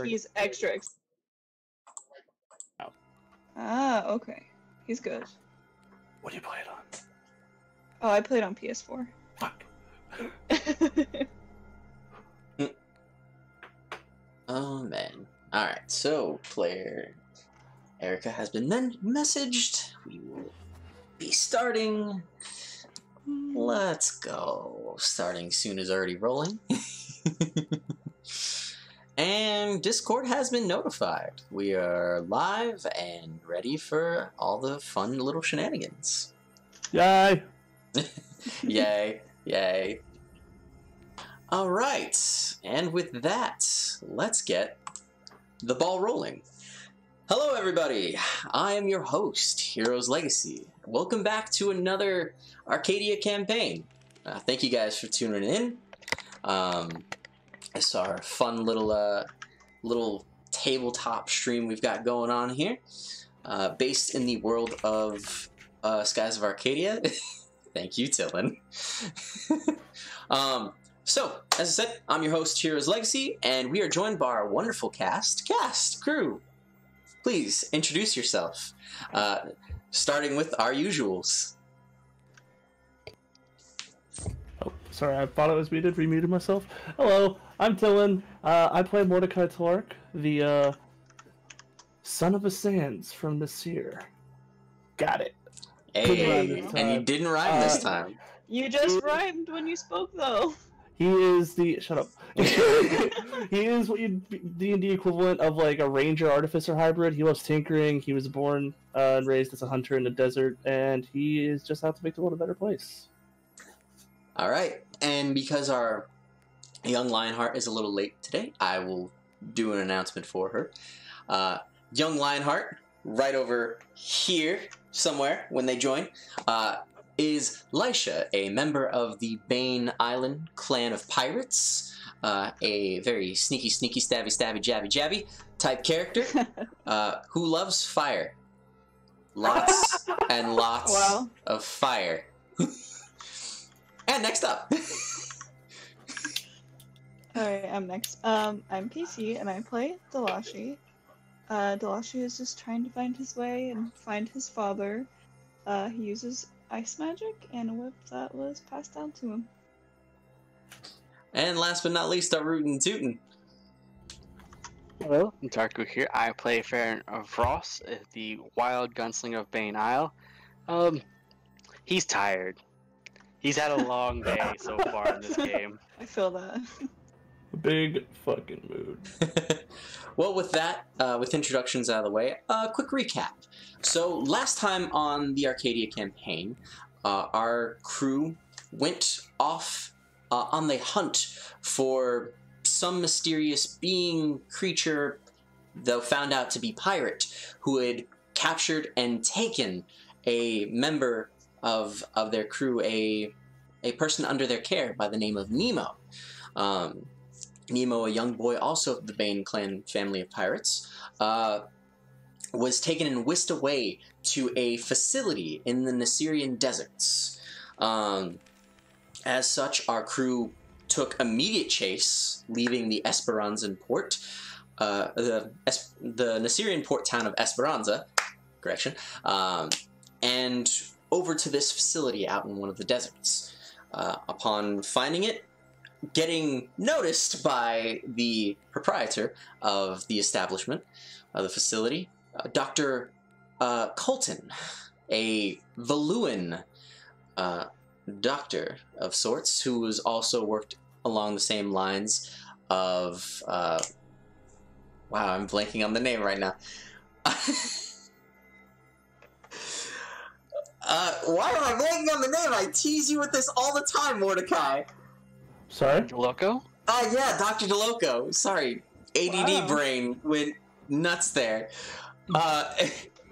he's extra. Ah, okay. He's good. What do you play it on? Oh, I played on PS4. Fuck. Oh man. Alright, so player Erica has been messaged. We will be starting. Let's go. Starting soon is already rolling. And Discord has been notified. We are live and ready for all the fun little shenanigans. Yay! Yay, yay. Alright, and with that, let's get the ball rolling. Hello everybody, I am your host, Heroes Legacy. Welcome back to another Arcadia campaign. Thank you guys for tuning in. It's our fun little tabletop stream we've got going on here, based in the world of Skies of Arcadia. Thank you, Tillin. So, as I said, I'm your host, Heroes Legacy, and we are joined by our wonderful cast, crew. Please introduce yourself, starting with our usuals. Oh, sorry, I thought I was muted, remuted myself. Hello, I'm Dylan. I play Mordecai Clark, the son of the sands from Nasir. Got it. Hey, and you didn't rhyme this time. You just rhymed when you spoke, though. He is the shut up. He is what you D&D equivalent of like a ranger artificer hybrid. He loves tinkering. He was born and raised as a hunter in the desert, and he is just out to make the world a better place. All right, and because our young Lionheart is a little late today, I will do an announcement for her. Young Lionheart, right over here somewhere when they join, is Lisha, a member of the Bane Island clan of pirates, a very sneaky, stabby, jabby type character, who loves fire. Lots and lots of fire. And next up. Alright, I'm next. I'm PC, and I play Delashi. Delashi is just trying to find his way and find his father. He uses ice magic and a whip that was passed down to him. And last but not least, our rootin' tootin'. Hello, Darku here. I play Farron of Ross, the wild gunslinger of Bane Isle. He's tired. He's had a long day so far in this game. I feel that. Big fucking mood. Well, with that, with introductions out of the way, quick recap. So, last time on the Arcadia campaign, our crew went off on the hunt for some mysterious being, creature, though found out to be pirate, who had captured and taken a member of their crew, a person under their care by the name of Nemo. Nemo, a young boy also of the Bane clan family of pirates, was taken and whisked away to a facility in the Nasirian deserts. As such, our crew took immediate chase, leaving the Esperanzan port, the Nasirian port town of Esperanza, correction, and over to this facility out in one of the deserts. Upon finding it, getting noticed by the proprietor of the establishment, the facility, Dr. Colton, a Valuan doctor of sorts, who has also worked along the same lines of, wow, I'm blanking on the name right now. Why am I blanking on the name? I tease you with this all the time, Mordecai. Sorry? Deloco? Yeah, Dr. Deloco. Sorry, ADD brain went nuts there.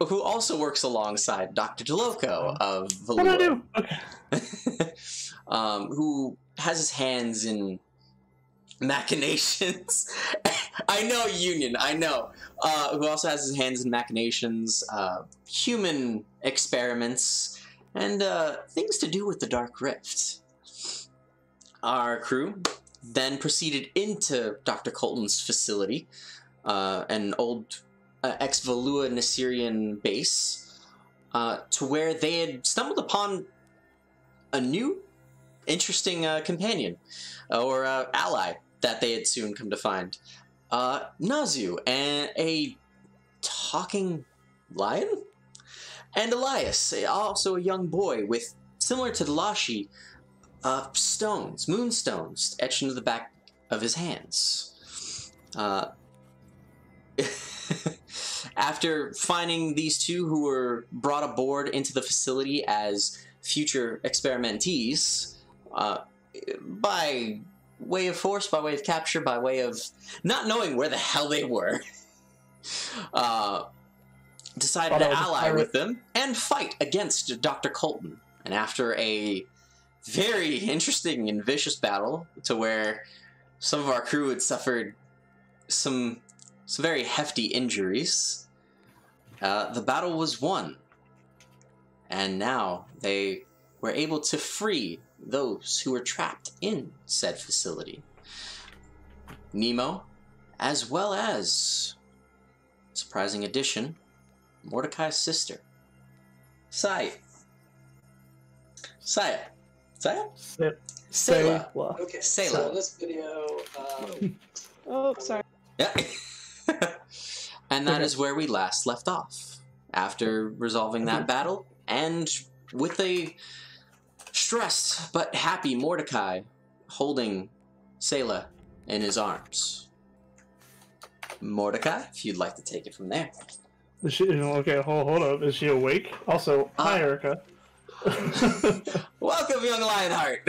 Who also works alongside Dr. Deloco of Valua. What do I do? Okay. Who has his hands in machinations. I know, Union, I know. Who also has his hands in machinations, human experiments, and things to do with the Dark Rift. Our crew then proceeded into Dr. Colton's facility, an old ex-Valua Nasirian base, to where they had stumbled upon a new, interesting companion, or ally, that they had soon come to find. Nazu, and a talking lion? And Elias, also a young boy with, similar to Delashi, stones, moonstones, etched into the back of his hands. After finding these two, who were brought aboard into the facility as future experimentees, by way of force, by way of capture, by way of not knowing where the hell they were, decided to ally with them and fight against Dr. Colton. And after a very interesting and vicious battle, to where some of our crew had suffered some very hefty injuries, the battle was won. And now they were able to free those who were trapped in said facility. Nemo, as well as, surprising addition, Mordecai's sister, Saya. Saya? Sayla. Okay, Sayla. so this video... Oh, sorry. Yeah. And that is where we last left off. After resolving that battle, and with a stressed but happy Mordecai holding Sayla in his arms. Mordecai, if you'd like to take it from there. Is she, okay, hold up. Is she awake? Also, hi, Erica. Welcome, young Lionheart.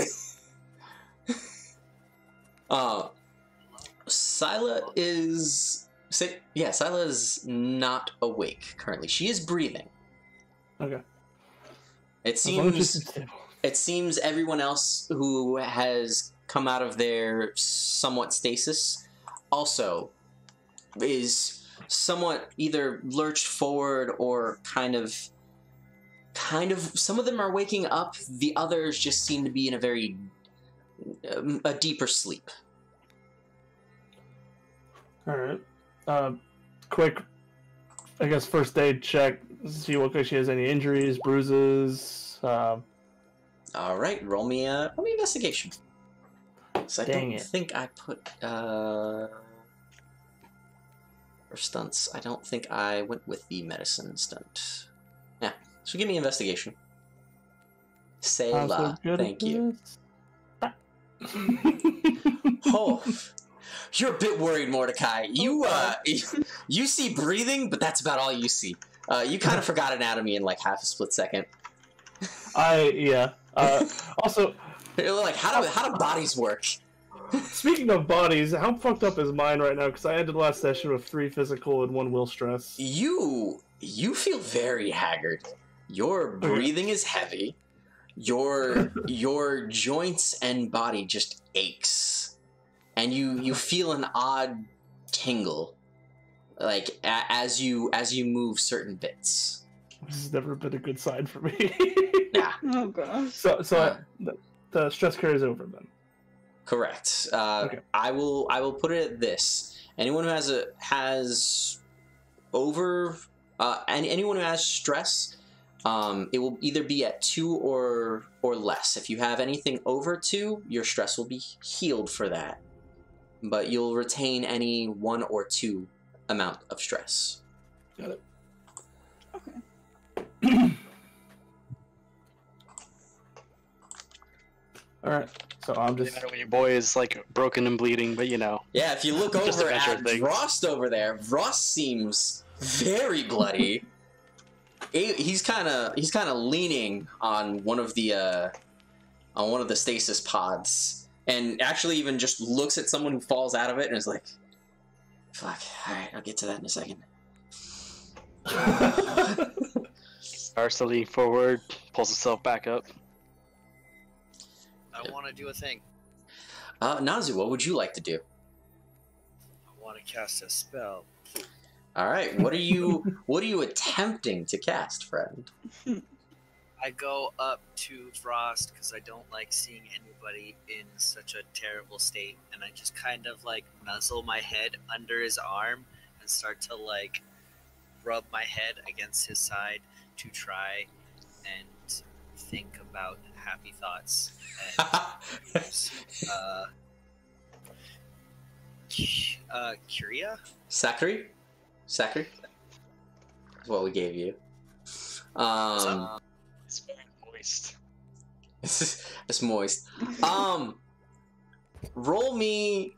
Sayla is... Sayla is not awake currently. She is breathing. Okay. It seems everyone else who has come out of their somewhat stasis also is somewhat either lurched forward or kind of some of them are waking up, the others just seem to be in a deeper sleep. Alright. Quick, I guess, first aid check. See what if she has any injuries, bruises. Alright, roll me investigation. So I Dang don't it. think I put for stunts, I don't think I went with the medicine stunt. Yeah, so give me investigation. Sayla, thank you. Oh, you're a bit worried, Mordecai. You you see breathing, but that's about all you see. You kind of forgot anatomy in like half a split second. Yeah. Also, You're like, how do bodies work? speaking of bodies, how fucked up is mine right now? Because I ended last session with 3 physical and 1 will stress. You feel very haggard. Your breathing is heavy. Your joints and body just aches, and you feel an odd tingle, like as you move certain bits. This has never been a good sign for me. Yeah. Oh gosh. So the stress carries over then. Correct. Okay. I will put it at this: anyone who has anyone who has stress, it will either be at 2 or less. If you have anything over 2, your stress will be healed for that, but you'll retain any 1 or 2 amount of stress. Got it. Okay. All right. So I'm Doesn't just. matter when your boy is like broken and bleeding, but you know. Yeah, if you look Just to over measure at things. Vrost over there, Vrost seems very bloody. He's kind of leaning on one of the stasis pods, and actually even just looks at someone who falls out of it and is like, "Fuck! All right, I'll get to that in a second." Starts to lean forward, pulls himself back up. I want to do a thing. Nazu, what would you like to do? I want to cast a spell. All right, what are you attempting to cast, friend? I go up to Frost because I don't like seeing anybody in such a terrible state, and I just kind of like nuzzle my head under his arm and start to like rub my head against his side to try and think about happy thoughts. And Curia? Sakuri? Sakuri? That's what we gave you. It's very moist. It's moist. Roll me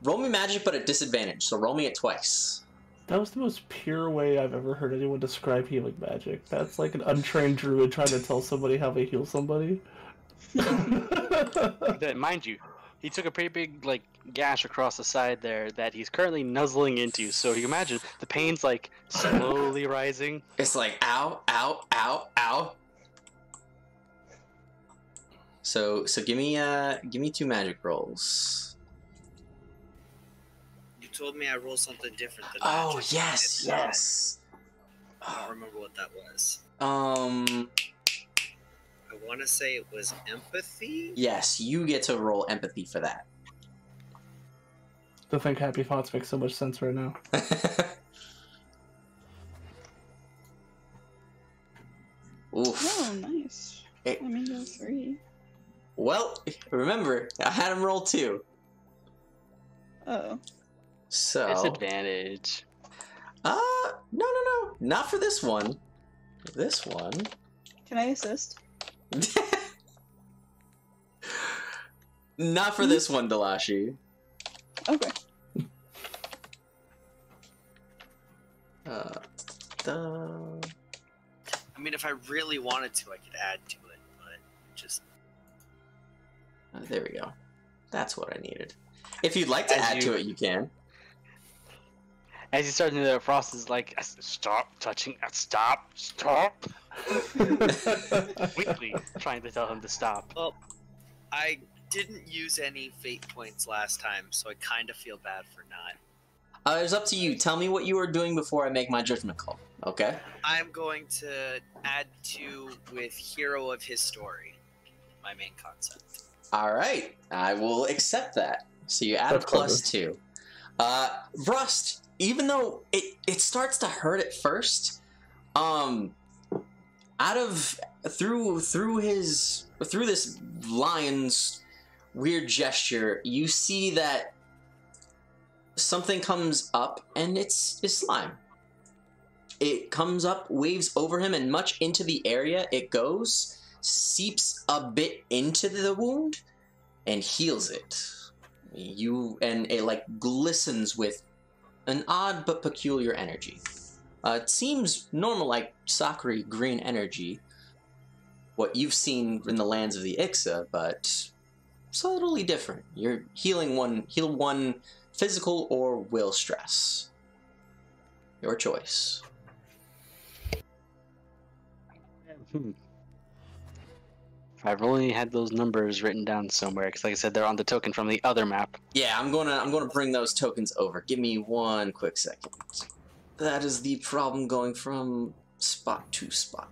magic, but at disadvantage. So roll me it twice. That was the most pure way I've ever heard anyone describe healing magic. That's like an untrained druid trying to tell somebody how they heal somebody. Mind you, he took a pretty big like gash across the side there that he's currently nuzzling into. So you imagine the pain's like slowly rising. It's like ow, ow, ow, ow. So give me 2 magic rolls. You told me I roll something different than Oh magic. yes. I don't remember what that was. Um. I want to say it was empathy. Yes, you get to roll empathy for that. I think happy thoughts make so much sense right now. Oof. Oh, nice. Hey. I mean, go 3. Well, remember, I had him roll 2. Oh. So. Disadvantage. No, not for this one. This one. Can I assist? Not for this one, Delashi. Okay. I mean, if I really wanted to, I could add to it, but just. There we go. That's what I needed. If you'd like to add to it, you can. As you start to do that, Frost is like, stop touching, stop. Quickly trying to tell him to stop. Well, I didn't use any fate points last time, so I kind of feel bad for not. It's up to you. Tell me what you were doing before I make my judgment call. Okay? I'm going to add 2 with Hero of His Story, my main concept. Alright. I will accept that. So you add That's a +2. Rust, even though it starts to hurt at first, through this lion's weird gesture, you see that something comes up, and it's slime. It comes up, waves over him, and much into the area it goes, seeps a bit into the wound, and heals it. And it like glistens with an odd but peculiar energy. It seems normal, like Sakuri green energy, what you've seen in the lands of the Ixa, but subtly different. You're heal one physical or will stress. Your choice. I've only had those numbers written down somewhere, because like I said, they're on the token from the other map. Yeah, I'm gonna bring those tokens over. Give me 1 quick second. That is the problem going from spot to spot.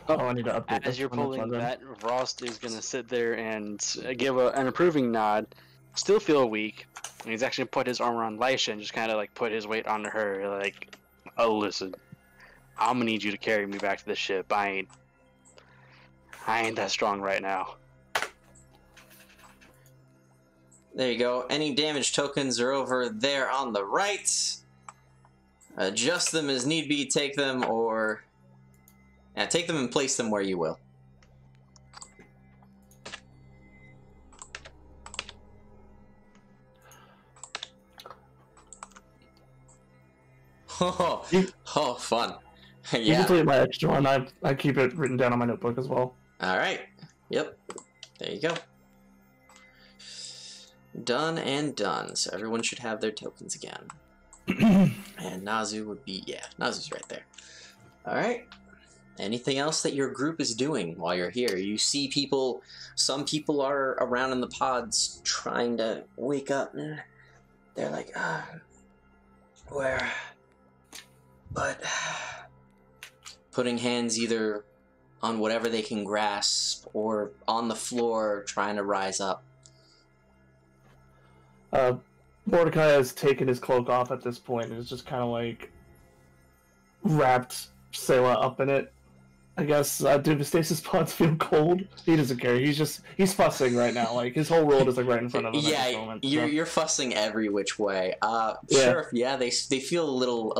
Oh, I need to update As this you're for next pulling one, then. that, Frost is going to sit there and give an approving nod, still feel weak, and he's actually put his armor on Lisha and just kind of like put his weight onto her, like, oh, listen, I'm going to need you to carry me back to the ship. I ain't that strong right now. There you go. Any damage tokens are over there on the right. Adjust them as need be, take them, or... Yeah, take them and place them where you will. Oh, fun. You can Yeah. delete my extra one. I keep it written down on my notebook as well. Alright. Yep. There you go. Done and done. So everyone should have their tokens again. And Nazu would be... Yeah, Nazu's right there. Alright. Anything else that your group is doing while you're here? You see people... Some people are around in the pods trying to wake up. And they're like, where... But... Putting hands either on whatever they can grasp or on the floor trying to rise up. Mordecai has taken his cloak off at this point and is just kind of like wrapped Selah up in it. I guess, do the stasis pods feel cold? He doesn't care. He's fussing right now. Like, his whole world is like right in front of him at this moment. You're fussing every which way. Yeah. Sure, yeah, they feel a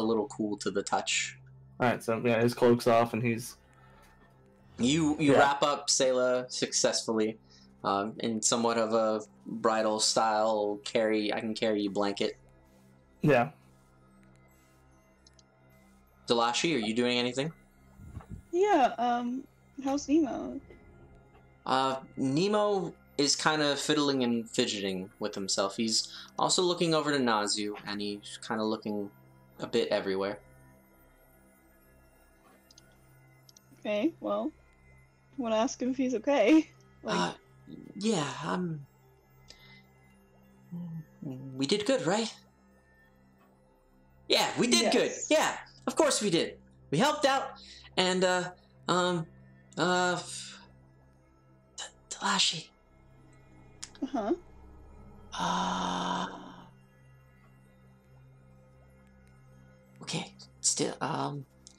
little cool to the touch. Alright, so yeah, his cloak's off and he's... You wrap up Selah successfully, in somewhat of a bridal style I can carry you blanket. Yeah. Delashi, are you doing anything? Yeah, how's Nemo? Nemo is kind of fiddling and fidgeting with himself. He's also looking over to Nazu, and he's kind of looking a bit everywhere. Okay, well, I want to ask him if he's okay. Like, Yeah, we did good, right? Yeah, we did good. Yes. Yeah, of course we did. We helped out, and, Delashi. uh-huh. Okay, still,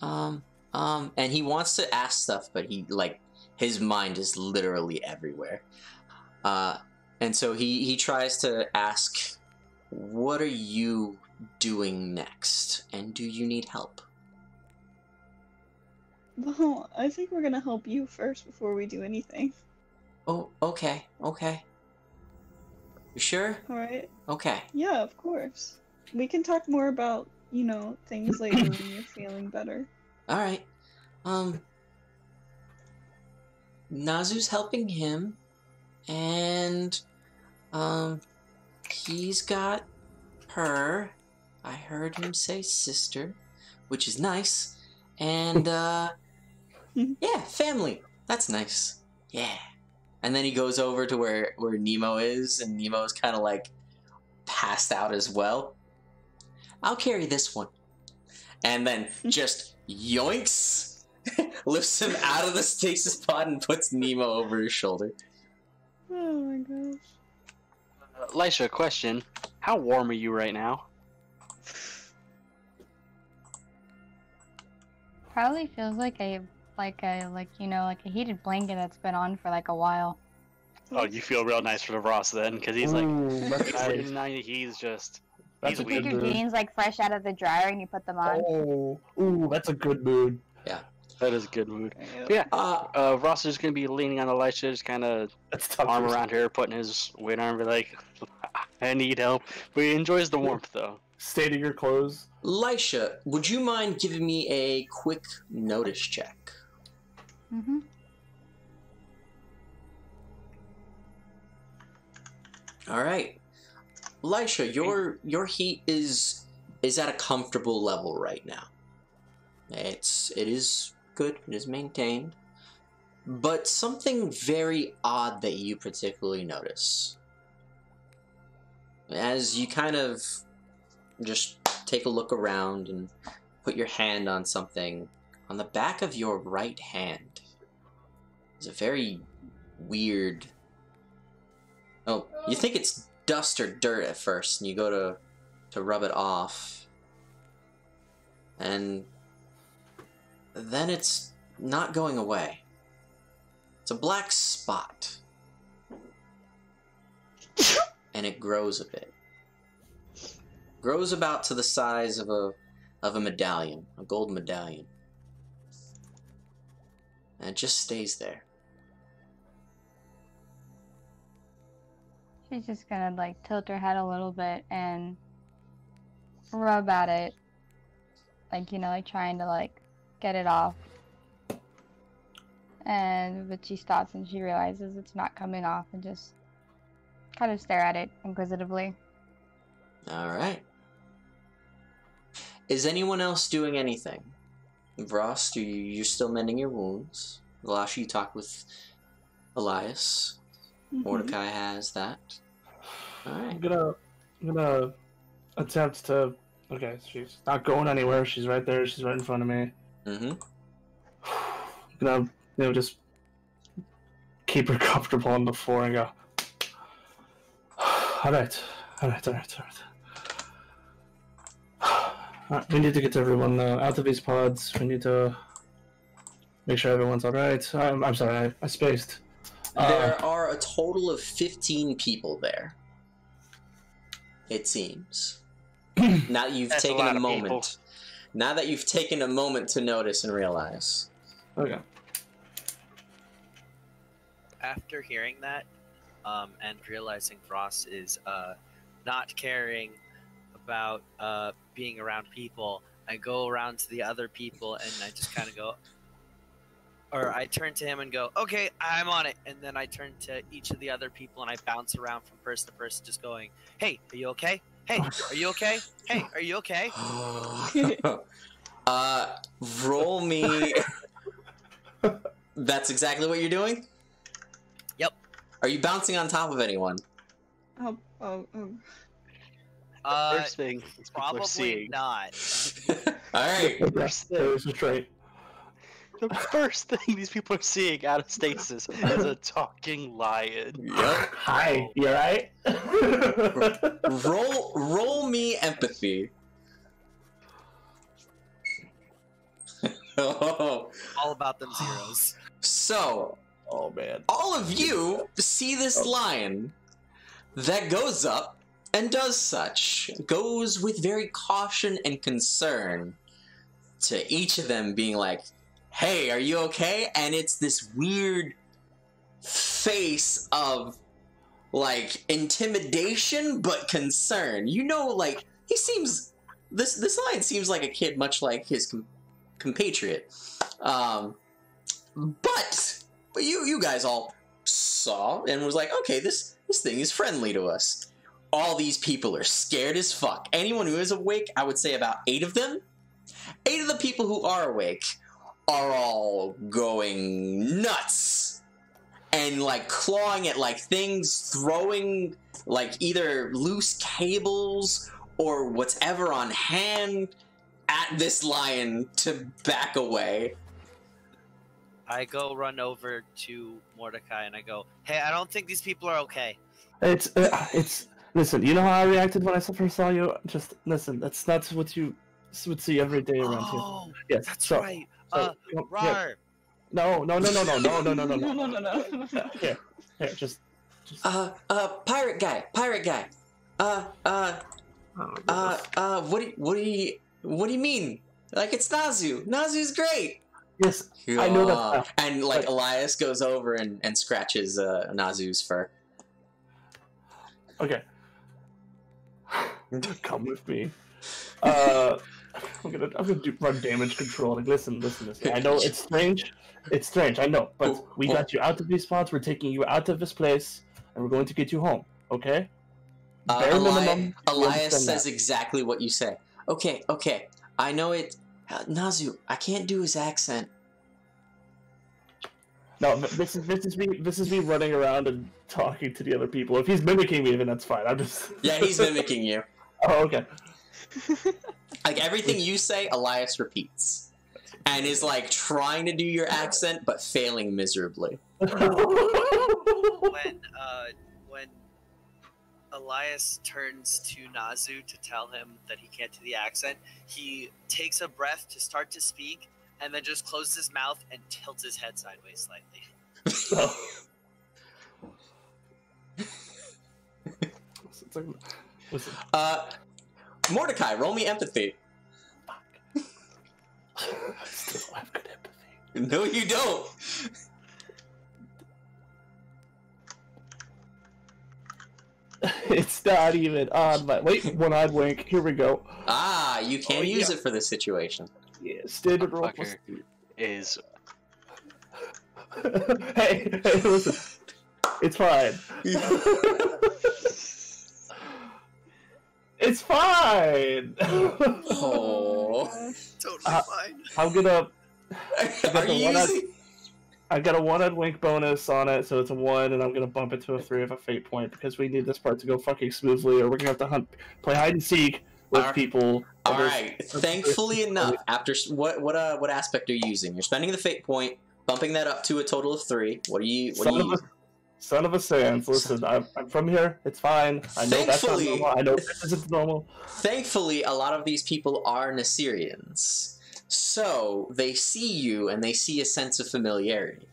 and he wants to ask stuff, but his mind is literally everywhere. And so he tries to ask, what are you doing next, and do you need help? Well, I think we're gonna help you first before we do anything. Oh, okay. You sure? Alright? Okay. Yeah, of course. We can talk more about, things later when you're feeling better. Alright. Nazu's helping him, and, he's got her. I heard him say sister, which is nice. And, yeah, family. That's nice. Yeah. And then he goes over to where Nemo is, and Nemo's kind of like passed out as well. I'll carry this one. And then just yoinks, lifts him out of the stasis pod and puts Nemo over his shoulder. Oh my gosh. Lisha, question. How warm are you right now? Probably feels like a heated blanket that's been on for like a while. Oh, you feel real nice for the Ross then, because he's like, that's nice. he's just, That's he's a You good take your mood. jeans like fresh out of the dryer and you put them on. Oh, ooh, that's a good mood. that is a good mood. Yep. But yeah, Ross is going to be leaning on Elisha, just kind of That's tough. arm around her, putting his weight on her, be like, I need help. But he enjoys the warmth, though. Stating your clothes. Lisha, would you mind giving me a quick notice check? Mm-hmm. All right, Lisha, your heat is at a comfortable level right now. It is good. It is maintained, but something very odd that you particularly notice as you kind of just take a look around and put your hand on something. On the back of your right hand is a very weird... Oh, you think it's dust or dirt at first, and you go to rub it off. And then it's not going away. It's a black spot. And it grows a bit. Grows about to the size of a medallion, a gold medallion. And it just stays there. She's just gonna like tilt her head a little bit and rub at it. Like trying to like get it off. But she stops and she realizes it's not coming off and just kind of stare at it inquisitively. Alright. Is anyone else doing anything? Vrost, you're still mending your wounds. Lashi, you talked with Elias. Mhm. Mordecai has that. I'm Alright. gonna attempt to... Okay, she's not going anywhere. She's right there. She's right in front of me. Mm-hmm. I'm gonna, just keep her comfortable on the floor and go, Alright. We need to get everyone out of these pods. We need to make sure everyone's all right. I'm sorry, I spaced. There are a total of 15 people there. It seems. Now that you've taken a moment. People. Now that you've taken a moment to notice and realize. Okay. After hearing that, and realizing Ross is not caring about being around people, I go around to the other people and I just kind of go, or I turn to him and go, okay, I'm on it. And then I turn to each of the other people and I bounce around from person to person just going, hey, are you okay? Hey, are you okay? Hey, are you okay? Roll me. That's exactly what you're doing? Yep. Are you bouncing on top of anyone? First thing, probably not. Alright. The first thing these people are seeing out of stasis is a talking lion. Yep. Hi, you alright? Roll me empathy. All about them zeros. So, oh man, all of you see this lion that goes up and does such, goes with very caution and concern to each of them being like, hey, are you okay? And it's this weird face of, like, intimidation, but concern. You know, like, he seems... This lion seems like a kid, much like his compatriot. But you guys all saw and was like, okay, this thing is friendly to us. All these people are scared as fuck. Anyone who is awake, I would say about 8 of them. 8 of the people who are awake are all going nuts and like clawing at like things, throwing like either loose cables or whatever on hand at this lion to back away. I go run over to Mordecai and I go, hey, I don't think these people are okay. It's listen, you know how I reacted when I first saw you? Just listen, that's not what you would see every day around here. Oh, yes, that's right. Rar. No. Here, just. Pirate guy. What do you mean? Like, it's Nazu. Nazu's great. Yes, I know that. And like Elias goes over and scratches Nazu's fur. Okay. Come with me. I'm gonna run damage control. Like, listen. I know it's strange. I know, but we got you out of these spots. We're taking you out of this place, and we're going to get you home. Okay? Bare minimum. Elias says exactly what you say. Okay. I know it. Nazu, I can't do his accent. No, this is me running around and talking to the other people. If he's mimicking me, then that's fine. I'm just. Yeah, he's mimicking you. Oh, okay. Like, everything you say, Elias repeats. And is, like, trying to do your accent, but failing miserably. When Elias turns to Nazu to tell him that he can't do the accent, he takes a breath to start to speak, and then just closes his mouth and tilts his head sideways slightly. Listen. Mordecai, roll me empathy. Fuck. I still don't have good empathy. No, you don't. It's not even on my... Wait, one-eyed wink. Here we go. Ah, you can use it for this situation. Yeah, standard roll plus is... hey, listen. It's fine. It's fine! Oh. Totally fine. I'm gonna... Are you using... I got a one-eyed wink bonus on it, so it's a 1, and I'm gonna bump it to a 3 of a fate point, because we need this part to go fucking smoothly, or we're gonna have to play hide and seek with people. Alright, thankfully enough, after... What aspect are you using? You're spending the fate point, bumping that up to a total of 3. What are you... Son of a Sans. Listen, I'm from here. It's fine. I know that's not Thankfully- normal. I know this isn't normal. Thankfully, a lot of these people are Nasirians. So they see you and they see a sense of familiarity.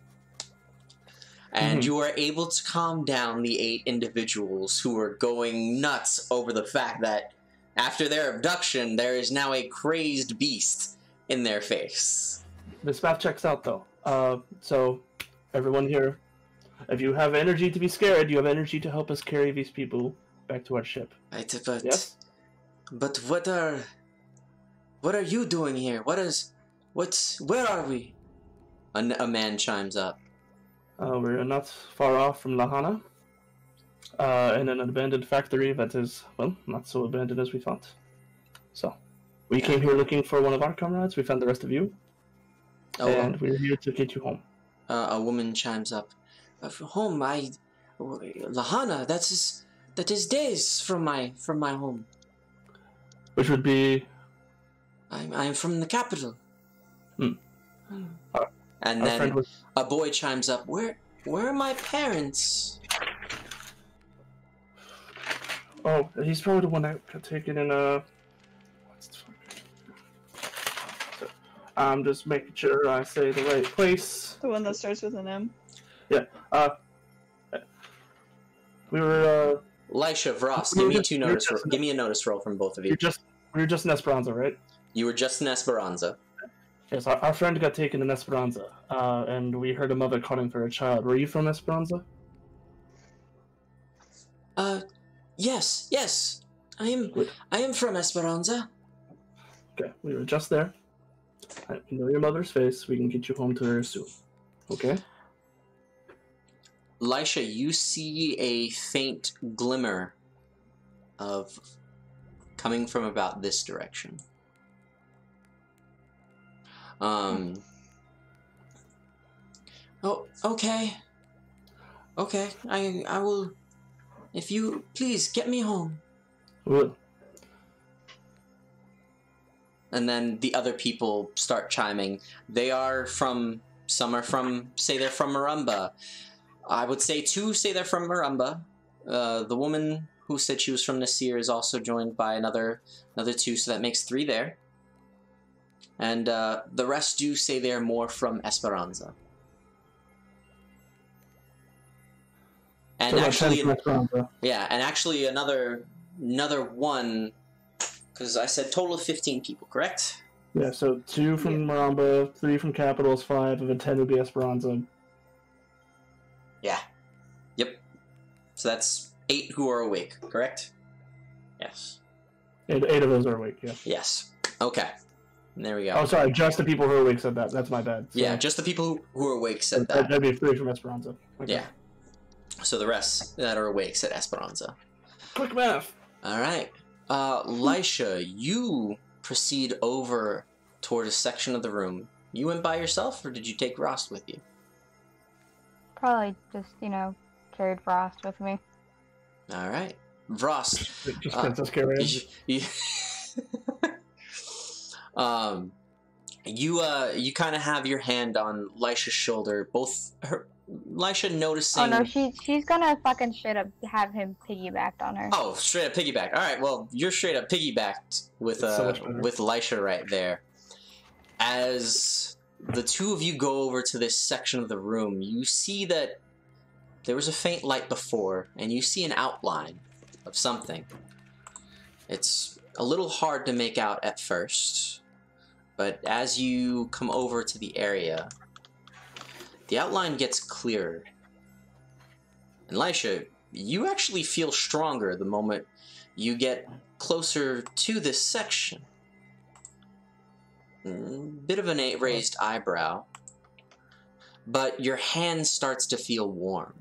And Mhm. you are able to calm down the 8 individuals who are going nuts over the fact that after their abduction, there is now a crazed beast in their face. This math checks out, though. So, everyone here, if you have energy to be scared, you have energy to help us carry these people back to our ship. Yes? But what are you doing here? Where are we? A man chimes up. We're not far off from Lahana, in an abandoned factory that is, well, not so abandoned as we thought. So, we came here looking for one of our comrades. We found the rest of you, and we're here to get you home. A woman chimes up. Home, Lahana. That is days from my home. Which would be... I'm from the capital. Hmm. And Our then friend was... a boy chimes up. Where are my parents? Oh, he's probably the one that got taken in I'm just making sure I say the right place. The one that starts with an M. Yeah. We were Lisha, Vross, give me a notice roll from both of you. we were just in Esperanza, right? You were just in Esperanza. Yes, our friend got taken in Esperanza, and we heard a mother calling for a child. Were you from Esperanza? Yes. I am from Esperanza. Okay, we were just there. I know your mother's face. We can get you home to her soon. Okay? Lisha, you see a faint glimmer of coming from about this direction. Oh, okay. Okay, I will. If you please get me home. Well, And then the other people start chiming. Some are from, say they're from Marumba. I would say 2 say they're from Marumba. The woman who said she was from Nasir is also joined by another 2, so that makes 3 there. And the rest do say they're more from Esperanza. And so actually, Esperanza. yeah, and actually another one, because I said total of 15 people, correct? Yeah, so 2 from Maramba, 3 from Capitals, 5, and then 10 would be Esperanza. Yeah. Yep. So that's 8 who are awake, correct? Yes. 8 of those are awake, yeah. Yes. Okay. There we go. Oh, sorry, just the people who are awake said that. That's my bad. So Yeah, just the people who are awake said that. That'd be 3 from Esperanza. Okay. Yeah. So the rest that are awake said Esperanza. Quick math! Alright. Lisha, you proceed over toward a section of the room. You went by yourself, or did you take Rost with you? Probably just, carried Frost with me. Alright. Vrost. Just Princess Carrier. You kind of have your hand on Lisha's shoulder. Lisha noticing. Oh no, she's gonna fucking straight up have him piggybacked on her. Oh, straight up piggyback. All right, well, you're straight up piggybacked with with Lisha right there. As the 2 of you go over to this section of the room, you see that there was a faint light before, and you see an outline of something. It's a little hard to make out at first, but as you come over to the area, the outline gets clearer. And Lisha, you actually feel stronger the moment you get closer to this section. Bit of a raised eyebrow, but your hand starts to feel warm.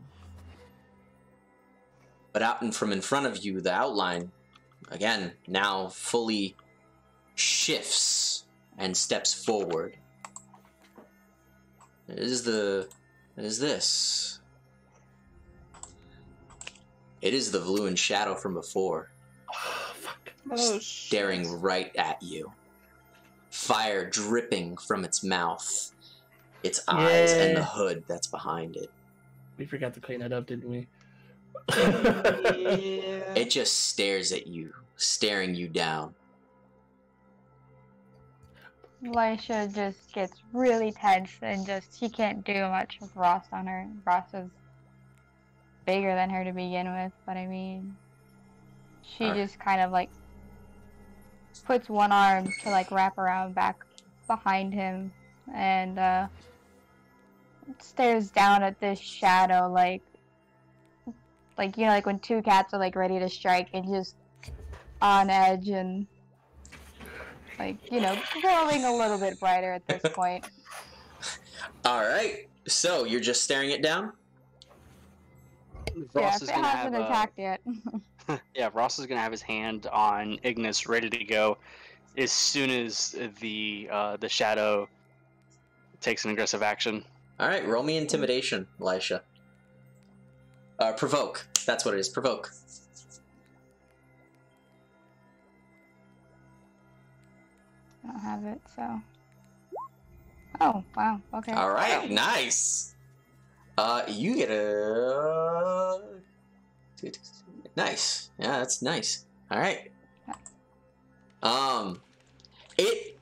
But out from in front of you, the outline, again, now fully shifts and steps forward. What is this? It is the Vluan shadow from before. Oh, staring right at you. Fire dripping from its mouth, its eyes, and the hood that's behind it. We forgot to clean that up, didn't we? Yeah. It just stares at you, staring you down. Elisha just gets really tense and she can't do much with Ross on her. Ross is bigger than her to begin with, but I mean, she just kind of like puts one arm to like wrap around back behind him and stares down at this shadow like you know, like when two cats are like ready to strike and just on edge and like, you know, glowing a little bit brighter at this point. Alright, so you're just staring it down? Yeah, Ross if is it gonna hasn't have attacked yet. yeah, Ross is gonna have his hand on Ignis, ready to go, as soon as the shadow takes an aggressive action. Alright, roll me intimidation, Elisha. Provoke. That's what it is, provoke. I don't have it, so. Oh, wow, okay. Alright, nice! You get a... Nice. Yeah, that's nice. Alright. It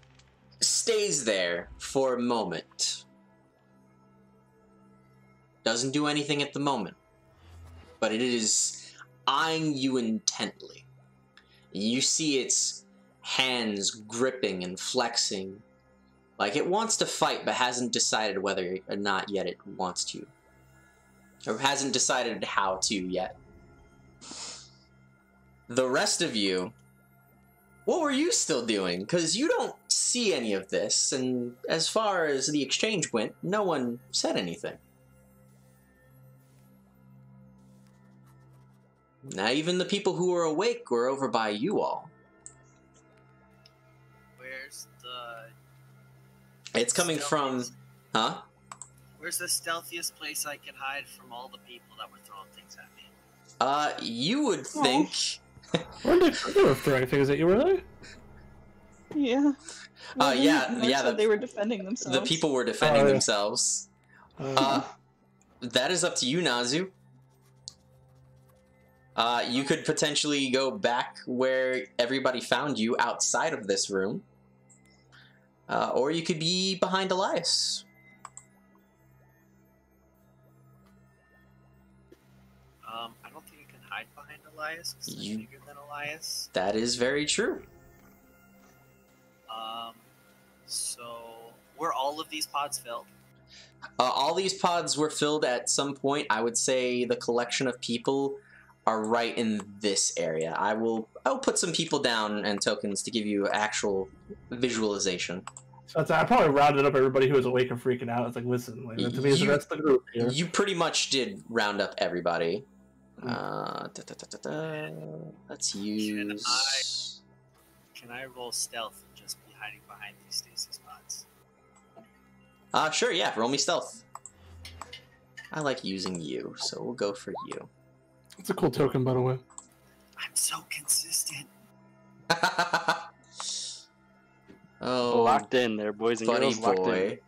stays there for a moment. Doesn't do anything at the moment. But it is eyeing you intently. You see its hands gripping and flexing. Like it wants to fight, but hasn't decided whether or not yet it wants to. Or hasn't decided how to yet. The rest of you, what were you still doing? Because you don't see any of this, and as far as the exchange went, no one said anything. Now even the people who were awake were over by you all. Where's the... It's coming from... Huh? Where's the stealthiest place I can hide from all the people that were throwing things at me? You would think... They were throwing things at you, were they? Yeah. Well, yeah, Mark yeah. said they were defending themselves. The people were defending Oh, yeah. themselves. That is up to you, Nazu. You could potentially go back where everybody found you outside of this room. Or you could be behind Elias. I don't think I can hide behind Elias because I'm bigger than Elias. That is very true. So were all of these pods filled? All these pods were filled at some point. I would say the collection of people are right in this area. I'll put some people down and tokens to give you actual visualization. So I probably rounded up everybody who was awake and freaking out. It's like, listen, like, to me, that's the group here. You pretty much did round up everybody. Let's use... Can I roll stealth and just be hiding behind these stasis pods? Sure, yeah. Roll me stealth. I like using you, so we'll go for you. It's a cool token, by the way. I'm so consistent. Oh, Locked in there, boys and buddy girls. Locked in. boy.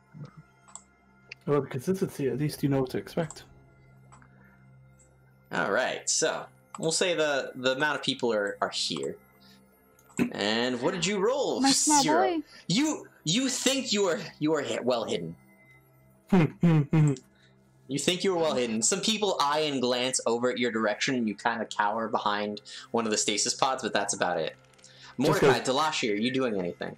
Well, the consistency, at least you know what to expect. Alright, so we'll say the amount of people are here. And what did you roll? My small 0. boy. You think you are well hidden. You think you're well hidden. Some people eye and glance over at your direction, and you kind of cower behind one of the stasis pods, but that's about it. Mordecai, Delashi, are you doing anything?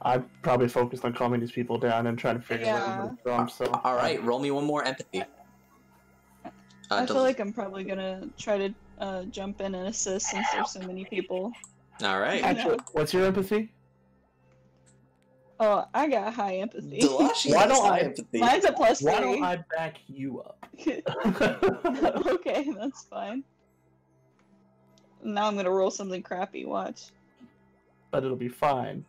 I'm probably focused on calming these people down and trying to figure out where everybody's from, so... Alright, roll me one more empathy. I feel like I'm probably gonna try to jump in and assist since there's so many people. Alright. Actually, what's your empathy? Oh, I got high empathy. Delashi Why has don't high I- empathy. Mine's a +3. Why don't I back you up? Okay, that's fine. Now I'm gonna roll something crappy, watch. But it'll be fine.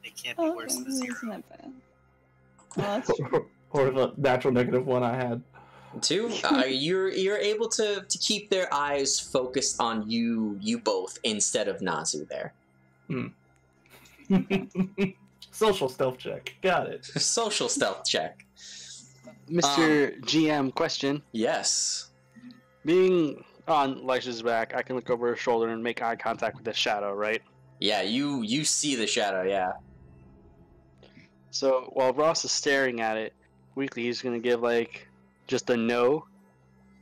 It can't be Oh, worse okay, than isn't 0. that bad? Well, that's true. Or the natural -1 I had. 2, you're able to keep their eyes focused on you both instead of Nazu there. Social stealth check. Got it. Social stealth check. Mr. GM, question. Yes. Being on Leisha's back, I can look over her shoulder and make eye contact with the shadow, right? Yeah, you see the shadow, yeah. So while Ross is staring at it, Weekly, he's gonna give like just a no,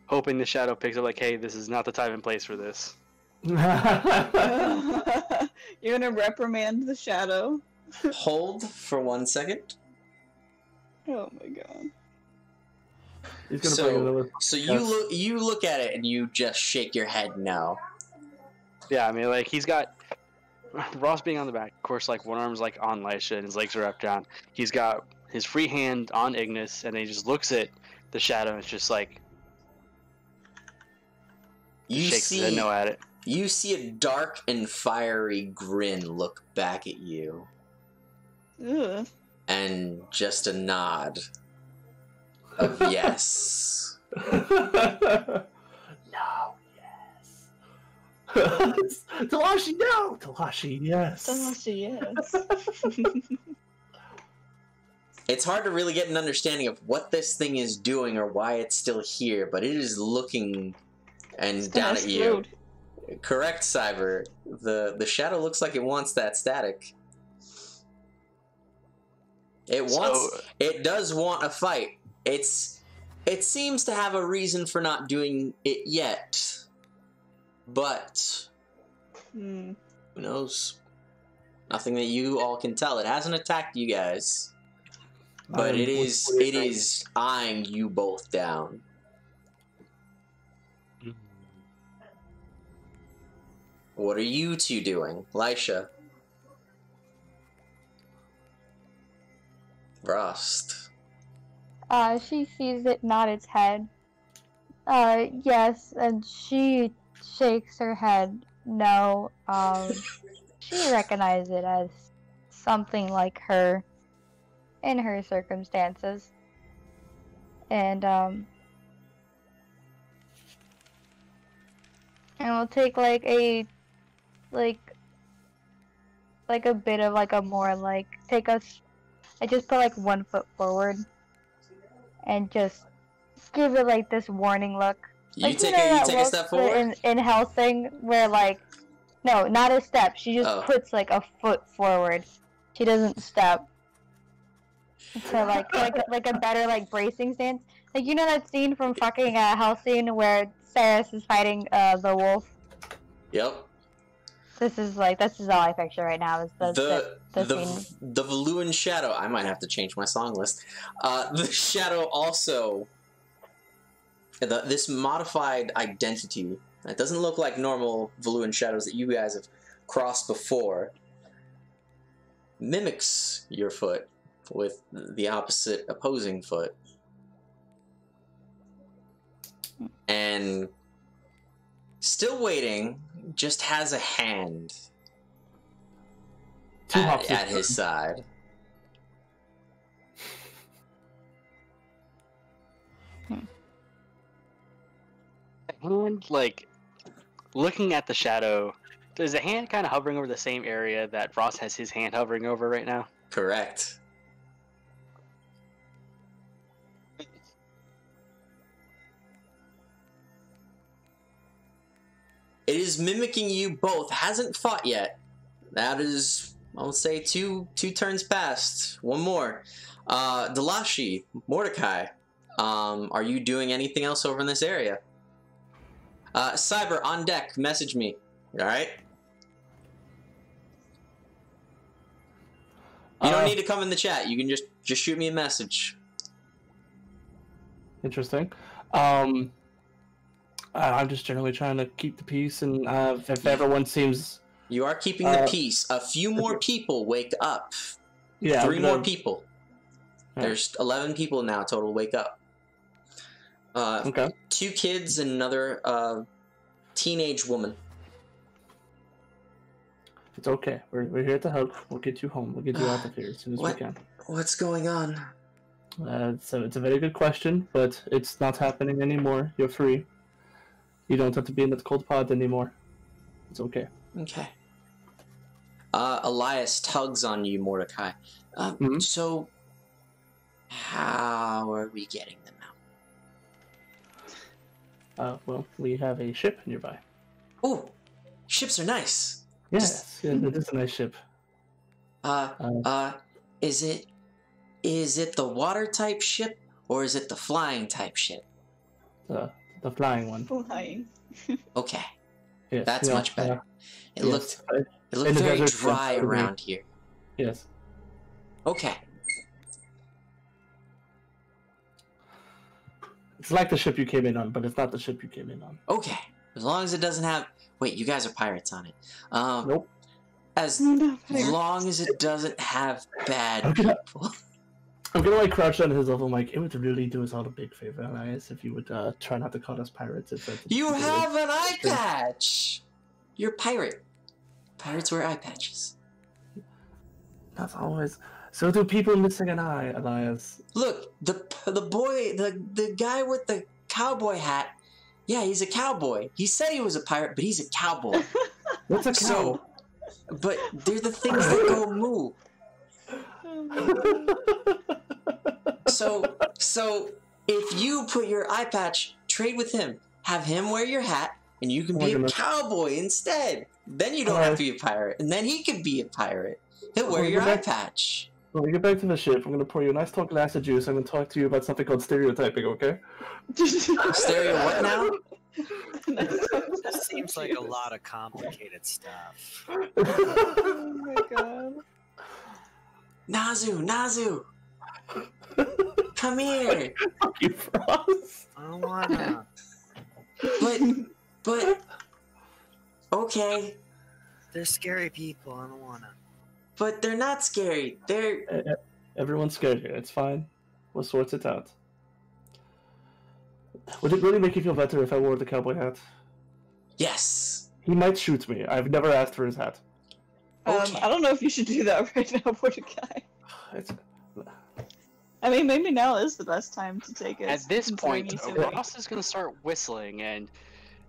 hoping the shadow picks up like, hey, this is not the time and place for this. You're gonna reprimand the shadow. Hold for 1 second. Oh my god. He's gonna bring another. So you look at it and you just shake your head no. Yeah, I mean, like, he's got Ross being on the back, of course, like, one arm's like on Leisha and his legs are up down. He's got his free hand on Ignis, and then he just looks at the shadow and it's just like, shakes his head no at it. You see a dark and fiery grin look back at you. Ugh. And just a nod of yes. No, yes. Delashi, no! Delashi, yes. Delashi, yes. It's hard to really get an understanding of what this thing is doing or why it's still here, but it is looking and down at you. Correct, Cyber. The shadow looks like it wants that static. It does want a fight. It seems to have a reason for not doing it yet. But who knows? Nothing that you all can tell. It hasn't attacked you guys. But it is eyeing you both down. What are you two doing? Leisha. Frost. She sees it nod its head. Yes, and she shakes her head no. She recognizes it as something like her in her circumstances. And we'll take like a bit of like a more like I just put like 1 foot forward and just give it like this warning look. You like, take a step forward? In Helsing, where like, no, not a step. She just puts like a foot forward. She doesn't step. So like a better like bracing stance. Like, you know that scene from fucking Helsing where Saris is fighting the wolf? Yep. This is all I picture right now is the scene. The Valuan shadow. I might have to change my song list. The shadow also. This modified identity. It doesn't look like normal Valuan shadows that you guys have crossed before. Mimics your foot with the opposite opposing foot. And still waiting, just has a hand at his side. Hand, like, looking at the shadow, is the hand kind of hovering over the same area that Frost has his hand hovering over right now? Correct. It is mimicking you both. Hasn't fought yet. That is, I would say, two turns past. One more. Delashi, Mordecai, are you doing anything else over in this area? Cyber, on deck, message me. Alright? You don't need to come in the chat. You can just shoot me a message. Interesting. I'm just generally trying to keep the peace, and if everyone seems... You are keeping the peace. A few more people wake up. Yeah, 3 more people. There's 11 people now total wake up. Okay. 2 kids and another teenage woman. It's okay. We're here to help. We'll get you home. We'll get you out of here as soon as we can. What's going on? So it's a very good question, but it's not happening anymore. You're free. You don't have to be in that cold pod anymore. It's okay. Okay. Elias tugs on you, Mordecai. So, How are we getting them out? Well, we have a ship nearby. Oh, ships are nice. Yes, yeah, it is a nice ship. Is it the water type ship or is it the flying type ship? The flying one. Flying. Okay, Yes, that's yeah, much better. It yes. looked In the very desert, dry yes, around here. Yes. Okay. It's like the ship you came in on, but it's not the ship you came in on. Okay. As long as it doesn't have. Wait, you guys are pirates on it. Nope. As No, not pirates. long as it doesn't have bad Okay. people. I'm gonna like crouch down to his level. I'm like, it would really do us all a big favor, Elias, if you would try not to call us pirates. If that's You what have do. an eye patch. You're a pirate. Pirates wear eye patches. Not always. So do people missing an eye, Elias. Look, the guy with the cowboy hat. Yeah, he's a cowboy. He said he was a pirate, but he's a cowboy. What's a cow? So, but they're the things that go moo. So if you put your eye patch, trade with him, have him wear your hat, and you can be a cowboy instead. Then you don't have to be a pirate, and then he can be a pirate. He'll wear your eye patch. When we get back to the ship, I'm gonna pour you a nice tall glass of juice. I'm gonna talk to you about something called stereotyping, okay? Stereo what now? This seems like a lot of complicated stuff. Oh my god. Nazu! Come here! Fuck you, Frost. I don't wanna. But... Okay. They're scary people. I don't wanna. But they're not scary. They're... Everyone's scared here. It's fine. We'll sort it out. Would it really make you feel better if I wore the cowboy hat? Yes! He might shoot me. I've never asked for his hat. Okay. I don't know if you should do that right now, Mordecai. It's... I mean, maybe now is the best time to take it. At this considering point, he's so weak. Ross is going to start whistling, and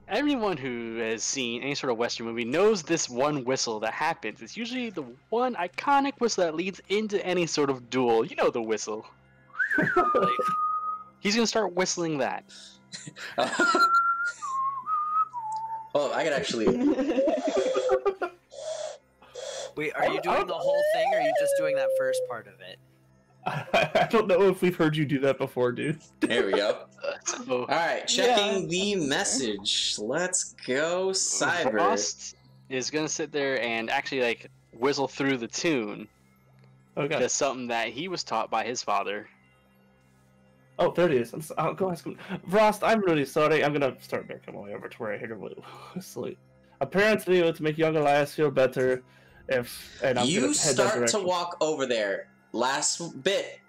everyone who has seen any sort of Western movie knows this one whistle that happens. It's usually the one iconic whistle that leads into any sort of duel. You know the whistle. He's going to start whistling that. Oh, I could actually... Wait, are you doing the whole thing, or are you just doing that first part of it? I don't know if we've heard you do that before, dude. There we go. So, Alright, checking Yeah, the that's message. Let's go, Cyber. Frost is going to sit there and actually like whistle through the tune. Okay. That's something that he was taught by his father. Oh, there it is. I'll go ask him. Frost, I'm really sorry. I'm gonna start making my way over to where I hear him whistling. Apparently, to make young Elias feel better, and I'm gonna You head that start to direction. walk over there. Last bit.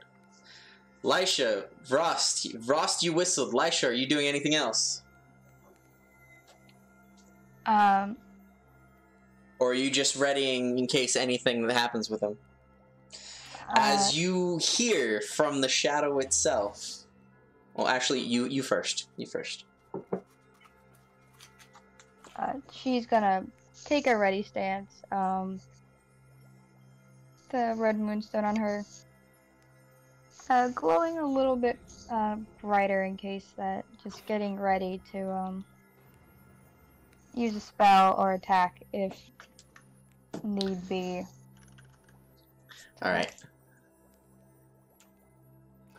Lisha, Vrost, you whistled. Lisha, are you doing anything else? Um, Or are you just readying in case anything that happens with him? As you hear from the shadow itself. Well, actually, you first. You first. she's gonna take a ready stance. The red moonstone on her, glowing a little bit brighter in case that just getting ready to use a spell or attack if need be. All right.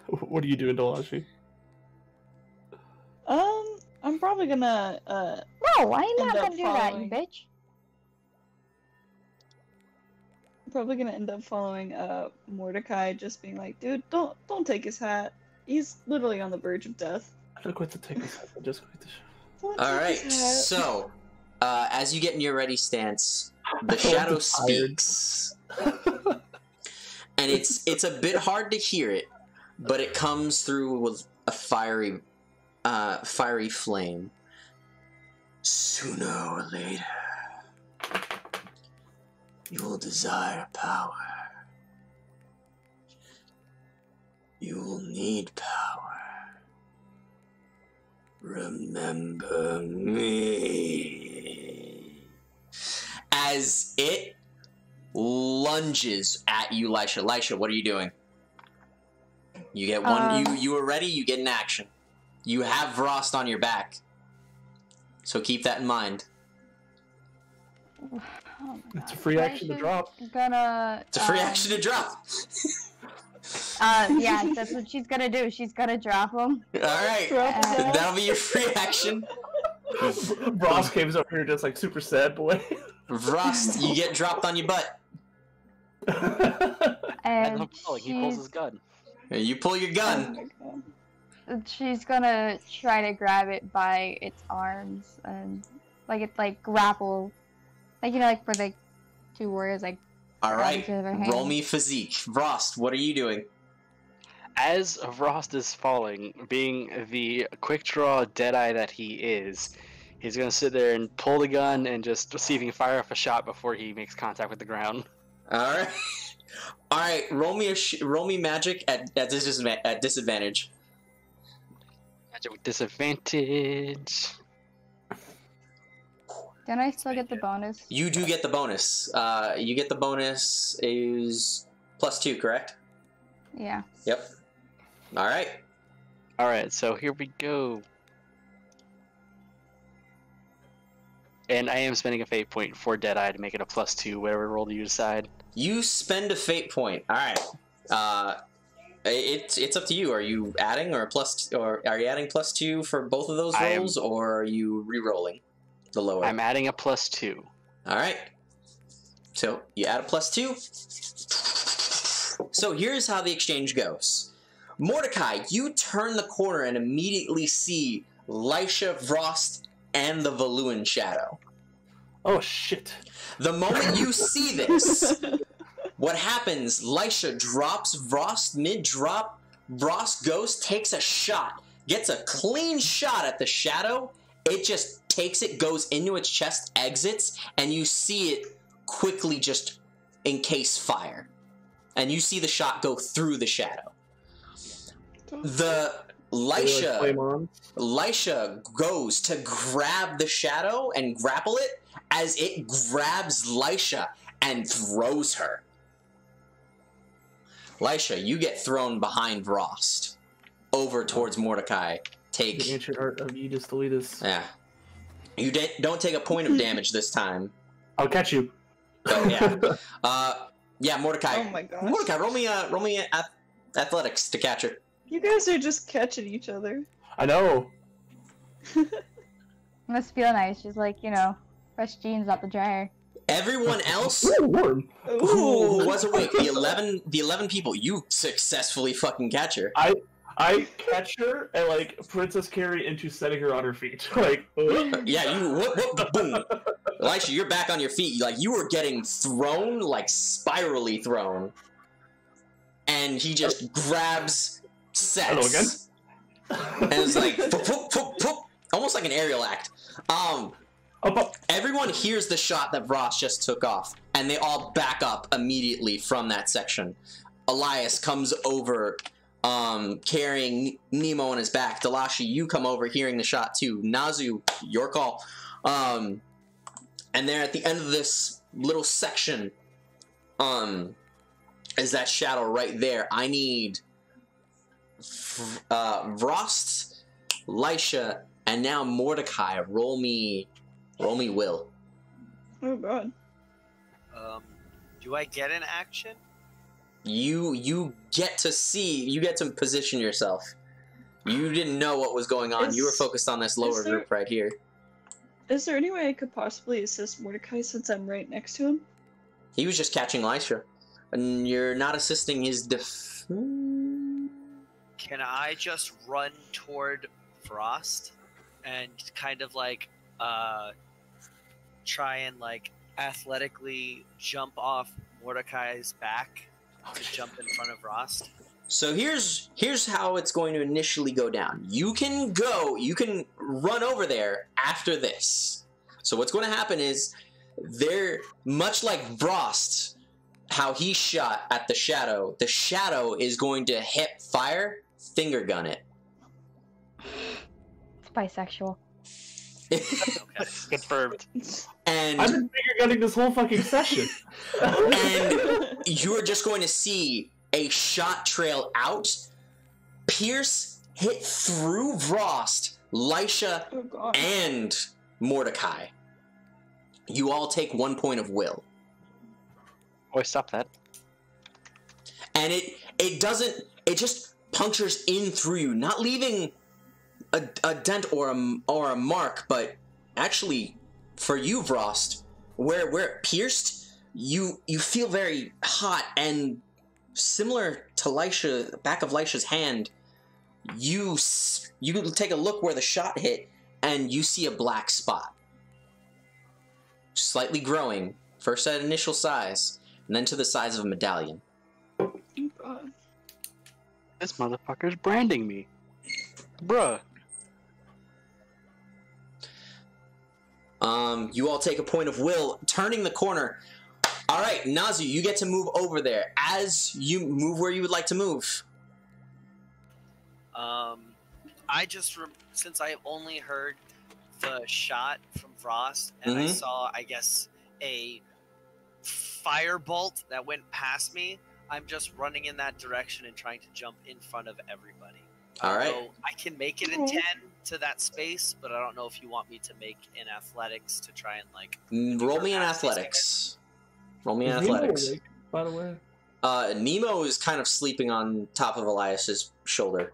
What are you doing, Dolashi? I'm probably gonna No, I ain't End not up gonna do that, you following. bitch. end up following Mordecai, just being like, dude, don't take his hat. He's literally on the verge of death. I'm not going to take this. I'm just going to. Don't All take right. his hat. So, as you get in your ready stance, the I'm shadow tired. speaks, and it's a bit hard to hear it, but it comes through with a fiery flame. Sooner or later, you will desire power. You will need power. Remember me. As it lunges at you, Lisha. Lisha, what are you doing? You get one. You were ready. You get an action. You have Frost on your back, so keep that in mind. Oh my It's a God. free action to drop. It's a free action to drop. Yeah, that's what she's gonna do. She's gonna drop him. All right, that'll be your free action. Ross came up here just like super sad boy. Frost, you get dropped on your butt. And He pulls his gun. You pull your gun. she's gonna try to grab it by its arms and it's like grapple, like for the two warriors like. All right, roll me physique. Frost, what are you doing? As Frost is falling, being the quick draw Deadeye that he is, he's gonna sit there and pull the gun and just see if he can fire off a shot before he makes contact with the ground. All right, all right. Roll me magic at disadvantage. Magic with disadvantage. Don't I still get the bonus? You do get the bonus. You get the bonus is +2, correct? Yeah. Yep. All right. All right, so here we go. And I am spending a fate point for Deadeye to make it a +2, whatever roll you decide. You spend a fate point. All right. It's up to you. Are you adding or are you adding +2 for both of those rolls, or are you re-rolling the lower? I'm adding a +2. All right. So you add a +2. So here's how the exchange goes. Mordecai, you turn the corner and immediately see Lisha, Frost, and the Valuan Shadow. Oh shit. The moment you see this, what happens, Lisha drops Frost mid-drop, Frost goes, takes a shot, gets a clean shot at the Shadow, it just takes it, goes into its chest, exits, and you see it quickly just encase fire. And you see the shot go through the Shadow. The Lisha goes to grab the Shadow and grapple it as it grabs Lisha and throws her. Lisha, you get thrown behind Frost over towards Mordecai. Take the ancient art of Edis Deletus. Yeah. You don't take a point of damage this time. I'll catch you. Oh yeah. Yeah, Mordecai. Oh my gosh. Mordecai, roll me athletics to catch her. You guys are just catching each other. I know. Must feel nice. She's like, fresh jeans out the dryer. Everyone else Ooh, warm. who was awake, the 11 people, you successfully fucking catch her. I catch her and like Princess Carrie into setting her on her feet. Like, Yeah, you whoop, boom. Elisha, you're back on your feet. Like, you were getting thrown, like spirally thrown. And he just grabs Sex. Hello again. And it's like poop, poop, poop, poop, almost like an aerial act. Everyone hears the shot that Ross just took off, and they all back up immediately from that section. Elias comes over, carrying Nemo on his back. Delashi, you come over hearing the shot too. Nazu, your call. And there at the end of this little section, is that shadow right there. I need Frost, Lisha, and now Mordecai. Roll me will. Oh god. Do I get an action? You get to position yourself. You didn't know what was going on. You were focused on this lower group right here. Is there any way I could possibly assist Mordecai since I'm right next to him? He was just catching Lisha. And you're not assisting his Can I just run toward Frost and kind of like try and like athletically jump off Mordecai's back to jump in front of Frost? So here's how it's going to initially go down. You can run over there after this. So what's going to happen is they're much like Frost, how he shot at the shadow is going to hip fire, finger gun it. It's bisexual. Confirmed. And I've been finger gunning this whole fucking session. And you're just going to see a shot trail out, pierce hit through Vrost, Lisha, Oh god. and Mordecai. You all take 1 point of will. Oh, stop that. And it doesn't, it just punctures in through you, not leaving a dent or a mark, but actually, for you, Vrost, where it pierced, you feel very hot, and similar to Lisha, back of Lisha's hand, you take a look where the shot hit, and you see a black spot. Slightly growing, first at initial size, and then to the size of a medallion. Oh god. This motherfucker's branding me. Bruh. You all take a point of will, turning the corner. All right, Nazu, you get to move over there. As you move where you would like to move. I just since I only heard the shot from Frost, and I saw, I guess, a firebolt that went past me, I'm just running in that direction and trying to jump in front of everybody. All right. So I can make it a 10 to that space, but I don't know if you want me to make an athletics to try and like. Roll me an athletics. Roll me an Is Nemo athletics. awake, by the way? Nemo is kind of sleeping on top of Elias's shoulder.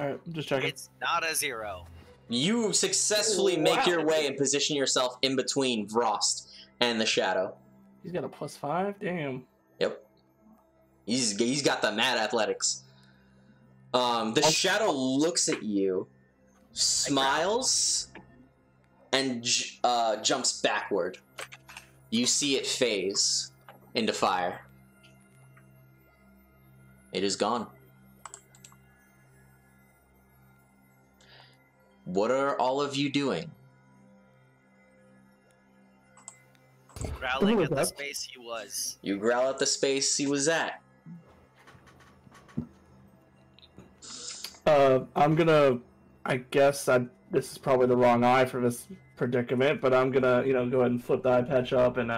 Alright, I'm just checking. It's not a 0. You successfully make your way and position yourself in between Vrost and the shadow. He's got a +5? Damn. Yep. He's got the mad athletics. The shadow looks at you, smiles, and jumps backward. You see it phase into fire. It is gone. What are all of you doing? Growling at the space he was. You growl at the space he was at. I'm gonna, I guess this is probably the wrong eye for this predicament, but I'm gonna, go ahead and flip the eye patch up and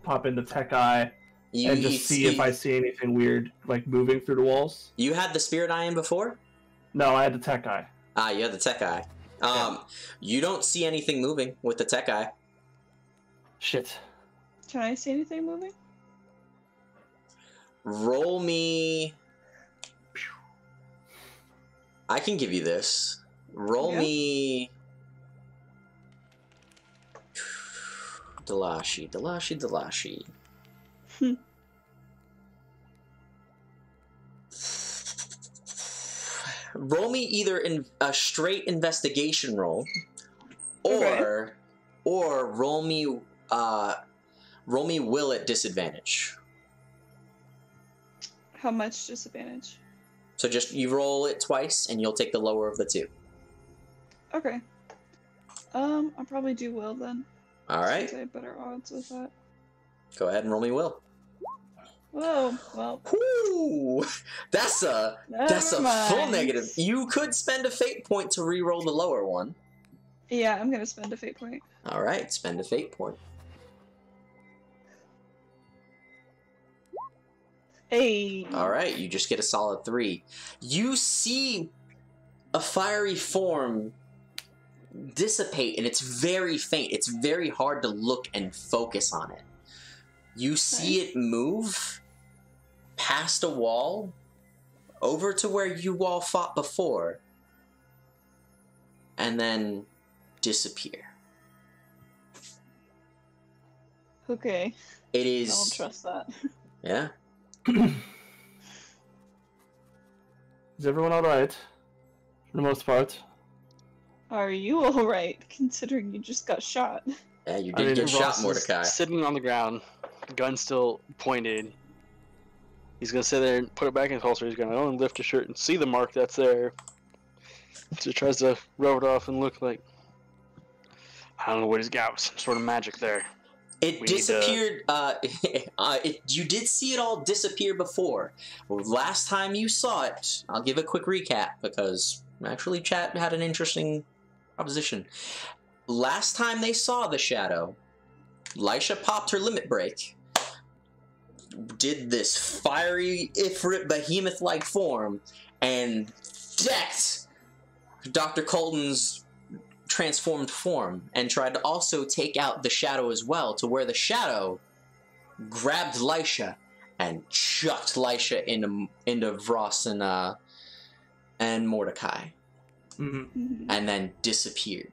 pop into Tech Eye and just see if I see anything weird, like moving through the walls. You had the Spirit Eye in before? No, I had the Tech Eye. Ah, you had the Tech Eye. You don't see anything moving with the Tech Eye. Shit. Can I see anything moving? Roll me... I can give you this. Roll me... Delashi. Roll me either in a straight investigation roll, or roll me will at disadvantage. How much disadvantage? So just you roll it twice, and you'll take the lower of the two. Okay. I'll probably do will then. All right. Since I have better odds with that. Go ahead and roll me will. Whoa, well. Whoo! That's a full negative. You could spend a fate point to re-roll the lower one. Yeah, I'm gonna spend a fate point. All right, spend a fate point. Hey. All right, you just get a solid 3. You see a fiery form dissipate, and it's very faint. It's very hard to look and focus on it. You see it move past a wall over to where you all fought before, and then disappear. Okay. It I is... don't trust that. Yeah. Is everyone alright? For the most part. Are you alright, considering you just got shot? Yeah, you did get shot, Mordecai. Sitting on the ground, gun still pointed. He's gonna sit there and put it back in his holster. He's gonna lift his shirt and see the mark that's there. So he tries to rub it off and look like, I don't know what he's got, some sort of magic there. It disappeared. You did see it all disappear before. Last time you saw it, I'll give a quick recap because actually chat had an interesting proposition. Last time they saw the shadow, Lisha popped her limit break, did this fiery Ifrit behemoth-like form, and decked Dr. Colton's transformed form and tried to also take out the shadow as well, to where the shadow grabbed Lisha and chucked Lisha into Vross and Mordecai, and then disappeared.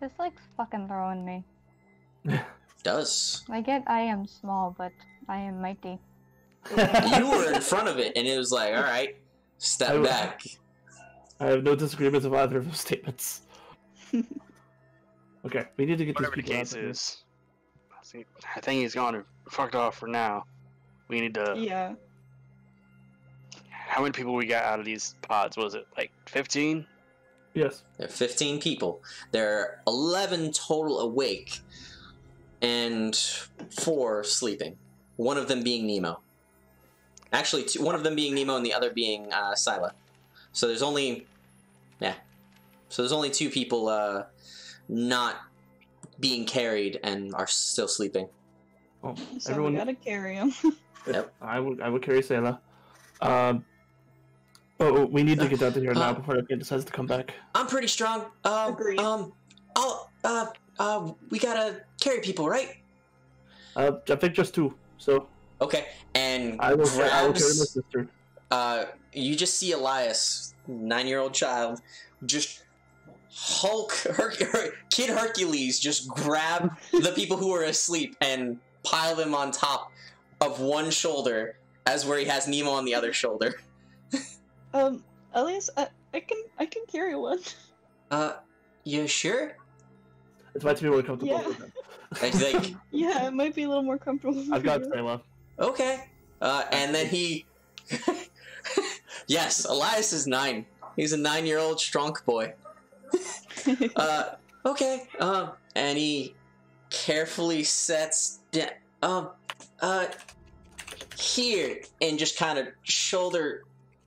This like fucking throwing me. Does. I get I am small, but I am mighty. You were in front of it, and it was like, all right, step back. I have no disagreements with either of those statements. Okay, we need to get Whatever the these people case out of here. is, I think he's gone fucked off for now. We need to. Yeah. How many people we got out of these pods? Was it like 15? Yes. There are 15 people. There are 11 total awake, and 4 sleeping. One of them being Nemo. Actually, one of them being Nemo and the other being Scylla. So there's only, So there's only 2 people not being carried and are still sleeping. Oh, So everyone. we gotta carry him. Yep. I would carry Sayla. We need to get out of here now before everyone decides to come back. I'm pretty strong. Agreed. We gotta carry people, right? I think just 2. So Okay. And I will carry my grabs. sister. You just see Elias, 9-year-old child, just Kid Hercules, just grab the people who are asleep and pile them on top of one shoulder, as where he has Nemo on the other shoulder. Elias, I can carry one. You sure? It's might be more comfortable Yeah. with them. I think. Yeah, it might be a little more comfortable. I've for got you. Sayla. Okay. And then he. Yes, Elias is 9. He's a 9-year-old strong boy. Okay. And he carefully sets down. Here, and just kind of shoulder.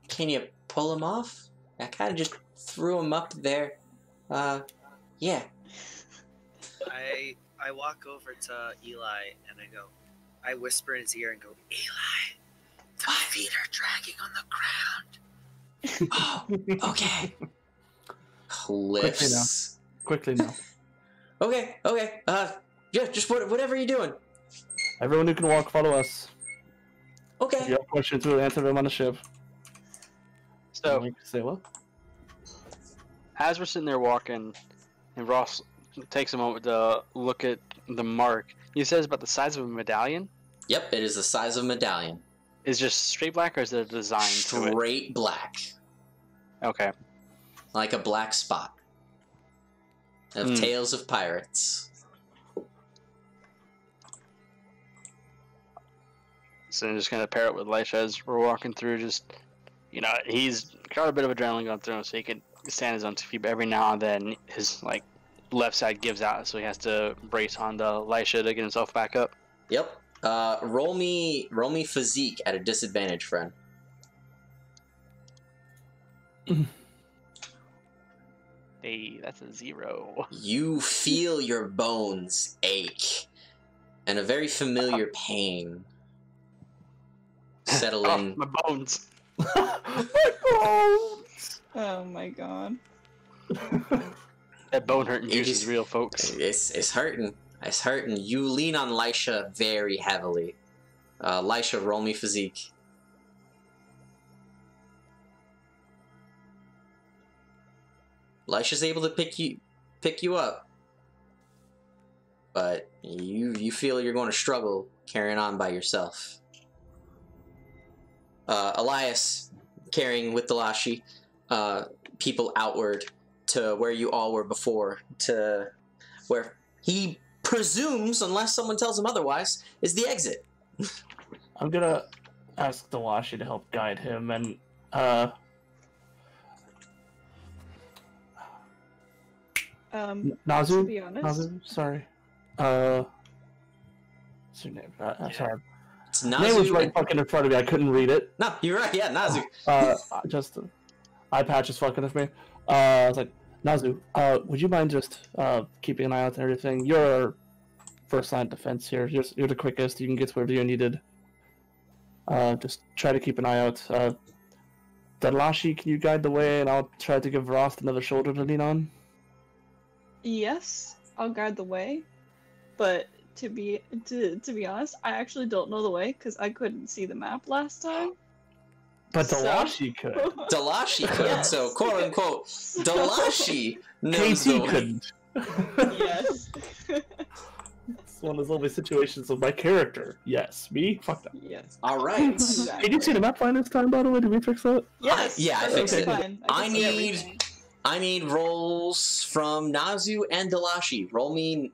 Can you pull him off? I kind of just threw him up there. Yeah. I walk over to Eli and I whisper in his ear and go, Eli, my feet are dragging on the ground. Oh, okay. Lifts. Quickly now. Okay. Yeah, just whatever you're doing. Everyone who can walk, follow us. If Okay. you have questions, we'll answer them on the ship. So, Sayla. as we're sitting there walking, and Ross takes a moment to look at the mark, he says about the size of a medallion. Yep, it is the size of a medallion. Is it just straight black, or is there a design to it? Straight black. Okay. Like a black spot. Of Tales of Pirates. So I'm just gonna pair it with Lisha as we're walking through. Just, he's got a bit of adrenaline going through him, so he can stand his own 2 feet. But every now and then, his left side gives out, so he has to brace on the Lisha to get himself back up. Yep. Roll me physique at a disadvantage, friend. Hey, that's a 0. You feel your bones ache, and a very familiar pain settle in. My bones. Oh my god. That bone hurting It juice is- is real, folks. It's hurting. It's hurting. You lean on Lisha very heavily. Lisha, roll me physique. Lisha's able to pick you up, but you feel you're going to struggle carrying on by yourself. Elias, carrying with Delashi, people outward to where you all were before, to where he presumes, unless someone tells him otherwise, is the exit. I'm gonna ask Delashi to help guide him, and Nazu. To be honest, Nazu, sorry. What's your name? I'm sorry. It's Name was Nazu. right fucking in front of me. I couldn't read it. No, you're right. Yeah, Nazu. Just eye patch is fucking with me. I was like, Nazu, would you mind just keeping an eye out and everything? You're our first line of defense here. You're the quickest. You can get to wherever you're needed. Just try to keep an eye out. Dalashi, can you guide the way, and I'll try to give Rost another shoulder to lean on? Yes, I'll guide the way, but to be honest, I actually don't know the way because I couldn't see the map last time. But So- Dalashi could. Dalashi could, Yes. so quote unquote, Dalashi knows the KT way. couldn't. Yes. It's one of those lovely situations of my character. Yes, me? Fuck that. Yes. All right. Did you see the map fine this time, by the way? Did we fix that? Yes. Yeah, I fixed perfectly it. fine. I can see need- everything. I need rolls from Nazu and Dalashi. Roll me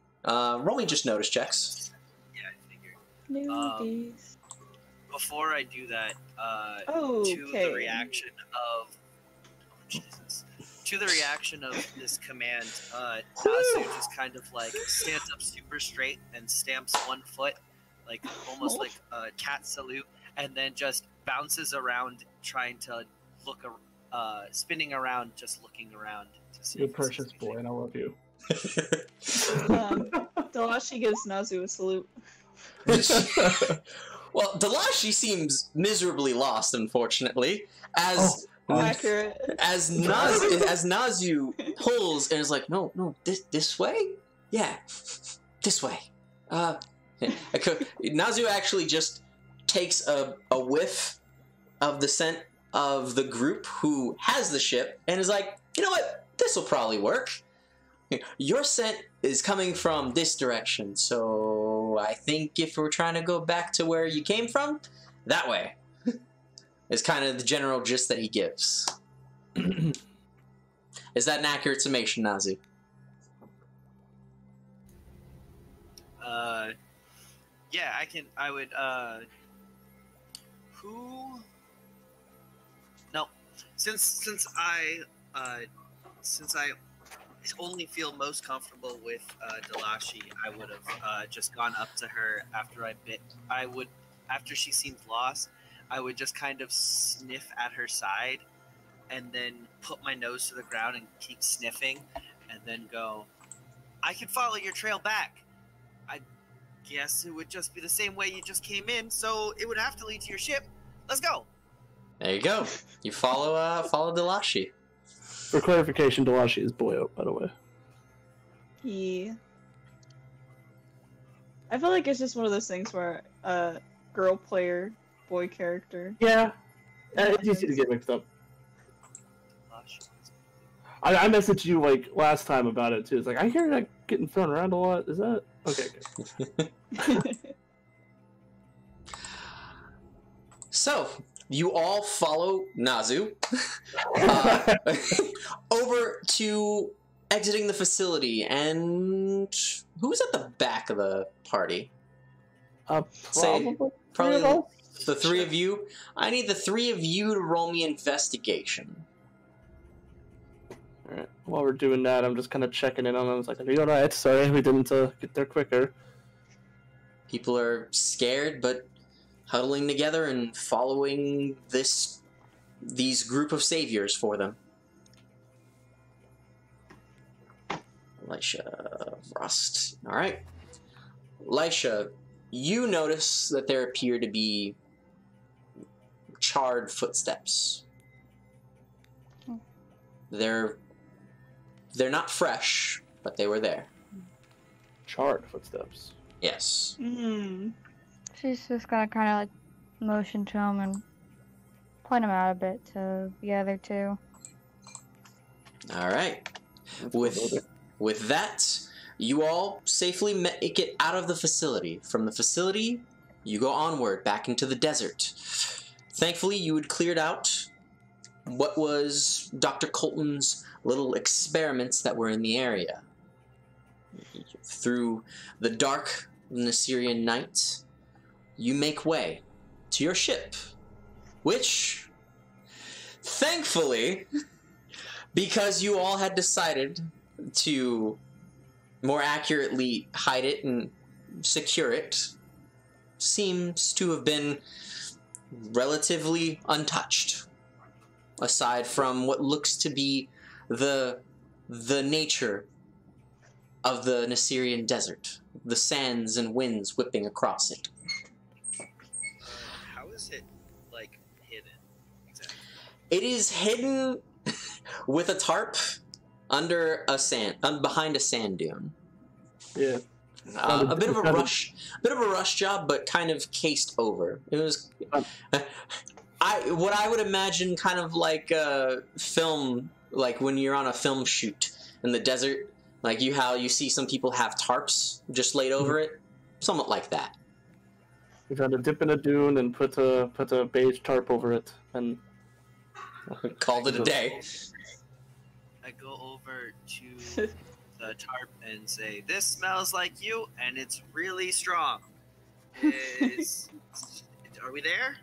just notice checks. Yeah, I figured. Newbies. Before I do that, to Okay. the reaction of Jesus, to the reaction of this command, Nazu just kind of like stands up super straight and stamps one foot, like almost like a cat salute, and then just bounces around, trying to look, spinning around, just looking around to see. You're if he sees precious boy, anything. and I love you. Dalashi gives Nazu a salute. Well, Dalashi seems miserably lost, unfortunately, as Accurate. as Nazu pulls and is like, no, this way, yeah, this way. Nazu actually just takes a whiff of the scent of the group who has the ship and is like, you know what, this will probably work. Your scent is coming from this direction, so I think if we're trying to go back to where you came from, that way. Is kind of the general gist that he gives. Is that an accurate summation, Nazi? Yeah, I would, who? No, since I only feel most comfortable with Dalashi, I would have just gone up to her after after she seemed lost, I would just kind of sniff at her side and then put my nose to the ground and keep sniffing and then go, I can follow your trail back. I guess it would just be the same way you just came in, so it would have to lead to your ship. Let's go. There you go. You follow Dalashi. For clarification, Dalashi is Boyo, by the way. I feel like it's just one of those things where girl player, boy character. Yeah, it's easy to get mixed up. I messaged you like last time about it too. It's like I hear that getting thrown around a lot. Is that okay? So you all follow Nazu over to exiting the facility, and who's at the back of the party? Say, probably the three of you. I need the three of you to roll me investigation. Alright, while we're doing that, I'm just kind of checking in on them. I was like, are you alright? Sorry, we didn't get there quicker. People are scared, but huddling together and following these group of saviors for them. Elisha, Rust. Alright. Elisha, you notice that there appear to be charred footsteps. They're not fresh, but they were there. Charred footsteps. Yes. She's just gonna kind of like motion to him and point him out a bit to the other two. All right. With that, you all safely make it out of the facility. From the facility, you go onward back into the desert. Thankfully, you had cleared out what was Dr. Colton's little experiments that were in the area. Through the dark Nasirian night, you make way to your ship, which, thankfully, because you all had decided to more accurately hide it and secure it, seems to have been relatively untouched, aside from what looks to be the nature of the Nasirian desert, the sands and winds whipping across it. How is it like hidden? Exactly. It is hidden with a tarp under a behind a sand dune. Yeah. A bit of a rush job, but kind of cased over. It was, what I would imagine, kind of like a film, like when you're on a film shoot in the desert, like how you see some people have tarps just laid over it, somewhat like that. We found a dip in a dune and put a beige tarp over it, and called it a day. I go over to the tarp and say, "This smells like you, and it's really strong." Are we there?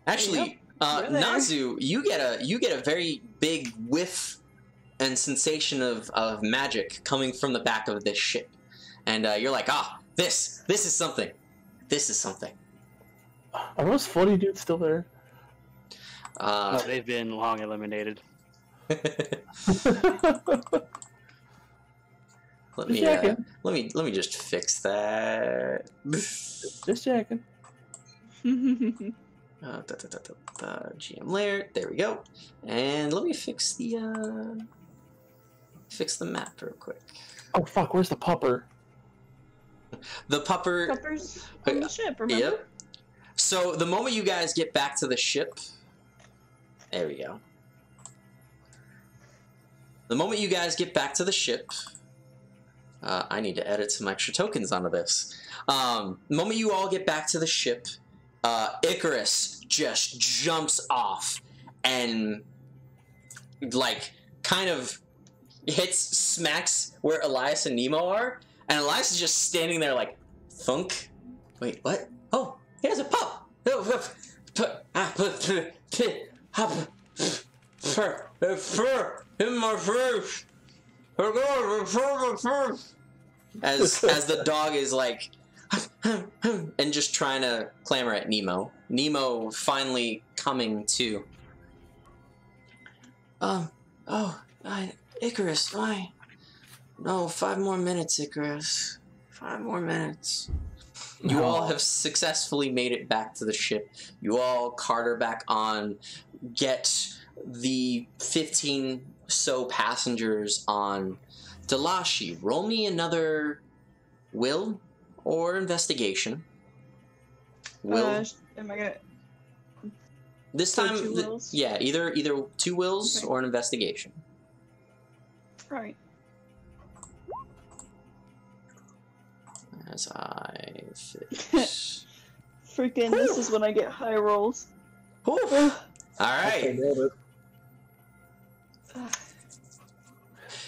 Actually, we're there. Nazu, you get a very big whiff and sensation of magic coming from the back of this ship, and you're like, this is something. This is something. Are those funny dudes still there? No, they've been long eliminated. Let me just fix that. Just checking. GM layer. There we go. And let me fix the map real quick. Oh fuck! Where's the pupper? The pupper. Pupper's on the ship. Remember? Yep. So the moment you guys get back to the ship, there we go. The moment you guys get back to the ship, I need to edit some extra tokens onto this. The moment you all get back to the ship, Icarus just jumps off and, like, kind of smacks where Elias and Nemo are, and Elias is just standing there like, thunk. Wait, what? Oh, he has a pup! In my face! As the dog is like, and just trying to clamor at Nemo. Nemo finally coming to. Icarus, why? No, 5 more minutes, Icarus. 5 more minutes. You all have successfully made it back to the ship. You all Carter back on, get the 15 so passengers on Dalashi. Roll me another will or investigation. Will. Am I gonna? This so time, 2 wills? yeah, either 2 wills Okay. or an investigation. Right. As I fix. Freaking! This is when I get high rolls. All right.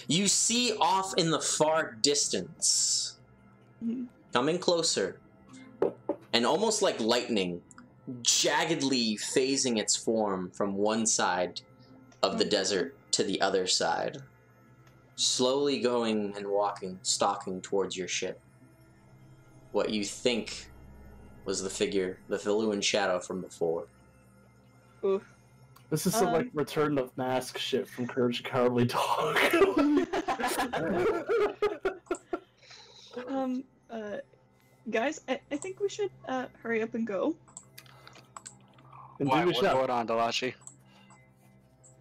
You see off in the far distance, coming closer, and almost like lightning, jaggedly phasing its form from one side of the desert to the other side, slowly going and walking, stalking towards your ship. What you think was the figure, the Valuan shadow from before. Oof. This is some like Return of Mask shit from Courage the Cowardly Dog. Guys, I think we should hurry up and go. And Why? do the What's shot. going on, Dalashi?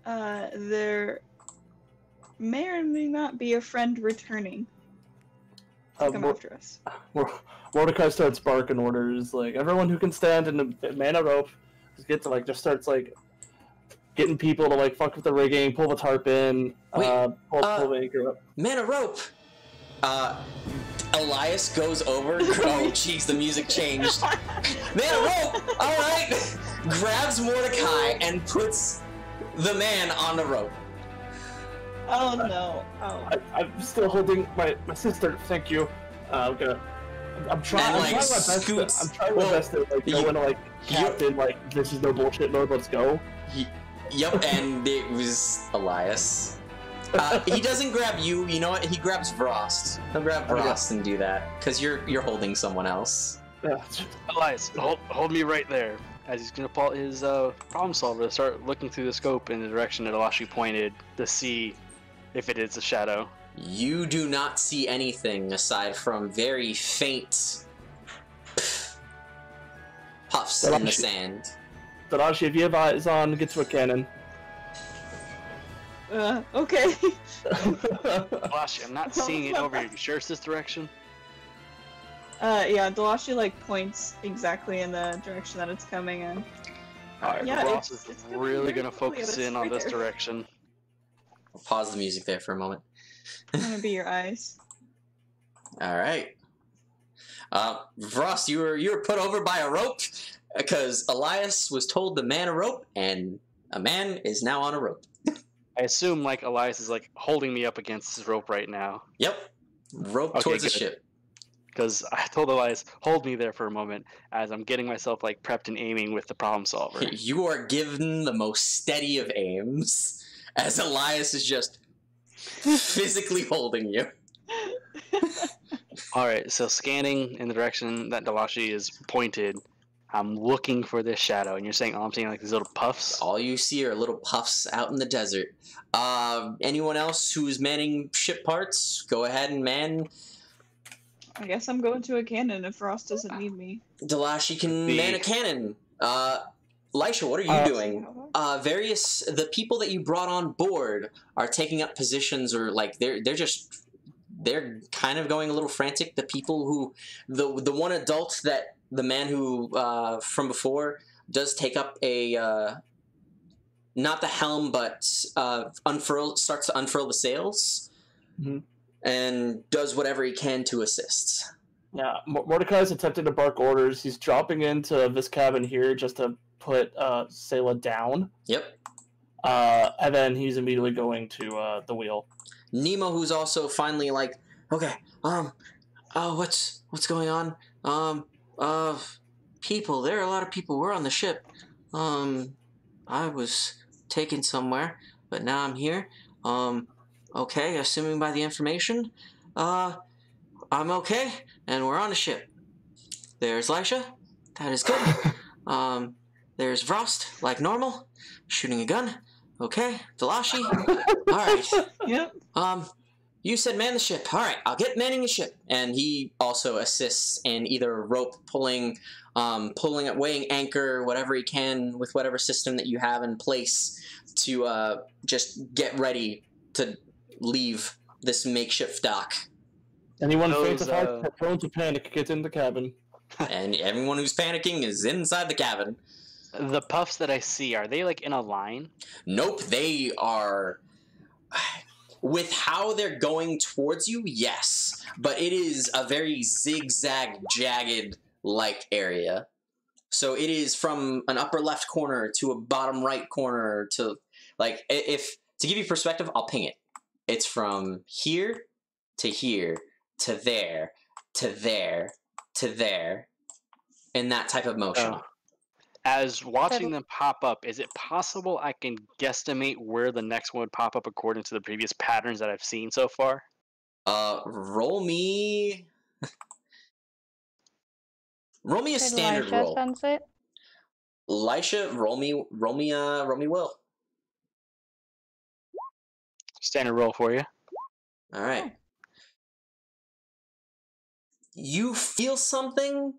There may or may not be a friend returning to come after us. Mordecai starts barking orders like everyone who can stand in a man a rope just starts like getting people to like fuck with the rigging, pull the tarp in, pull the anchor up. Man a rope. Elias goes over. Oh, jeez, the music changed. Man a rope. All right. Grabs Mordecai and puts the man on the rope. Oh no! Oh. I'm still holding my sister. Thank you. I'm trying. And, I'm like, trying my best. scoots. I'm trying my best to like go into like captain. Like this is no bullshit mode. Let's go. Yep, and it was Elias. He doesn't grab you. You know what? He grabs Vrost. He'll grab Vrost and do that because you're holding someone else. Yeah. Elias, hold me right there. As he's gonna pull his problem solver to start looking through the scope in the direction that Dalashi pointed to see if it is a shadow. You do not see anything aside from very faint puffs troughs in the sand. Tadashi, if you have eyes on, get to a cannon. Okay. Delashi, I'm not seeing it over here. You sure it's this direction? Yeah, Delashi like points exactly in the direction that it's coming in. Alright, Yeah, Ross it's is gonna be really very gonna quickly focus that it's in on right this there. direction. I'll pause the music there for a moment. I'm gonna be your eyes. All right. Vross, you were put over by a rope because Elias was told to man a rope, and a man is now on a rope. I assume like Elias is like holding me up against his rope right now. Yep. Rope Okay, towards the good. ship. Because I told Elias, hold me there for a moment as I'm getting myself like prepped and aiming with the problem solver. You are given the most steady of aims as Elias is just physically holding you. Alright, so scanning in the direction that Delashi is pointed, I'm looking for this shadow, and you're saying all I'm seeing like these little puffs? All you see are little puffs out in the desert. Anyone else who's manning ship parts, go ahead and man. I guess I'm going to a cannon if Ross doesn't need me. Delashi can man a cannon. Lisha, what are you doing? The people that you brought on board are taking up positions, or like they're kind of going a little frantic. The people who, the one adult that the man who from before does take up a not the helm, but starts to unfurl the sails, and does whatever he can to assist. Yeah, Mordecai's attempting to bark orders. He's dropping into this cabin here just to put Sayla down. Yep. And then he's immediately going to the wheel. Nemo, who's also finally like, okay, what's going on? People. There are a lot of people. We're on the ship. I was taken somewhere, but now I'm here. Okay, assuming by the information, I'm okay, and we're on a ship. There's Lisha. That is good. There's Vrost, like normal, shooting a gun. Okay, Delashi. All right. Yep. You said man the ship. All right, I'll get manning the ship. And he also assists in either rope pulling, weighing anchor, whatever he can with whatever system that you have in place to just get ready to leave this makeshift dock. Anyone prone to panic gets in the cabin. And everyone who's panicking is inside the cabin. The puffs that I see, are they like in a line? Nope, they are... With how they're going towards you, yes. But it is a very zigzag, jagged-like area. So it is from an upper left corner to a bottom right corner to... Like, to give you perspective, I'll ping it. It's from here to here to there to there to there in that type of motion. As watching them pop up, is it possible I can guesstimate where the next one would pop up according to the previous patterns that I've seen so far? Roll me a standard Lisha roll. sense it? Lisha, roll me will. Standard roll for you. All right. You feel something,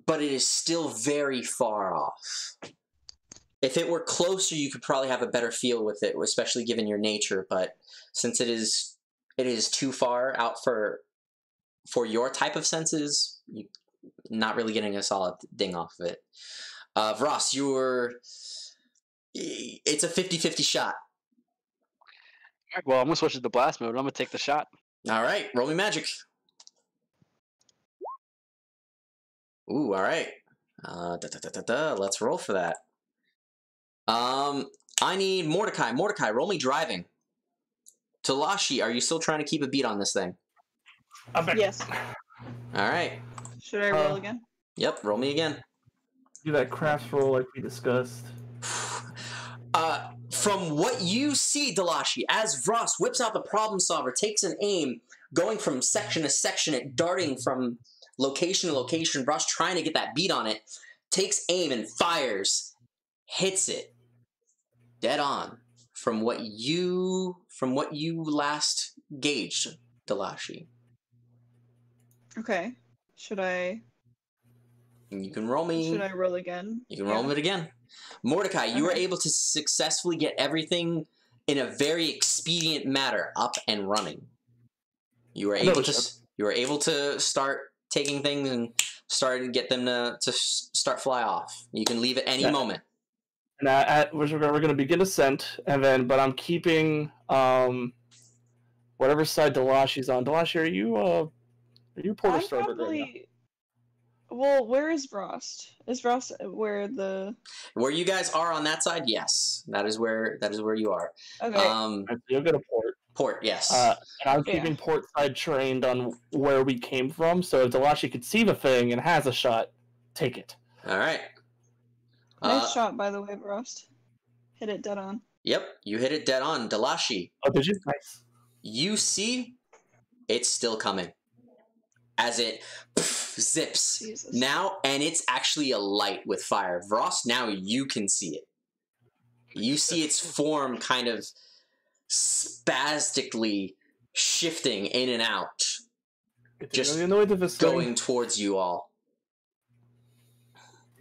but it is still very far off. If it were closer, you could probably have a better feel with it, especially given your nature, but since it is too far out for your type of senses, you're not really getting a solid ding off of it. Vross, it's a 50-50 shot. All right, well, I'm going to switch to the blast mode. I'm going to take the shot. All right, roll me magic. Ooh, all right. Let's roll for that. I need Mordecai. Mordecai, roll me driving. Delashi, are you still trying to keep a beat on this thing? Yes. All right. Should I roll again? Yep, roll me again. Do that crafts roll like we discussed. From what you see, Delashi, as Vross whips out the problem solver, takes an aim, going from section to section, it darting from location to location, Vross trying to get that beat on it, takes aim and fires, hits it dead on from what you last gauged, Delashi. Okay. Should I You can roll me. Should I roll again? You can roll it again. Mordecai, you were Okay. able to successfully get everything in a very expedient manner up and running. You were able to start taking things and start to get them to start fly off. You can leave at any moment. And we're going to begin ascent, and then I'm keeping whatever side Delashi's on. Delashi, are you port or I'm starboard right now? probably. Well, where is Frost? Is Frost where the? Where you guys are on that side? Yes, that is where you are. Okay. You'll get a port. Port, yes. And I'm keeping port side trained on where we came from, so if Delashi could see the thing and has a shot, take it. All right. Nice shot, by the way, Frost. Hit it dead on. Yep, you hit it dead on. Delashi, Oh, did you? Nice. you see it's still coming. As it zips Jesus. now, and it's actually a light with fire. Vrost, now you can see it. You see its form kind of spastically shifting in and out, just going towards you all.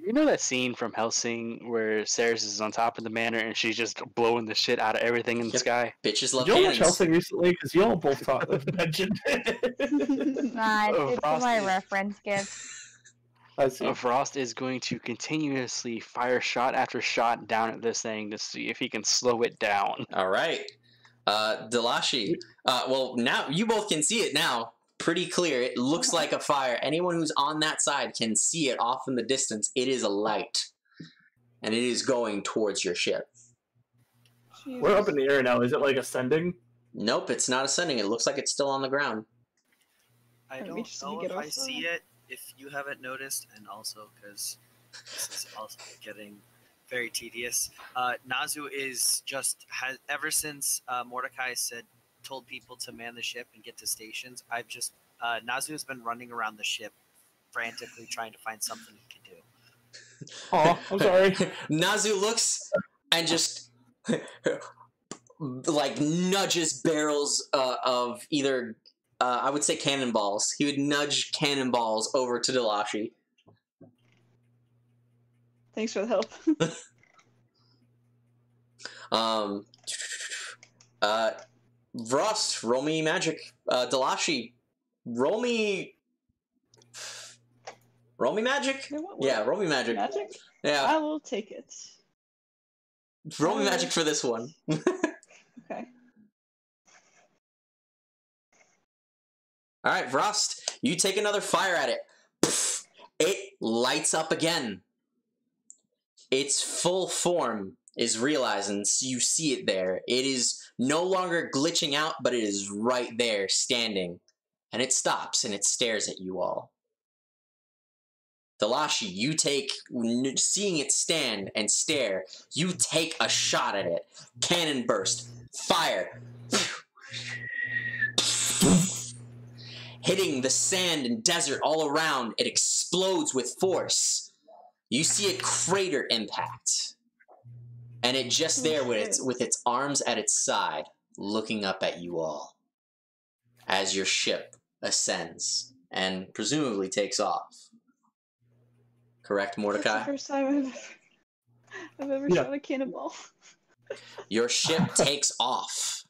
You know that scene from Hellsing where Ceres is on top of the manor and she's just blowing the shit out of everything in the sky? Bitches love cannons. Did you watch cannons. Hellsing recently? Because y'all both mentioned it. Nah, it's my reference gift. I see. Frost is going to continuously fire shot after shot down at this thing to see if he can slow it down. All right. Delashi. Well, now you both can see it now. Pretty clear. It looks like a fire. Anyone who's on that side can see it off in the distance. It is a light. And it is going towards your ship. Jesus. We're up in the air now. Is it like ascending? Nope, it's not ascending. It looks like it's still on the ground. I Let me don't just know get if off I the- see it, if you haven't noticed, and also because this is also getting very tedious. Nazu is has ever since Mordecai told people to man the ship and get to stations. Nazu has been running around the ship frantically trying to find something he can do. Oh, I'm sorry. Nazu looks and just like nudges barrels of either I would say cannonballs. He would nudge cannonballs over to Delashi. Thanks for the help. Vrost, roll me magic. Delashi, roll me magic. Yeah, roll me magic. Magic? Yeah, I will take it. roll me magic for this one. Okay. All right, Vrost, you take another fire at it. It lights up again. Its full form is realized, and you see it there. It is no longer glitching out, but it is right there, standing. And it stops, and it stares at you all. Delashi, you take, seeing it stand and stare, you take a shot at it. Cannon burst. Fire. Hitting the sand and desert all around, it explodes with force. You see a crater impact. And it just there with its arms at its side, looking up at you all. As your ship ascends and presumably takes off. Correct, Mordecai? That's the first time I've ever shot a cannonball. Your ship takes off.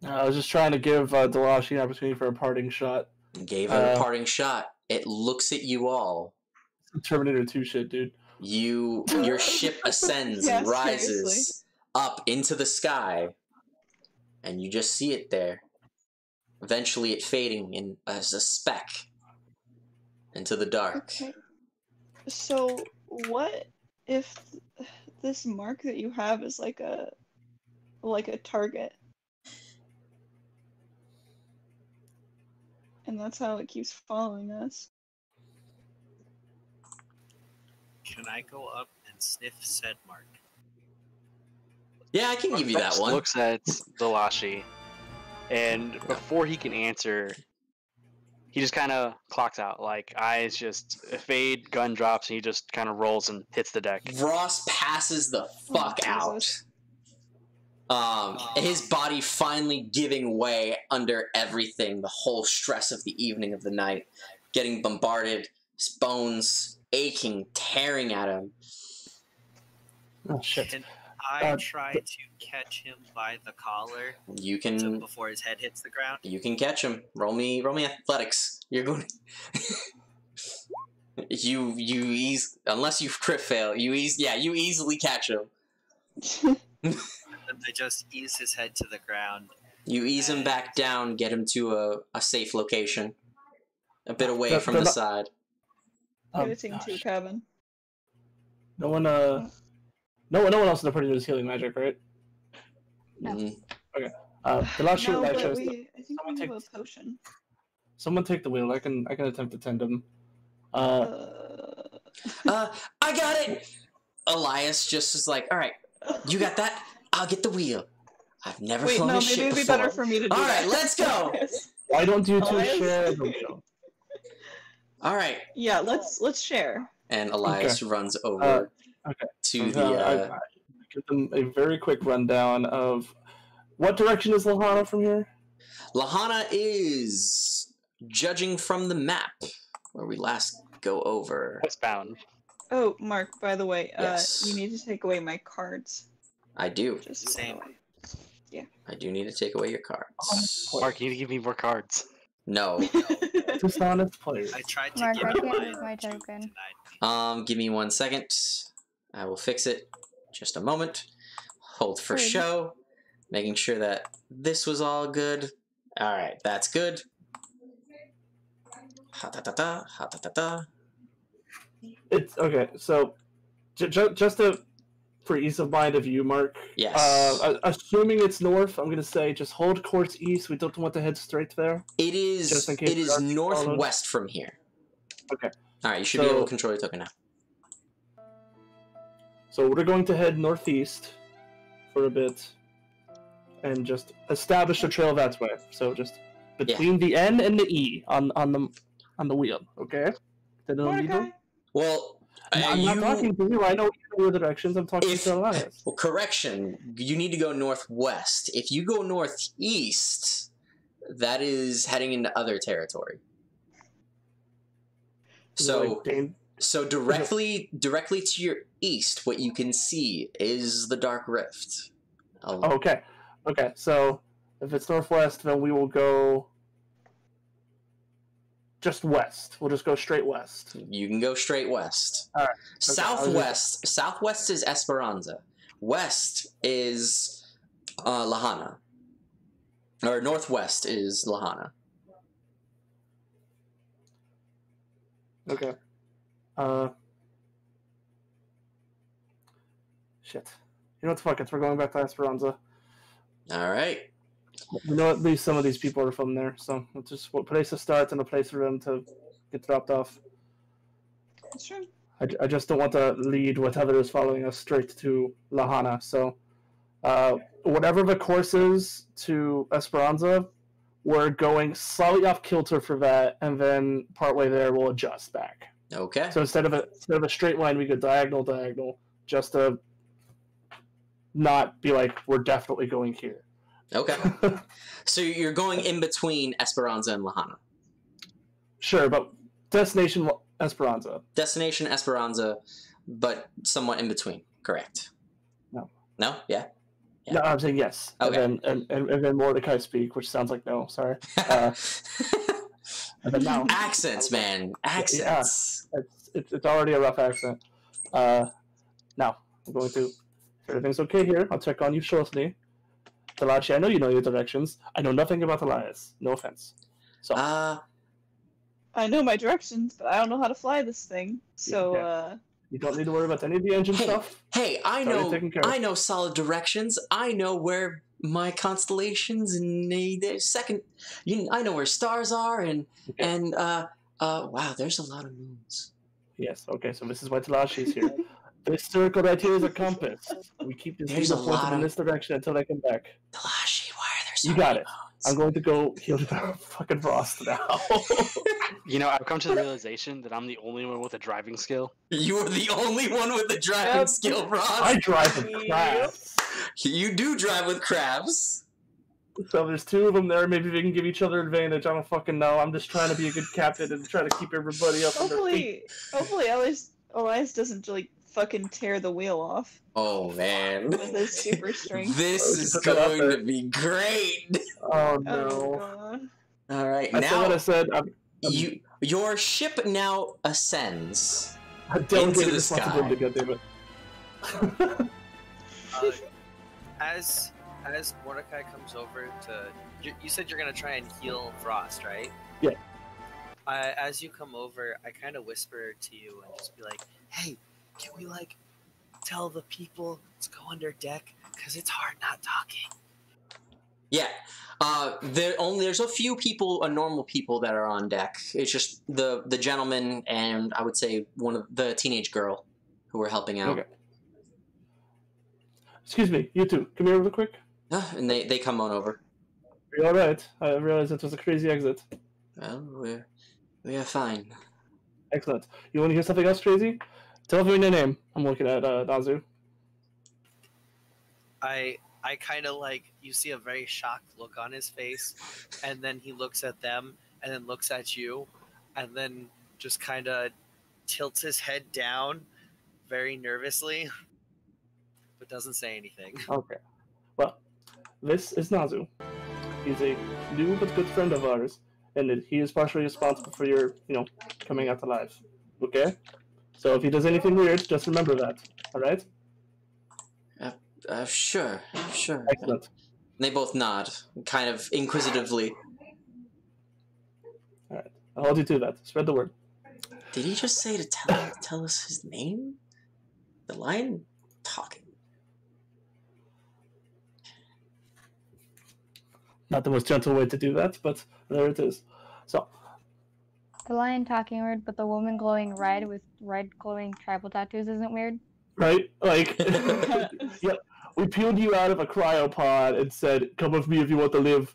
I was just trying to give Delashi an opportunity for a parting shot. Gave him a parting shot. It looks at you all. Terminator 2 shit, dude. Your ship ascends and rises seriously. up into the sky, and you just see it there. Eventually, it fading in as a speck into the dark. Okay. So, what if this mark that you have is like a target? And that's how it keeps following us. Can I go up and sniff said mark? Yeah, I can give you that Frost one. looks at Delashi, and before he can answer, he just kind of clocks out. Like, eyes just fade, gun drops, and he just kind of rolls and hits the deck. Ross passes the fuck out. Jesus. His body finally giving way under everything, the whole stress of the evening, of the night, getting bombarded, his bones aching, tearing at him. Oh shit. Can I Uh, try to catch him by the collar You can before his head hits the ground? catch him. Roll me athletics. You're going. you unless you crit fail. You easily catch him. And I just ease his head to the ground. You ease him back down, get him to a safe location, a bit away They're from the not- side. Pivoting to gosh. cabin. No one else in the party knows healing magic, right? No. The last No, shot I but chose. I think someone we have take- a potion. Someone take the wheel. I can attempt to tend him. I got it. Elias just is like, all right, you got that. I'll get the wheel. I've never Wait, flown no, a maybe ship it'd be before. better for me to do All that. right, let's go. Why don't you two Elias? share the wheel? All right, Yeah, let's share. and Elias runs over okay. to the. I give them a very quick rundown of what direction is Lahana from here. Lahana is judging from the map where we last go over. Westbound. Oh, Mark, by the way, Yes. you need to take away my cards. I do. Just Same. I do need to take away your cards. Mark, you need to give me more cards. No. Dishonest players. I tried to Mark, give I him can't mine. use my but you token. denied me. Give me 1 second. I will fix it. Just a moment. Hold for Good. show. Making sure that this was all good. All right, that's good. Ha ta ta ta, ha ta ta ta. It's okay. So, just for ease of mind of you, Mark. Yes. Assuming it's north, I'm gonna say just hold course east. We don't want to head straight there. It is. Just in case It is we are followed. northwest from here. Okay. All right, you should be So- able to control your token now. So we're going to head northeast for a bit, and just establish a trail that way. So just between the N and the E on the wheel. Okay. Then no need to- Mordecai. Well, I'm not talking to you. I know your directions. I'm talking If- to Elias. Well, correction. You need to go northwest. If you go northeast, that is heading into other territory. So, so directly to your east, what you can see is the Dark Rift. Oh, okay. Okay. So if it's northwest, then we will go just west. We'll just go straight west. You can go straight west. All right. Southwest is Esperanza. West is Lahana. Or northwest is Lahana. Okay. Shit. You know what the fuck? We're going back to Esperanza. All right. We know at least some of these people are from there, so it's just a place to start and a place for them to get dropped off. That's true. I just don't want to lead with others following us straight to Lahana. So, whatever the course is to Esperanza, we're going slightly off kilter for that, and then partway there we'll adjust back. Okay. So instead of a straight line, we go diagonal, just to not be like we're definitely going here. Okay. So you're going in between Esperanza and Lahana. Sure, but destination Esperanza. Destination Esperanza, but somewhat in between. Correct. No. No? Yeah? Yeah. No, I'm saying yes. Okay. And then Mordecai speak, which sounds like no. Sorry. And then now. Accents, man. Accents. It's already a rough accent. Now I'm going to. If everything's okay here, I'll check on you shortly. Talachi, I know you know your directions. I know nothing about Elias. No offense. So. I know my directions, but I don't know how to fly this thing. So, You don't need to worry about any of the engine stuff. Hey, I It's already taken care of. know solid directions. I know where my constellations and I know where stars are wow, there's a lot of moons. Yes, okay, so this is why Talashi's here. This circle right here is a compass. We keep this There's needle a lot pointed in of- this direction until they come back. Talashi, why are there so You got many it. moons? I'm going to go heal the fucking frost now. You know, I've come to the realization that I'm the only one with a driving skill. You are the only one with the driving Yep. skill, Ross. I drive with crabs. You do drive with crabs. So there's two of them there. Maybe they can give each other advantage. I don't fucking know. I'm just trying to be a good captain and try to keep everybody up on their feet. Hopefully, Elias doesn't like fucking tear the wheel off Oh man. with his super strength. This Oh, is just put that out going there. to be great. Oh Oh no! god. All right, I said what I now said. your ship now ascends. I'm delegated the responsibility. sky. Goddammit. As Mordecai comes over to, you said you're gonna try and heal Frost, right? Yeah. As you come over, I kind of whisper to you and just be like, "Hey, can we like tell the people to go under deck? Cause it's hard not talking." Yeah. There's a few people, normal people that are on deck. It's just the gentleman and I would say one of the teenage girl who are helping out. Okay. Excuse me, you two. Come here real quick. And they come on over. Are you all right? I realized it was a crazy exit. Well, we are fine. Excellent. You want to hear something else crazy? Tell me your name. I'm looking at Nazu. I kind of like, you see a very shocked look on his face, and then he looks at them, and then looks at you, and then just kind of tilts his head down very nervously, but doesn't say anything. Okay. Well, this is Nazu. He's a new but good friend of ours, and he is partially responsible for your, coming out alive. Okay? So if he does anything weird, just remember that. All right? Sure. Excellent. They both nod, kind of inquisitively. All right. I'll hold you to that. Spread the word. Did he just say to tell us his name? The lion talking. Not the most gentle way to do that, but there it is. So, The lion talking weird, but the woman glowing red with red glowing tribal tattoos isn't weird. right? Like, yeah, we peeled you out of a cryopod and said, "Come with me if you want to live."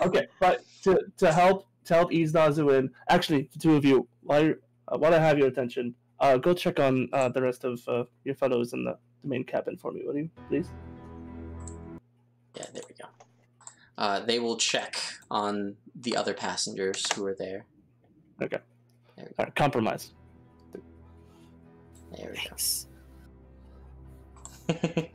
Okay, but to help ease Nazu in, actually, the two of you, while I have your attention, go check on the rest of your fellows in the main cabin for me, will you, please? Yeah, there we go. They will check on the other passengers who are there. Okay. There we go. All right, compromise. There we Thanks. go.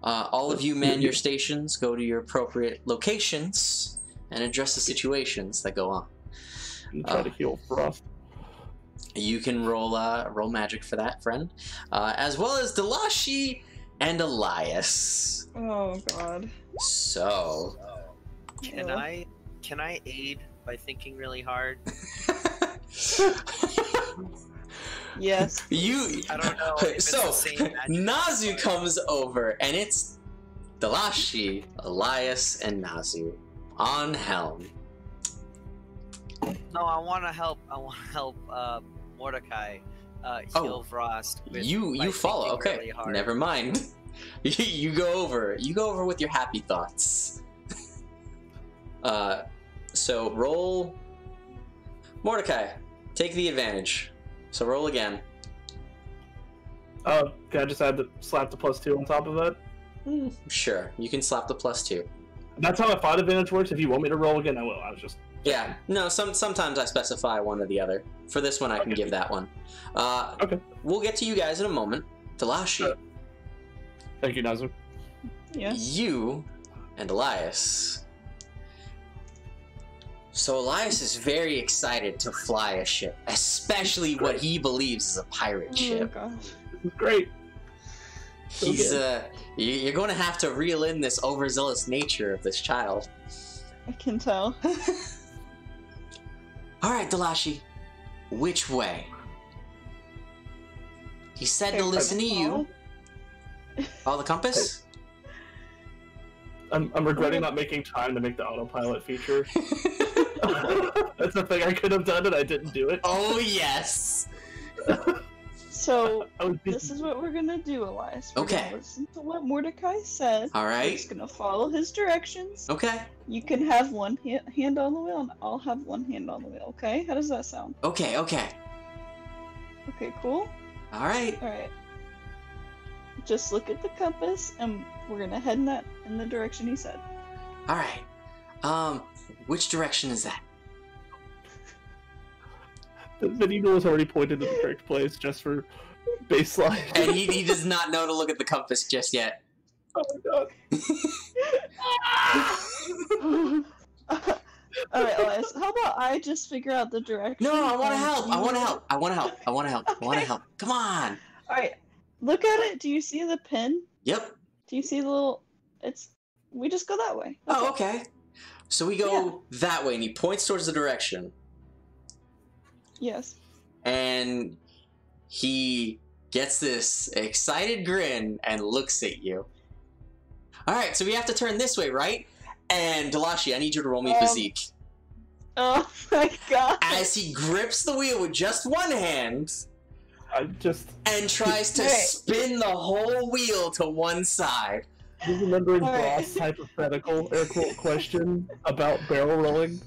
All of you man your stations, go to your appropriate locations, and address the situations that go on. And try to heal Frost. You can roll magic for that, friend, as well as Delashi and Elias. Oh god. So, Can I aid by thinking really hard? Yes. you. I don't know. If it's So, the same magic. Nazu comes over, and it's Delashi, Elias, and Nazu on helm. No, I want to help. Mordecai heal Frost. With, You by follow. thinking Okay, really hard. never mind. You go over. You go over with your happy thoughts. So roll. Mordecai, take the advantage. So roll again. Can I just add the slap the +2 on top of that? Sure, you can slap the +2. That's how my fight advantage works. If you want me to roll again, I will. I was just Yeah, no. Sometimes I specify one or the other. For this one, I can give that one. Okay. We'll get to you guys in a moment. Delashi, Thank you, Nazu. Yes. you and Elias. So Elias is very excited to fly a ship, especially what he believes is a pirate Oh ship. gosh. This is great. He's you're going to have to reel in this overzealous nature of this child. I can tell. All right, Delashi, which way? He said to Okay, listen to you. Follow the compass? I'm regretting not making time to make the autopilot feature. That's the thing I could have done and I didn't do it. Oh, yes. So I was this is what we're gonna do, Elias. We're Okay. gonna listen to what Mordecai said. All We're right. just gonna follow his directions. Okay. You can have one hand on the wheel, and I'll have one hand on the wheel. Okay? How does that sound? Okay. Okay, cool. All right. All right. just look at the compass, and we're gonna head in the direction he said. All right. Which direction is that? The needle was already pointed to the correct place just for baseline. And he does not know to look at the compass just yet. Oh my god. Alright, Elias, how about I just figure out the direction? No, I want to and help. you- I want to help. I want to help. I want to help. I want to help. Come on. Alright, look at it. Do you see the pin? Yep. Do you see the little... We just go that way. That's Oh, all. okay. So we go that way, and he points towards the direction. Yes. And he gets this excited grin and looks at you. All right, so we have to turn this way, right? And Delashi, I need you to roll me physique. Oh my god. As he grips the wheel with just one hand and tries to Hey. spin the whole wheel to one side. Just remembering Alright. Ross' hypothetical air quote question about barrel rolling.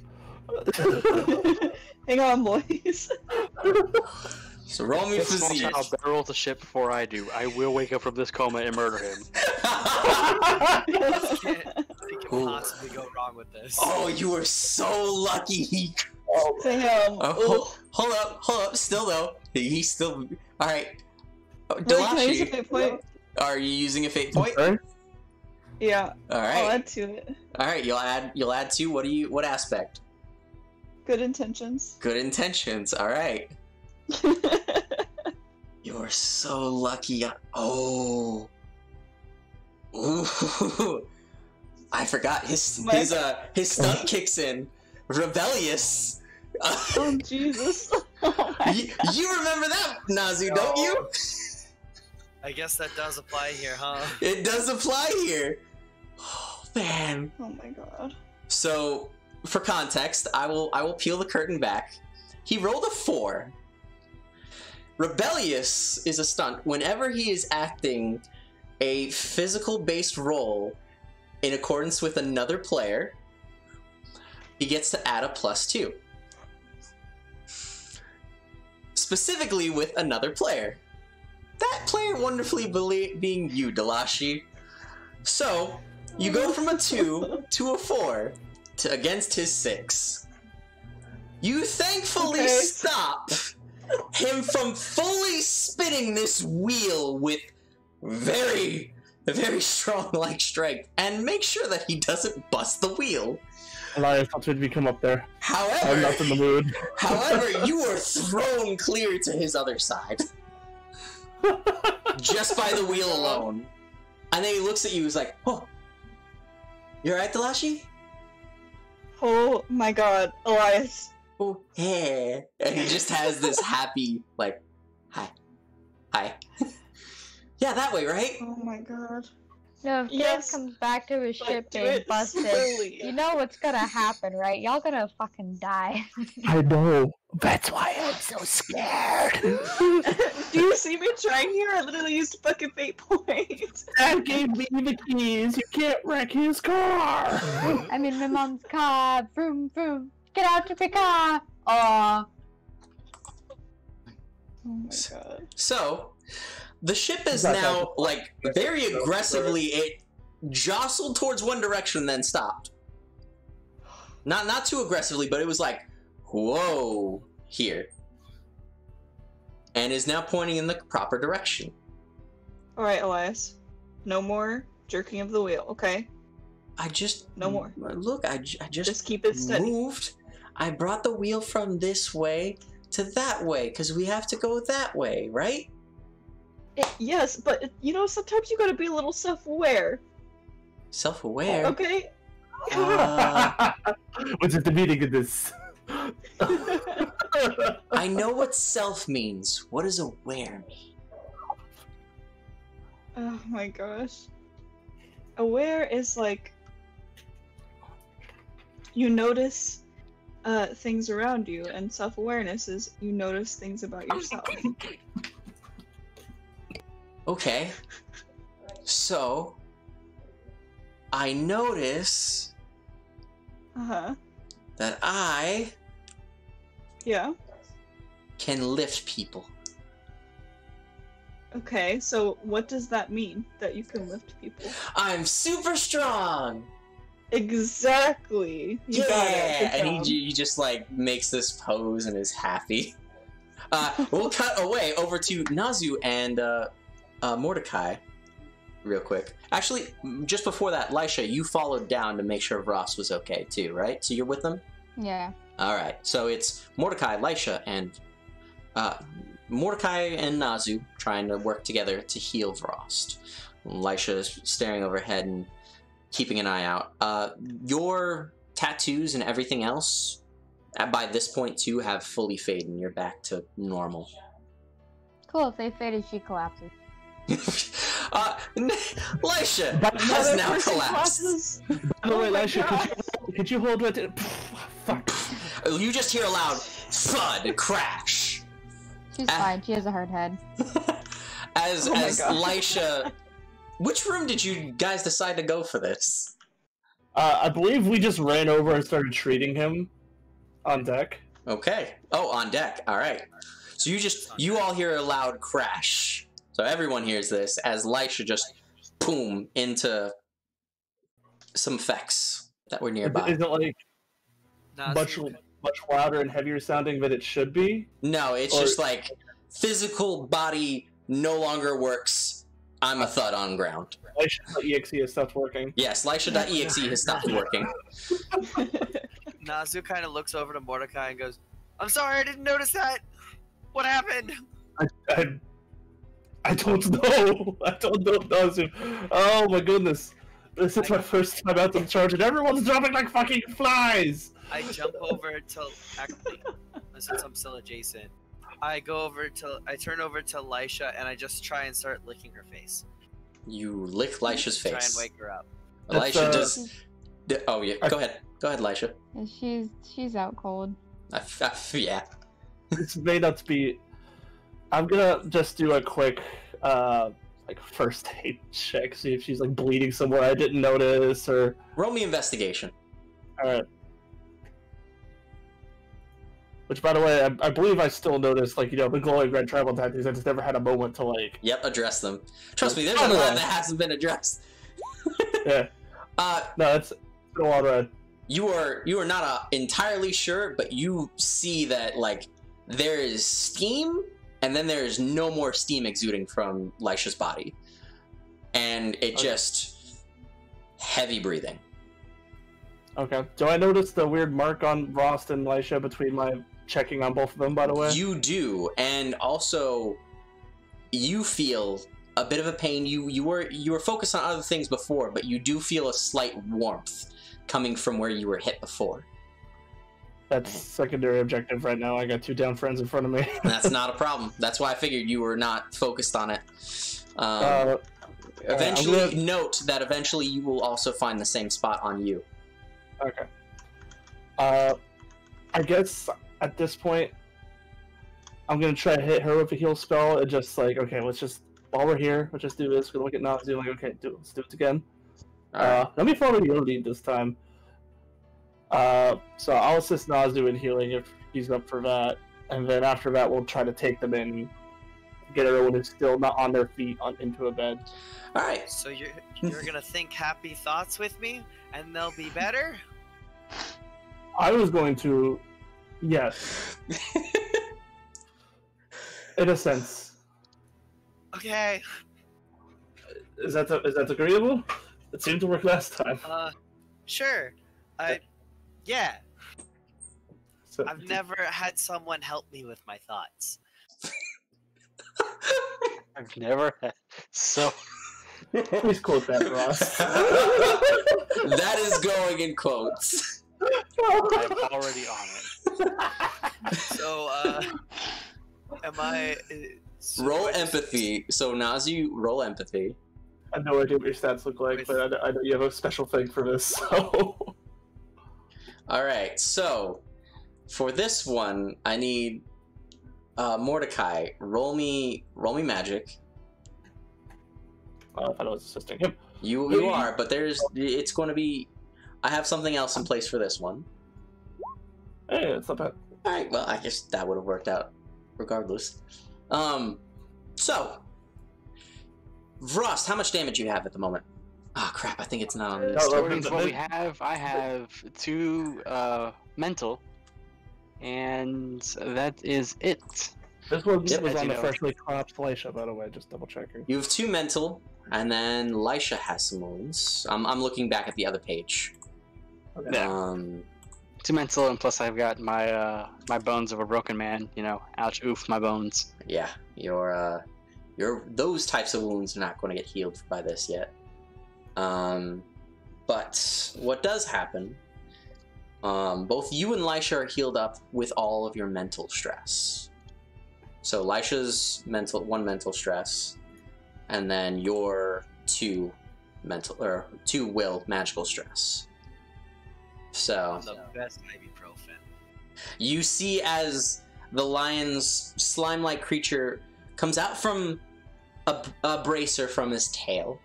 Hang on, boys. So roll me This small physique. child barrels the ship before I do. I will wake up from this coma and murder him. We can possibly go wrong with this. Oh, you were so lucky. Damn. Oh, hold up. Still though, he's still. All right. Wait, can I use a Delashi, fate point? are you using a fate point? Okay. Yeah. All I'll right. add to it. All right. You'll add two. What aspect? Good intentions. Good intentions. All right. You're so lucky. Oh. Ooh. I forgot his stunt kicks in. Rebellious. Oh, Jesus. Oh my you remember that, Nazu, don't you? I guess that does apply here, huh? It does apply here. Oh man. Oh my god. So, for context, I will peel the curtain back. He rolled a 4. Rebellious is a stunt whenever he is acting a physical-based role in accordance with another player. He gets to add a +2. Specifically with another player. That player wonderfully being you, Delashi. So, you go from a 2 to a 4 against his 6. You thankfully Okay. stop him from fully spinning this wheel with very, very strong strength and make sure that he doesn't bust the wheel. Elias, I'll try to come up there. I'm not in the However, mood. you were thrown clear to his other side. Just by the wheel alone. And then he looks at you, he's like, oh, you alright, Delashi? Oh my god. Elias. Oh, yeah. And he just has this happy, hi. Yeah, that way, right? Oh my god. No, if Yes, Dave comes back to his but ship do being it busted, slowly. you know what's gonna happen, right? Y'all gonna fucking die. I know. That's why I'm so scared. Do you see me trying here? I literally used a fucking fate point. Dad gave me the keys. You can't wreck his car. I'm in my mom's car. Vroom, vroom. Get out of your car. Aw. Oh my god. So, the ship is Not now, that- very aggressively, it jostled towards one direction, then stopped. Not too aggressively, but it was like, whoa, here. And is now pointing in the proper direction. Alright, Elias. No more jerking of the wheel, okay? I just... No more. Look, I just Just keep it steady. moved. I brought the wheel from this way to that way, because we have to go that way, right? Yes, but sometimes you gotta be a little self-aware. Self-aware? Okay? What's at the meaning of this? I know what self means. What does aware mean? Oh my gosh. Aware is like you notice things around you, and self-awareness is you notice things about yourself. Okay. So, I notice Uh-huh. that I Yeah. can lift people. Okay, so what does that mean? That you can lift people? I'm super strong. Exactly. You got it. Good And job. he just like makes this pose and is happy. We'll cut away over to Nazu and Mordecai real quick. Actually, just before that, Lisha, you followed down to make sure Ross was okay too, right? So you're with them? Yeah. All right. So it's Mordecai, Lisha, and Mordecai and Nazu trying to work together to heal Vrost. Lisha is staring overhead and keeping an eye out. Your tattoos and everything else, by this point too, have fully faded and you're back to normal. Cool. If they faded, she collapses. Lisha has now collapsed. By the way, Lisha, could you hold it? Fuck. You just hear a loud thud crash. She's fine. She has a hard head. As Oh my Lisha, which room did you guys decide to go for this? I believe we just ran over and started treating him on deck. Okay. Oh, on deck. All right. So you all hear a loud crash. So everyone hears this as Lisha just boom into some effects that were nearby. Is it like Nazu, much louder and heavier sounding than it should be? No, it's just like physical body no longer works. I'm a thud on ground. Lisha.exe has stopped working. Yes, Lisha.exe has stopped working. Nazu kind of looks over to Mordecai and goes, "I'm sorry, I didn't notice that. What happened?" I don't know. I don't know, Nazu. Oh my goodness. This is my first time out to the charge and everyone's dropping like fucking flies! I jump over to actually, since I'm still adjacent, I turn over to Lisha and I just try and start licking her face. You lick Lisha's Try and face. wake her up. Lisha does. Oh yeah, go ahead. Go ahead, Lisha. She's out cold. Yeah. This may not be... I'm gonna just do a quick, like, first aid check, see if she's, like, bleeding somewhere I didn't notice, or... Roll me investigation. Alright. Which, by the way, I believe I still noticed, like, you know, the glowing red tribal tattoos. I just never had a moment to, like... Yep, address them. Trust me, there's a lot that hasn't been addressed. Yeah. No, it's a lot red. You are not entirely sure, but you see that like there is steam, and then there is no more steam exuding from Lisha's body, and it just heavy breathing. Okay. Do I notice the weird mark on Rost and Lisha between my checking on both of them, by the way? You do, and also you feel a bit of a pain. You were focused on other things before, but you do feel a slight warmth coming from where you were hit before. That's secondary objective right now. I got two down friends in front of me. That's not a problem. That's why I figured you were not focused on it. Eventually, note that eventually you will also find the same spot on you. Okay. I guess at this point, I'm gonna try to hit her with a heal spell and just like, okay, let's just, while we're here, let's just do this. We're looking at Nazi, like, okay, let's do it again. Let me follow the lead this time. So I'll assist Nazu in healing if he's up for that, and then after that we'll try to take them in, get everyone who's still not on their feet into a bed. All right. So you're gonna think happy thoughts with me, and they'll be better. I was going to, yes, in a sense. Okay. Is that agreeable? It seemed to work last time. Sure. Yeah. So, I've never had someone help me with my thoughts. I've never had so. please quote that, Ross. That is going in quotes. I'm already on it. So, am I? Roll empathy. So Nazi, roll empathy. I have no idea what your stats look like, but I know you have a special thing for this, so... All right. So for this one, I need Mordecai. Roll me magic. I thought I was assisting him. You are, but it's going to be. I have something else in place for this one. Hey, it's not bad. All right. Well, I guess that would have worked out, regardless. So Vrost, how much damage you have at the moment? Oh crap, I think it's not on this. According to what we have, I have 2 mental, and that is it. This one Yep, was as on you the know. freshly collapsed Laisha, by the way, just double checking. You have 2 mental, and then Laisha has some wounds. I'm looking back at the other page. Okay. Yeah. 2 mental, and plus I've got my my bones of a broken man. You know, ouch, oof, my bones. Yeah, your those types of wounds are not going to get healed by this yet. But what does happen? Both you and Laisha are healed up with all of your mental stress. So Laisha's 1 mental stress, and then your 2 will magical stress. So The best ibuprofen. you see as the lion's slime-like creature comes out from a bracer from his tail.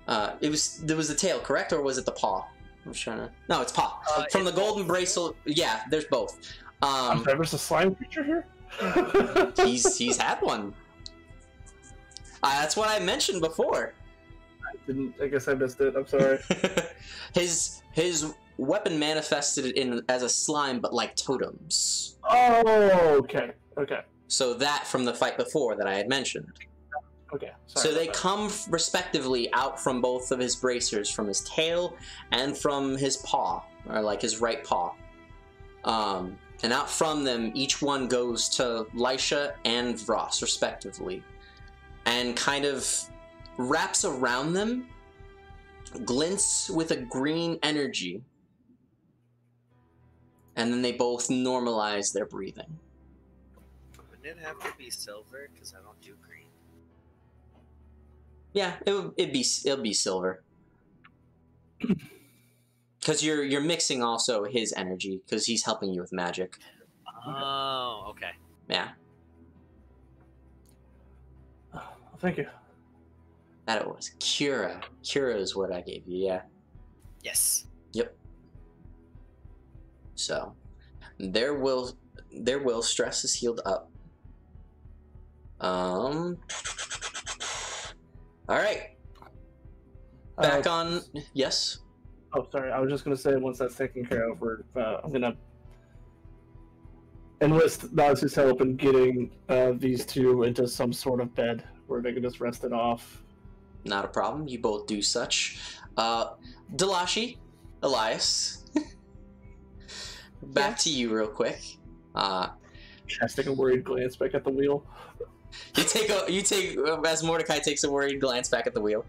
There was the tail, correct, or was it the paw? I'm trying to. No, it's paw. From the golden bracelet. Yeah, there's both. There's a slime creature here. He's had one. That's what I mentioned before. I guess I missed it. I'm sorry. His weapon manifested as a slime, but like totems. Oh, okay. Okay. So that from the fight before that I had mentioned. Okay. So they come respectively out from both of his bracers, from his tail and from his paw, or like his right paw. And out from them, each one goes to Laisha and Vross, respectively, and kind of wraps around them, glints with a green energy, and then they both normalize their breathing. Wouldn't it have to be silver? Because I don't do green. Yeah, it'll be silver. Because you're mixing also his energy, because he's helping you with magic. Oh, okay. Yeah. Thank you. That it was. Cura. Cura is what I gave you, yeah. Yes. Yep. So, their will stress is healed up. Alright. Back on... Yes? Oh, sorry. I was just going to say, once that's taken care of, I'm going to enlist Naz's help in getting these 2 into some sort of bed where they can just rest it off. Not a problem. You both do such. Delashi, Elias, back to you real quick. Casting a worried glance back at the wheel. You take as Mordecai takes a worried glance back at the wheel.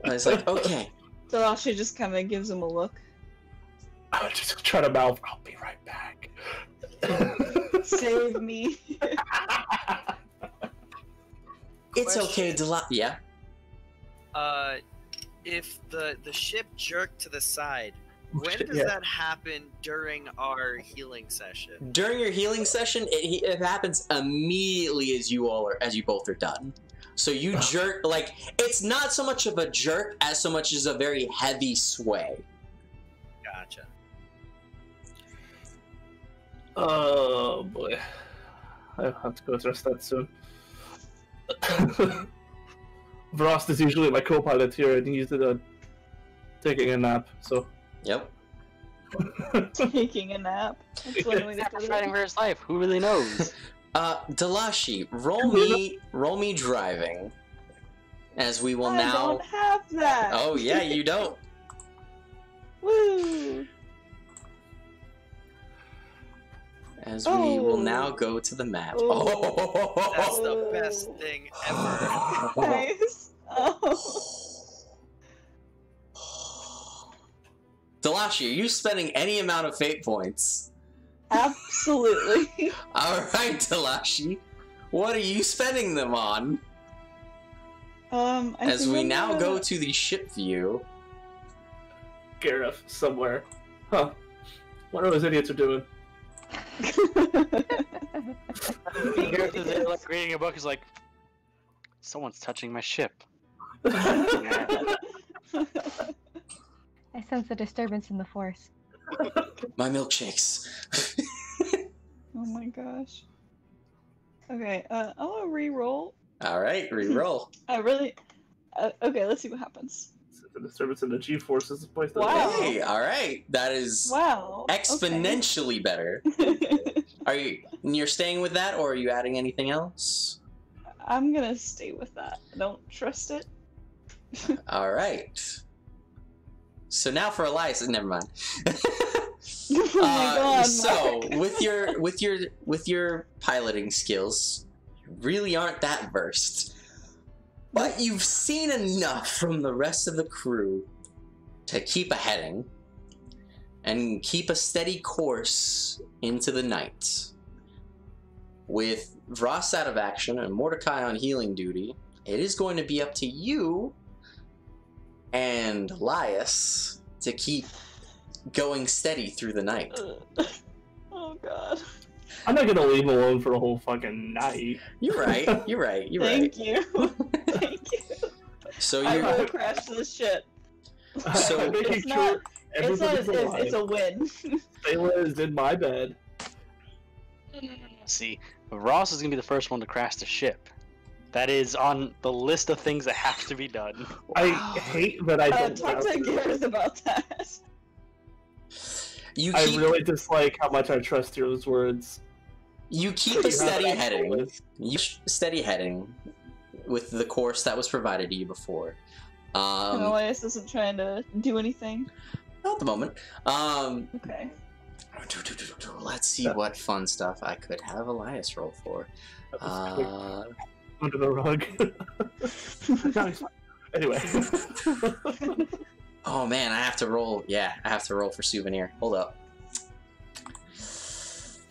It's like, okay. Delashi just kind of gives him a look. I would just try to mouth, I'll be right back. Save me. It's okay, Delashi. Yeah. If the ship jerked to the side, when does that happen during our healing session? During your healing session, it happens immediately as you both are done. So you jerk, like, it's not so much of a jerk as so much as a very heavy sway. Gotcha. Oh boy. I have to go address that soon. Vrost is usually my co-pilot here, and he's taking a nap, so... Yep. Taking a nap. That's one way to put Fighting it. for his life. Who really knows? Delashi, roll me driving. As we will I now... don't have that. Oh yeah, you don't. Woo. As we will now go to the map. Oh. That's the best thing ever. Nice. Oh. Delashi, are you spending any amount of fate points? Absolutely. Alright, Delashi. What are you spending them on? As we now go to the ship view. Gareth, somewhere. Huh. What are those idiots are doing? Gareth is there, like, reading a book. Is like, someone's touching my ship. I sense a disturbance in the force. My milkshakes. Oh my gosh. Okay, I'll re-roll. Alright, reroll. I really Okay, let's see what happens. The disturbance in the G-force is placed. Wow. Hey, all right, that is Wow. exponentially better. Okay. You're staying with that, or are you adding anything else? I'm gonna stay with that. I don't trust it. All right. So now for Elias, never mind. Oh my god. So Mark. with your piloting skills, you really aren't that versed, but you've seen enough from the rest of the crew to keep a heading and keep a steady course into the night. With Vross out of action and Mordecai on healing duty, it is going to be up to you and Elias to keep going steady through the night. Oh god. I'm not gonna leave him alone for a whole fucking night. You're right. Thank you. Thank you. So I you're will crash this ship. So making It's sure not. everybody's alive. It's a win. Sayla is in my bed. See, Ross is gonna be the first one to crash the ship. That is on the list of things that have to be done. I hate that I don't Talk have to to. Gareth about that. you I keep really dislike how much I trust your words. you keep You a have steady an actual heading. list. You steady heading with the course that was provided to you before. And Elias isn't trying to do anything. Not at the moment. Okay. Let's see what fun stuff I could have Elias roll for. That was quick. Under the rug. Anyway. Oh man, I have to roll. Yeah, I have to roll for souvenir. Hold up.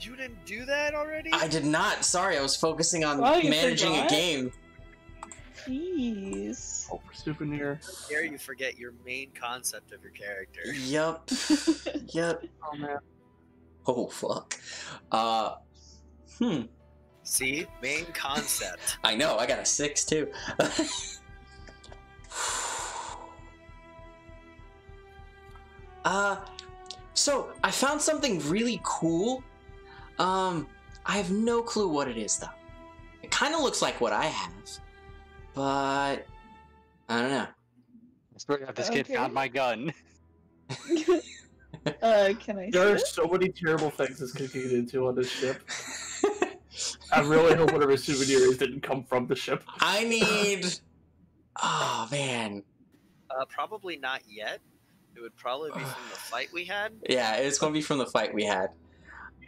You didn't do that already? I did not. Sorry, I was focusing on Oh, you managing a forgot? game. Jeez. Oh, for souvenir. How dare you forget your main concept of your character? Yup. Yup. Oh man. Oh fuck. See? Main concept. I know. I got a 6 too. So I found something really cool. I have no clue what it is though. It kind of looks like what I have, but I don't know. Let's bring up this kid Okay. found my gun. Can I see There are it? so many terrible things this could get into on this ship. I really hope whatever souvenir is didn't come from the ship. I need. Oh man. Probably not yet. It would probably be from the fight we had. Yeah, it's gonna be from the fight we had.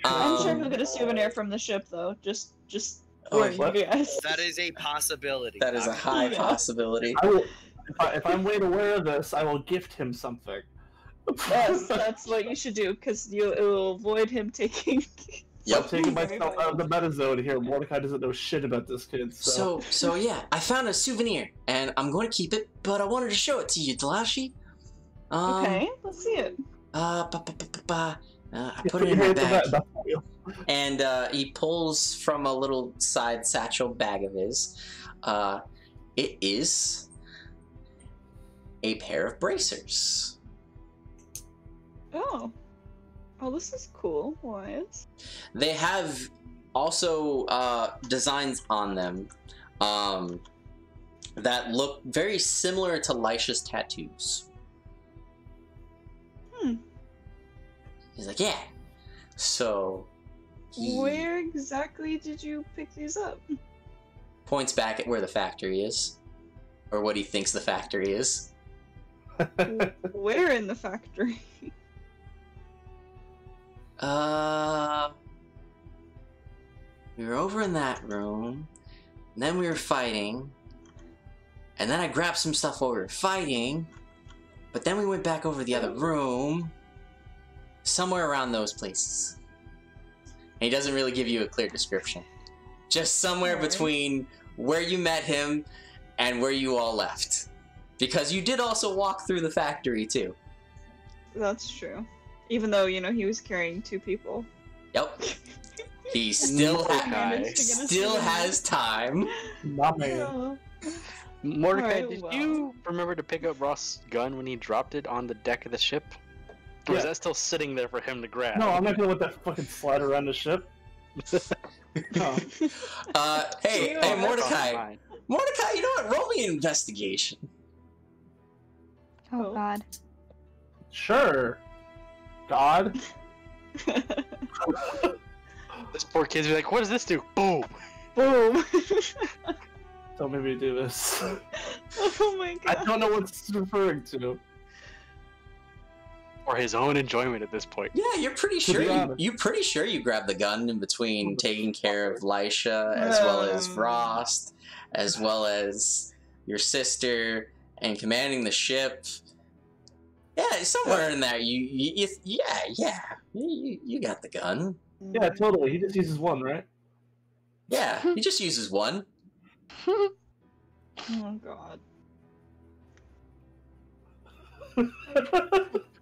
I'm sure Um, he'll get a souvenir from the ship, though. Just Oh, for you what? guys. That is a possibility. that is a Doc. high Yeah. possibility. I will, if I'm made aware of this, I will gift him something. Yes, that's what you should do, because it will avoid him taking. I'm Yep. taking myself out of the meta zone here. Mordecai doesn't know shit about this kid, so. So yeah, I found a souvenir, and I'm going to keep it, but I wanted to show it to you, Delashi. Okay, let's see it. I put Put it in your my hands on bag, that wheel. and he pulls from a little side satchel bag of his. It is a pair of bracers. Oh. Oh, this is cool. Wise. They have also designs on them that look very similar to Lisha's tattoos. He's like, yeah. So he Where exactly did you pick these up? points back at where the factory is, or what he thinks the factory is. Where in the factory? We were over in that room, and then we were fighting, and then I grabbed some stuff while we were fighting, but then we went back over the other room, somewhere around those places. And he doesn't really give you a clear description. Just somewhere Alright. between where you met him and where you all left. Because you did also walk through the factory too. That's true. Even though, he was carrying 2 people. Yep. He still Managed to get a still souvenir. has time. My man. Oh. Mordecai, Alright, did well. you remember to pick up Ross' gun when he dropped it on the deck of the ship? Or is Yeah. that still sitting there for him to grab? No, I'm not gonna let that fucking slide around the ship. No. Hey, You hey, are Mordecai. Fine. Mordecai, you know what? Roll me an investigation. Oh God. Sure. God. This poor kid's be like, what does this do? Boom! Boom. Don't make me do this. Oh my I god. don't know what it's referring to. Or his own enjoyment at this point. Yeah, you're pretty To sure. be honest. You're pretty sure you grabbed the gun in between taking care of Lisha, as well as Frost, as well as your sister, and commanding the ship. Yeah, somewhere in there, you got the gun. Yeah, totally. He just uses one, right? Yeah, he just uses one. Oh god.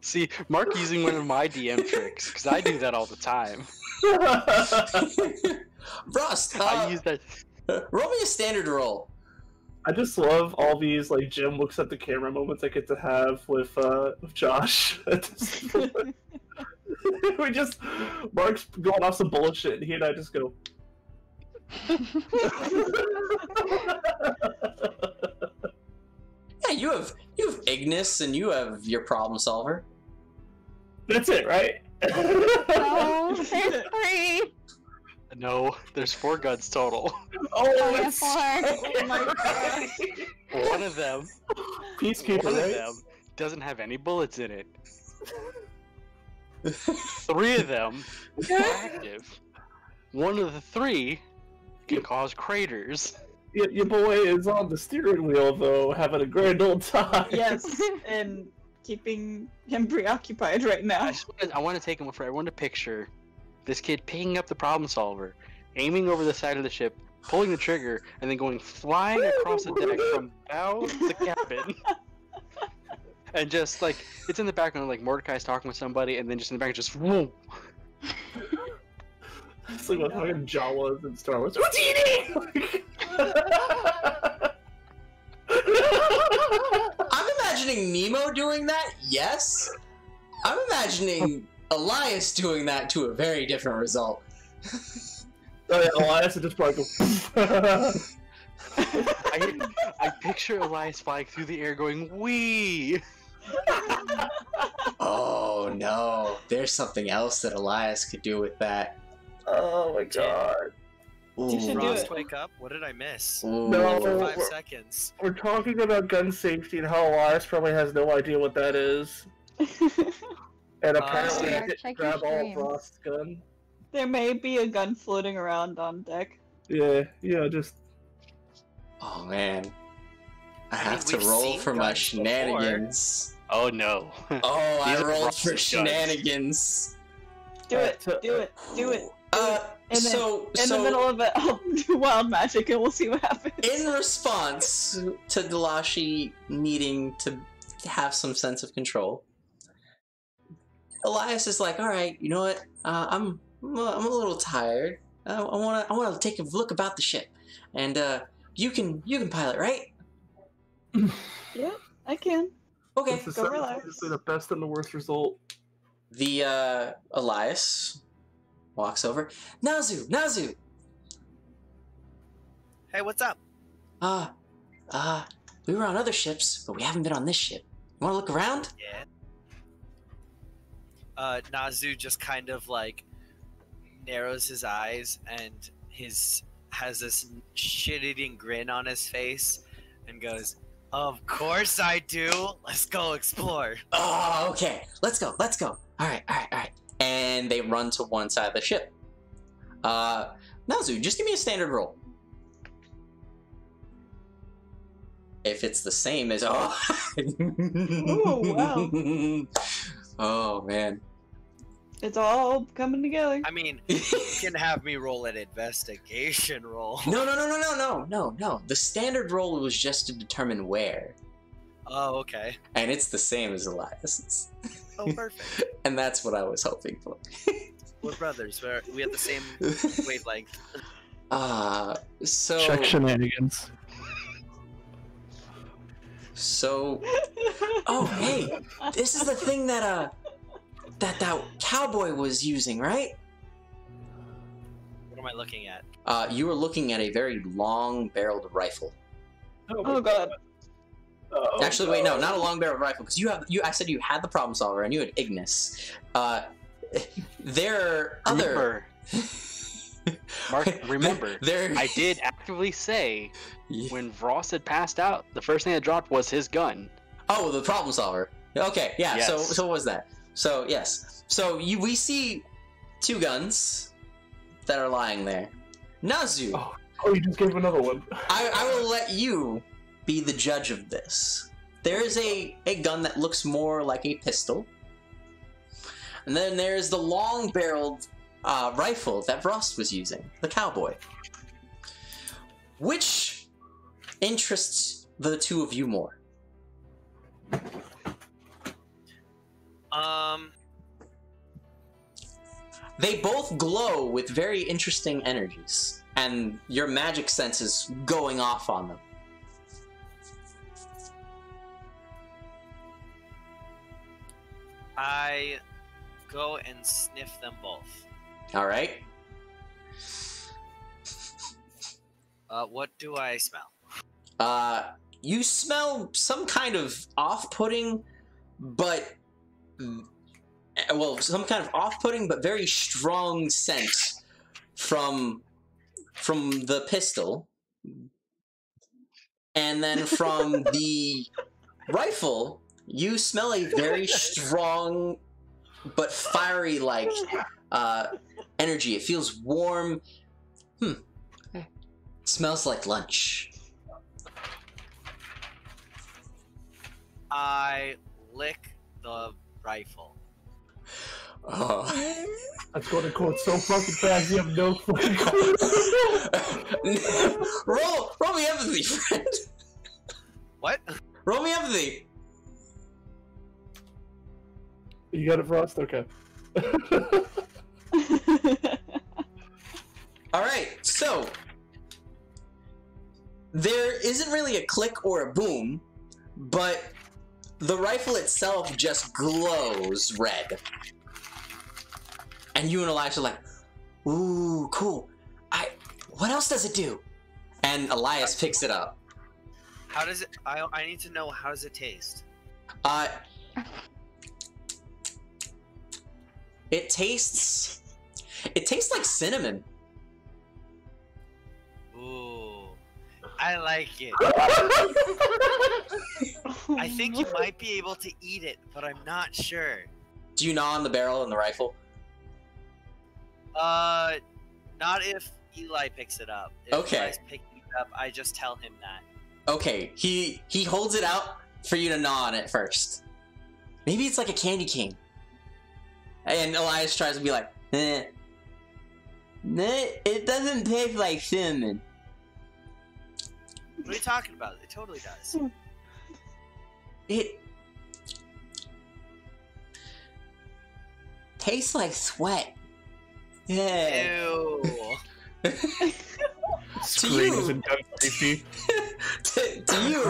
See, Mark using one of my DM tricks, because I do that all the time. Frost, I use that. roll me a standard roll. I just love all these like Jim looks at the camera moments I get to have with Josh. We just Mark's going off some bullshit, and he and I just go. Yeah, you have Ignis, and you have your problem solver. That's it, right? No, there's 3. No, there's 4 guns total. Oh, I have that's 4. Oh my god. One of them, Peacekeeper, one of right? them doesn't have any bullets in it. 3 of them are active. One of the 3 can cause craters. Your boy is on the steering wheel, though, having a grand old time. Yes, and keeping him preoccupied right now. I want to take him for everyone to picture this kid picking up the problem solver, aiming over the side of the ship, pulling the trigger, and then going flying across the deck from bow to cabin. And just like it's in the background, like Mordecai's talking with somebody, and then just in the background, just whoom. It's like what fucking Jawas in Star Wars. What's eating? I'm imagining Nemo doing that, yes. I'm imagining Elias doing that to a very different result. Oh yeah, Elias would just probably go. I picture Elias flying through the air, going wee. Oh no, there's something else that Elias could do with that. Oh my god. You should do Frost, it. wake up. What did I miss? Ooh. No. For Oh, 5 we're- seconds. We're talking about gun safety and how Elias probably has no idea what that is. And apparently yeah, I didn't check your grab all stream. Frost's gun. There may be a gun floating around on deck. Yeah, just Oh man, I I have mean, to we've roll seen for my guns before. shenanigans. Oh no. Oh, These I are rolled Frost's for guns. shenanigans. Do it, do it, do it. And then So in the middle of it, I'll do wild magic and we'll see what happens. in response to Delashi needing to have some sense of control, Elias is like, "All right, you know what? I'm a little tired. I want to take a look about the ship, and you can pilot, right? Yeah, I can. Okay." this is go relax. obviously the best and the worst result. The Elias walks over. Nazu. Hey, what's up? We were on other ships, but we haven't been on this ship. You want to look around? Yeah. Nazu just kind of like narrows his eyes and has this shit-eating grin on his face and goes, "Of course I do. Let's go explore." Oh, okay. Let's go. All right. And they run to one side of the ship. Nazu, just give me a standard roll. If it's the same as Ooh, wow. Oh man. It's all coming together. I mean, you can have me roll an investigation roll. No. The standard roll was just to determine where. Oh, okay. And it's the same as Elias's. Oh, perfect. And that's what I was hoping for. We're brothers. We have the same wavelength. So Check shenanigans. So oh hey, this is the thing that that cowboy was using, right? What am I looking at? You were looking at a very long barreled rifle. Oh god. Oh, Actually, wait, no, not a long barrel rifle, because I said you had the problem solver and you had Ignis. There are other. Mark, remember, there. I did actively say when Ross had passed out, the first thing that dropped was his gun. Oh, the problem solver. Okay, yeah. Yes. So what was that? So yes. So we see 2 guns that are lying there. Nazu, Oh, you just gave another one. I will let you be the judge of this. There is a gun that looks more like a pistol, and then there's the long-barreled rifle that Frost was using, the cowboy. Which interests the 2 of you more? They both glow with very interesting energies, and your magic sense is going off on them. I go and sniff them both. All right. What do I smell? You smell some kind of off-putting, but some kind of off-putting but very strong scent from the pistol, and then from the rifle, you smell a very strong but fiery like energy. It feels warm. Smells like lunch. I lick the rifle. Oh. That's going to code so fucking fast, you have no fucking clue. roll me empathy, friend. What? Roll me empathy. You got it, Frost? Okay. Alright, so there isn't really a click or a boom, but the rifle itself just glows red. And you and Elias are like, ooh, cool. What else does it do? And Elias picks it up. How does it? I need to know, how does it taste? It tastes like cinnamon. Ooh, I like it. I think you might be able to eat it, but I'm not sure. Do you gnaw on the barrel and the rifle? Not if Eli picks it up. If Okay. Eli's picking it up, I just tell him that. Okay, he holds it out for you to gnaw on it first. Maybe it's like a candy cane. And Elias tries to be like, it doesn't taste like cinnamon. What are you talking about? It totally does. It tastes like sweat. Yeah. Ew. Screams and gun safety. To you,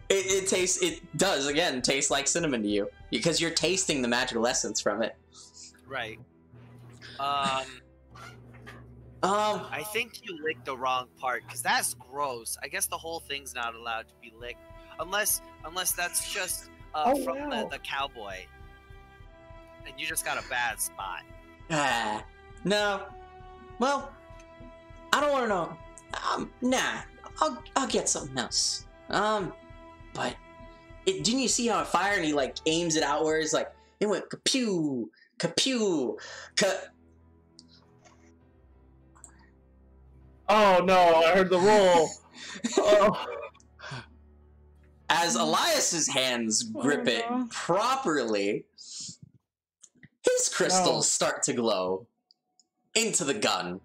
it tastes. It does again taste like cinnamon to you because you're tasting the magical essence from it. Right. I I think you licked the wrong part, because that's gross. I guess the whole thing's not allowed to be licked, unless that's just from the cowboy, and you just got a bad spot. No. Well, I don't want to know. Nah. I'll get something else. But didn't you see how it fired and he like aims it outwards? Like it went kapew, kapew, Oh no, I heard the roll. Oh. As Elias's hands grip it no. properly, his crystals start to glow into the gun.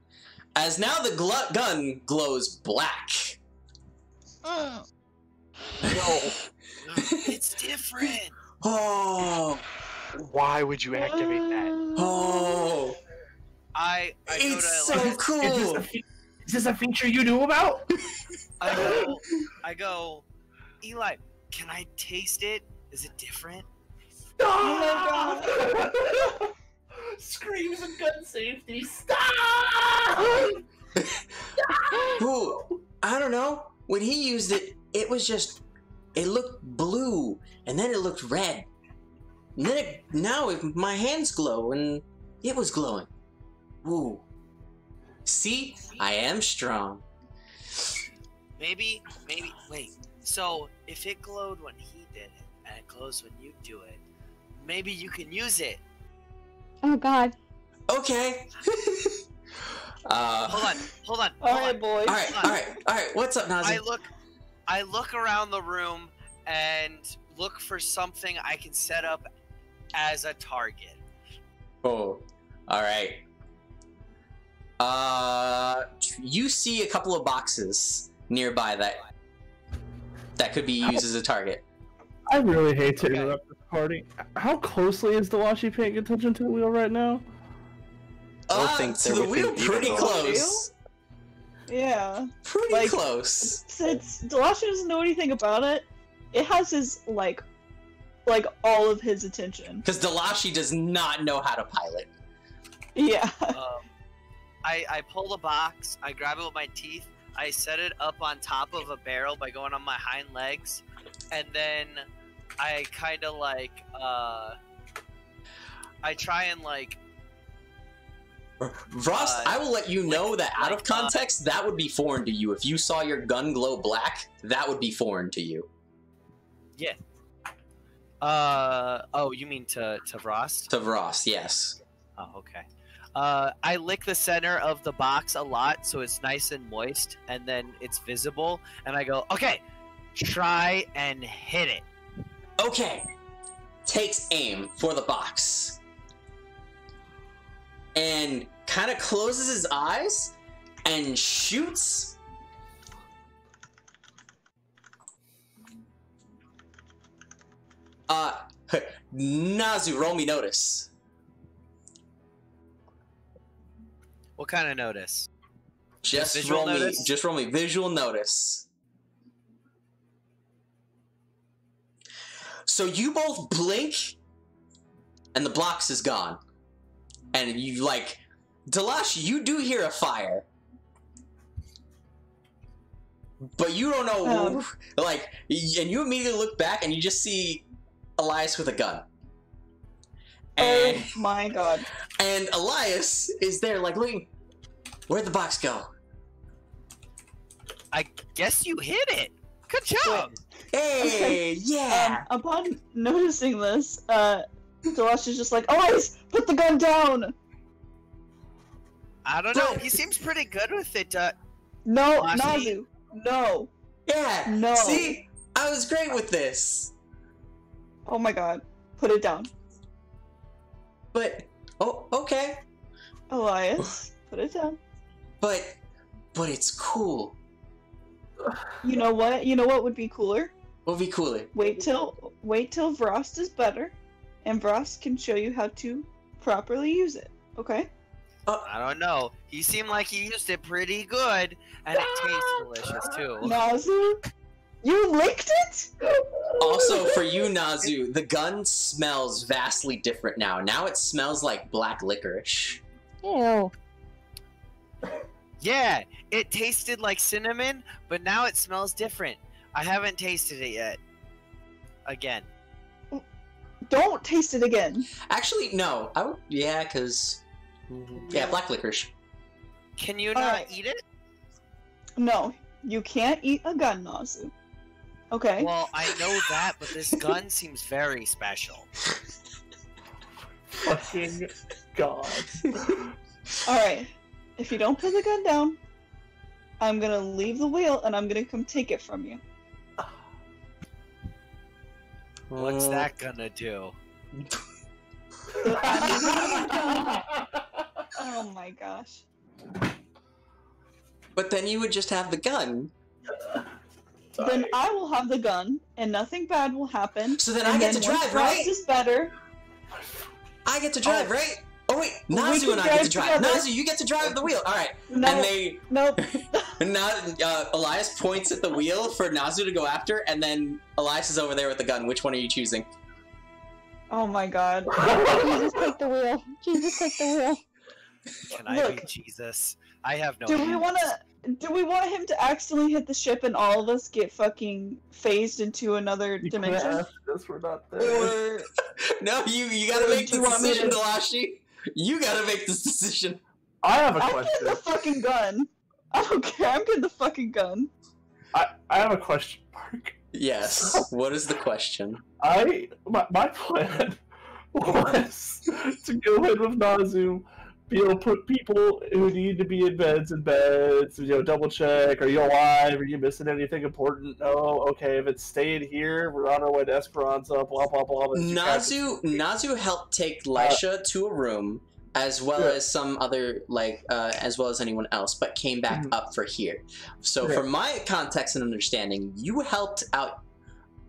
As now the gun glows black. Oh. It's different. Oh, Why would you activate that? oh, I go it's to so Elias. cool. Is this a feature you knew about? I go, Eli, can I taste it? Is it different? Stop! Screams and gun safety. Stop! Ooh, I don't know. when he used it, it was just, it looked blue, and then it looked red. And then now my hands glow, and it was glowing. Ooh. See? I am strong. Maybe, wait. So, if it glowed when he did it, and it glows when you do it, maybe you can use it. Oh God. Okay. Hold on. Alright, boys. Alright. What's up, Nazu? I look around the room and look for something I can set up as a target. Oh, alright. You see a couple of boxes nearby that could be used as a target. I really hate to interrupt this party. How closely is Delashi paying attention to the wheel right now? think To they're the wheel, within pretty equal. close. Yeah. Pretty close. Since Delashi doesn't know anything about it, it has his, like all of his attention. Because Delashi does not know how to pilot. Yeah. I pull the box, I grab it with my teeth, I set it up on top of a barrel by going on my hind legs, and then I kind of like, I try and like... Ross, I will let you know that out of context, that would be foreign to you. If you saw your gun glow black, that would be foreign to you. Yeah. Oh, you mean to Vrost? To Ross, yes. Oh, okay. I lick the center of the box a lot so it's nice and moist, and then it's visible, and I go, okay, try and hit it. Okay. Takes aim for the box. And kind of closes his eyes and shoots. Nazu, roll me notice. What kind of notice? Just visual roll notice? me. Just roll me visual notice. So you both blink, and the box is gone. And you like, Delashi, you do hear a fire, but you don't know. Like, and you immediately look back, and you just see Elias with a gun. And, Oh my god. And Elias is there, like, looking. Where'd the box go? I guess you hit it. Good job. Hey, yeah. Upon noticing this, Delashi's just like, Elias, put the gun down! I don't know. He seems pretty good with it. No, Delashi? Nazu, no. Yeah. No. See, I was great with this. Oh my god, put it down. But, oh, okay. Elias, put it down. But it's cool. You know what? You know what would be cooler? What would be cooler? Wait till Vrost is better, and Vrost can show you how to properly use it. Okay? I don't know. He seemed like he used it pretty good, and it tastes delicious too. Nazu, you licked it? Also, for you, Nazu, the gun smells vastly different now. Now it smells like black licorice. Ew. Yeah, it tasted like cinnamon, but now it smells different. I haven't tasted it yet. Again. Don't taste it again. Actually, no. I would, yeah, because... Yeah, black licorice. Can you not Alright. eat it? No, you can't eat a gun, Nazu. Okay? Well, I know that, but this gun seems very special. Fucking god. Alright. If you don't put the gun down, I'm gonna leave the wheel and I'm gonna come take it from you. What's that gonna do? Oh my gosh. But then you would just have the gun. Then I will have the gun, and nothing bad will happen. So then and I get to once drive, right? Vrost is better. I get to drive, right? Oh wait, We Nazu can and I get to drive drive. together. Nazu, you get to drive the wheel. All right. No, And they nope. now Elias points at the wheel for Nazu to go after, and then Elias is over there with the gun. Which one are you choosing? Oh my god. Jesus, take the wheel. Jesus, take the wheel. Can I be Look. Jesus? I have no Do we hands. Do we want him to accidentally hit the ship and all of us get fucking phased into another You dimension? can't ask us, we're not there. Or No, you gotta make Do this you want me decision, to- Delashi. You gotta make this decision. I have a I'm question. getting the fucking gun. I don't care. I'm getting the fucking gun. I have a question mark. Yes. What is the question? My plan was to go in with Nazu, be able to put people who need to be in beds, double check, are you alive, are you missing anything important? No, okay, if it's staying here, we're on our way to Esperanza, blah blah blah. Nazu helped take Lisha to a room, as well Yeah. as some other, as well as anyone else, but came back up for here. So Yeah. for my context and understanding, you helped out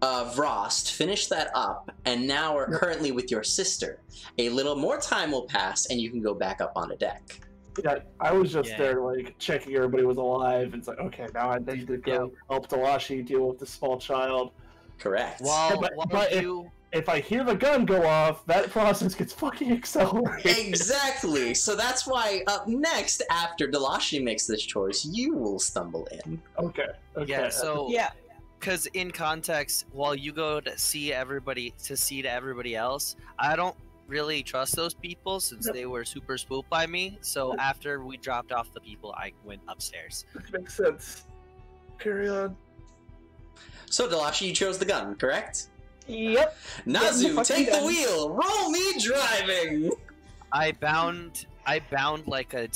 Vrost, finish that up, and now are currently with your sister. A little more time will pass, and you can go back up on the deck. Yeah, I was just Yeah. there, checking everybody was alive. It's like, okay, now I need to go help Delashi deal with the small child. Correct. While But if I hear the gun go off, that process gets fucking accelerated. Exactly. So that's why up next, after Delashi makes this choice, you will stumble in. Okay. yeah, so Yeah. because in context, while you go to see everybody else, I don't really trust those people since Yep. they were super spooked by me. So after we dropped off the people, I went upstairs. Which makes sense. Carry on. So Delashi, you chose the gun, correct? Yep. Nazu, fucking take the gun. wheel. Roll me driving. I bound like a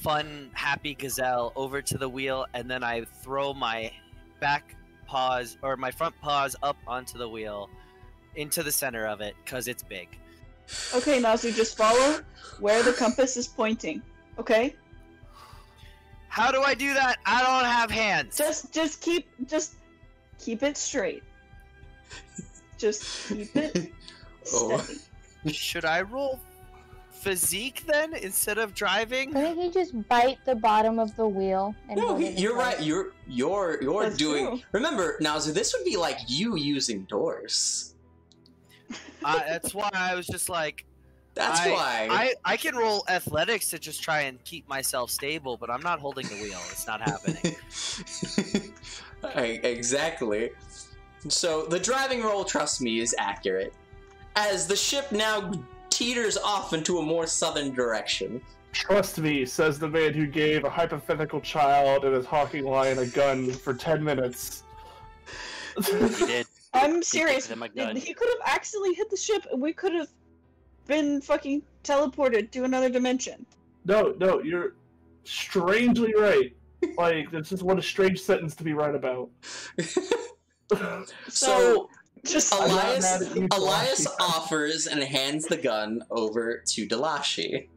fun, happy gazelle over to the wheel, and then I throw my my front paws up onto the wheel, into the center of it, because it's big. Okay, Nazu, just follow where the compass is pointing. Okay? How do I do that? I don't have hands. Just keep it straight. Just keep it Oh. steady. Should I roll physique then instead of driving? Couldn't he just bite the bottom of the wheel? And No, hold it in you're place? right. You're That's doing. true. Remember, Nazu, this would be like you using doors. That's why I was just like, That's why. I can roll athletics to just try and keep myself stable, but I'm not holding the wheel. It's not happening. Exactly. So the driving roll, trust me, is accurate. As the ship now teeters off into a more southern direction. Trust me, says the man who gave a hypothetical child and his hawking lion a gun for 10 minutes. He did. I'm serious. them a gun. He could have accidentally hit the ship and we could have been fucking teleported to another dimension. No, you're strangely right. That's just what a strange sentence to be right about. So Just I'm not Elias, mad at you, Elias Delashi. offers and hands the gun over to Delashi.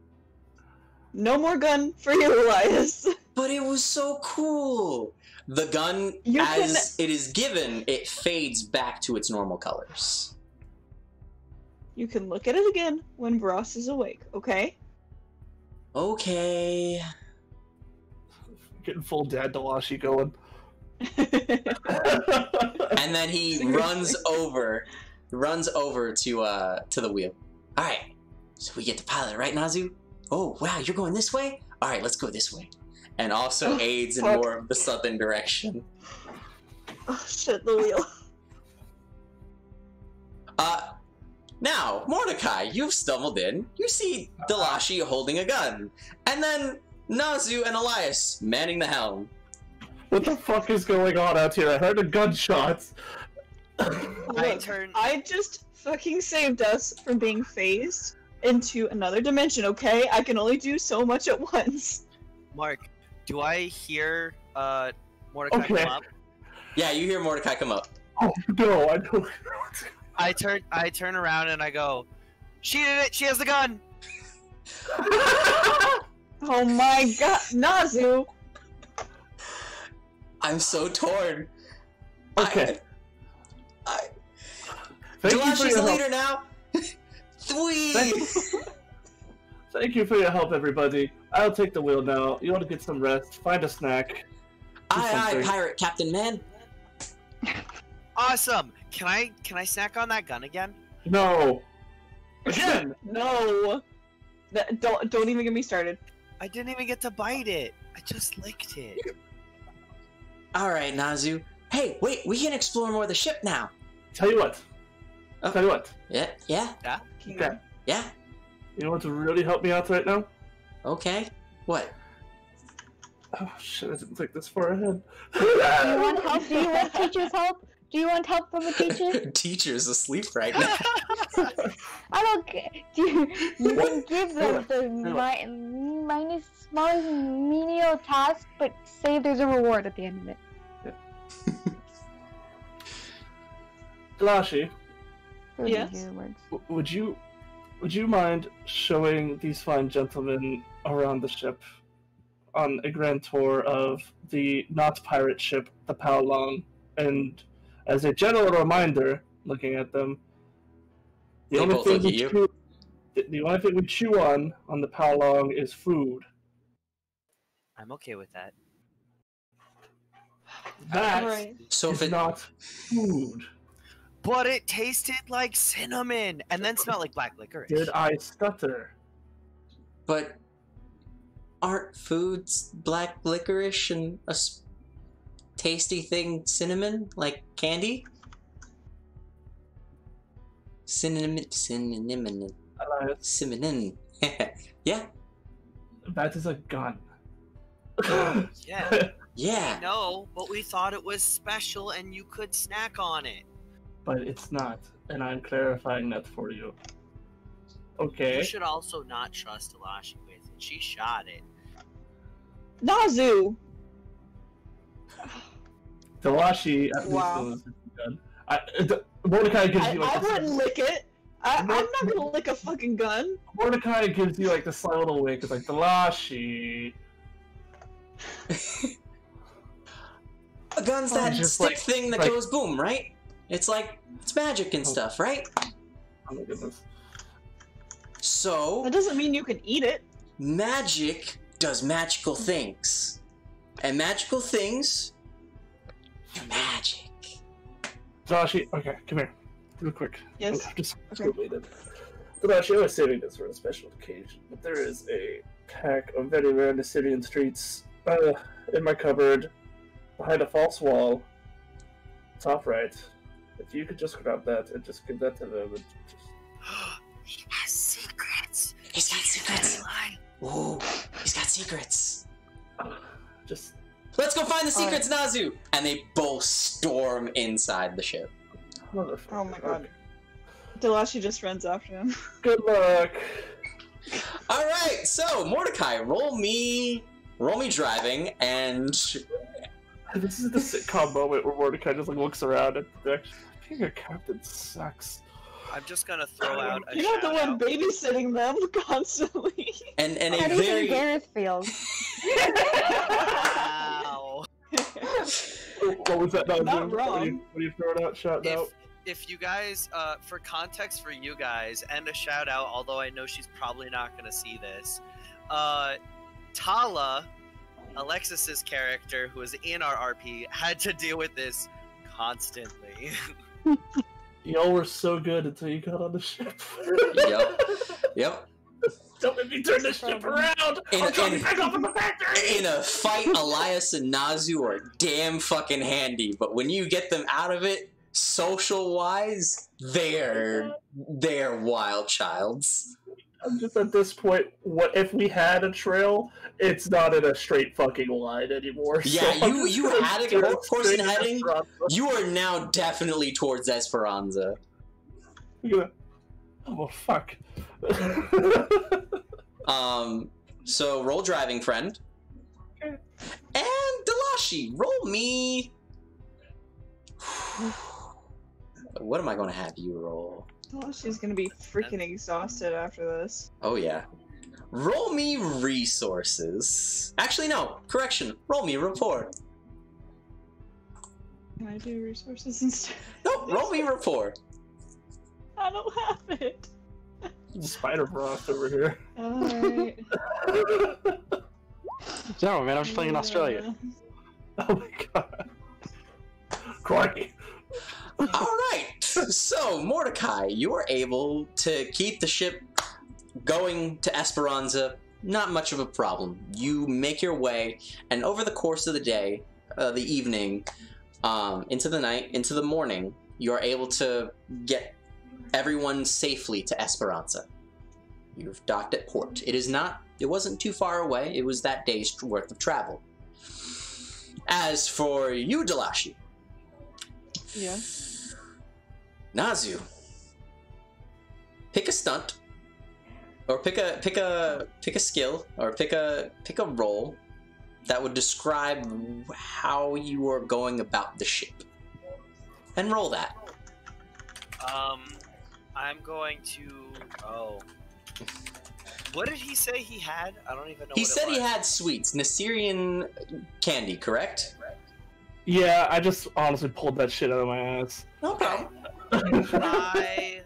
no more gun for you, Elias. But it was so cool. The gun, You as it is given, it fades back to its normal colors. You can look at it again when Ross is awake, okay? Okay. Getting full dad Delashi going. And then he Seriously. runs over to the wheel. All right, so we get to pilot, right, Nazu? Oh wow, you're going this way. All right, let's go this way. And also Oh, aids in fuck. more of the southern direction. Oh shit, the wheel. Now, Mordecai, you've stumbled in. You see Delashi holding a gun, and then Nazu and Elias manning the helm. What the fuck is going on out here? I heard the gunshots. Look, turn. I just fucking saved us from being phased into another dimension, okay? I can only do so much at once. Mark, do I hear Mordecai Okay. come up? Yeah, you hear Mordecai come up. Oh no, I don't. I turn around and I go, she did it. She has the gun. Oh my god, Nazu! I'm so torn. Okay. I Thank you for Delashi's your the help. leader now. Thank you for your help, everybody. I'll take the wheel now. You want to get some rest? Find a snack. Aye, something. pirate captain man. Awesome. Can I snack on that gun again? No. Again. No! Don't even get me started. I didn't even get to bite it. I just licked it. All right, Nazu. Hey, wait, we can explore more of the ship now. Tell you what. Oh. Tell you what. Yeah, yeah, Okay. yeah. You know what to really help me out right now? Okay. What? Oh shit! I didn't think this far ahead. Do you want help? Do you want teachers' help? Do you want help from a teacher? Teacher's asleep right now. I don't care. You can give them the minus smallest menial task, but say there's a reward at the end of it. Delashi, Those Yes? are the words. would you mind showing these fine gentlemen around the ship on a grand tour of the not pirate ship, the Paolong, and as a general reminder, looking at them, the They only both thing look at we you. chew, the only thing we chew on the Paolong is food. I'm okay with that. That Right. So if is it not food. But it tasted like cinnamon and then smelled like black licorice. Did I stutter? But aren't foods black licorice and a tasty thing cinnamon, like candy? Cinnamon. Elias, Cinnamon. Yeah, that is a gun. Yeah. yeah. No, but we thought it was special and you could snack on it. But it's not, and I'm clarifying that for you. Okay. You should also not trust Elashi with it. She shot it. Nazu! Delashi at Wow. least knows it's a gun. Mordecai gives you like I wouldn't lick it. I'm not gonna lick a fucking gun. Mordecai gives you like the sly little wink. It's like Delashi. A gun's that Just stick like- thing that like- goes boom, right? It's magic and stuff, right? Oh my goodness. So That doesn't mean you can eat it. magic does magical things, and magical things are magic. Delashi, okay, come here. Real quick. Yes. I'm just Okay. related. Delashi, I was saving this for a special occasion, but there is a pack of very rare Assyrian streets in my cupboard behind a false wall. Top right. If you could just grab that and just give that to them and just... He has secrets. He's got secrets. Ooh, he's got secrets. Just Let's go find the secrets, Nazu! And they both storm inside the ship. motherfucker. Oh my god. Delashi just runs after him. Good luck. All right, so Mordecai, roll me driving, and This is the sitcom moment where Mordecai just like looks around and being a captain sucks. I'm just gonna throw out a You're not the shout one out. babysitting them constantly. and How a do you think very Gareth feels? Wow. What was that? Not What are wrong. you throwing out? Shouting out? If you guys, for context for you guys, and a shout out, although I know she's probably not gonna see this, Tala, Alexis's character, who is in our RP, had to deal with this constantly. Y'all were so good until you got on the ship. Yep. Don't make me turn this ship around! I'm trying to back off in the factory! In a fight, Elias and Nazu are damn fucking handy, but when you get them out of it, social-wise, they're wild childs. I'm just at this point, what if we had a trail, it's not in a straight fucking line anymore. Yeah, so I'm just you gonna had a steer course in straight heading. Esperanza. You are now definitely towards Esperanza. Yeah. Oh, well, fuck. So roll driving, friend. Okay. And Delashi, roll me. What am I going to have you roll? Delashi's gonna be freaking exhausted after this. Oh yeah. Roll me resources. Actually, no. Correction. Roll me rapport. Can I do resources instead? No, roll me rapport. I don't have it. Spider Frost over here. Alright. No, man, I'm just playing in Australia. Oh my god. Crikey. Alright. So, Mordecai, you are able to keep the ship going to Esperanza not much of a problem. You make your way, and over the course of the day, the evening, into the night, into the morning, you are able to get everyone safely to Esperanza. You've docked at port. It wasn't too far away. It was that day's worth of travel. As for you, Delashi. Yes. Nazu. Pick a stunt. Or pick a skill, or pick a role that would describe how you are going about the ship. And roll that. I'm going to. Oh. What did he say he had? I don't even know. He said he had sweets, Nasirian candy, correct? Yeah, I just honestly pulled that shit out of my ass. No problem. I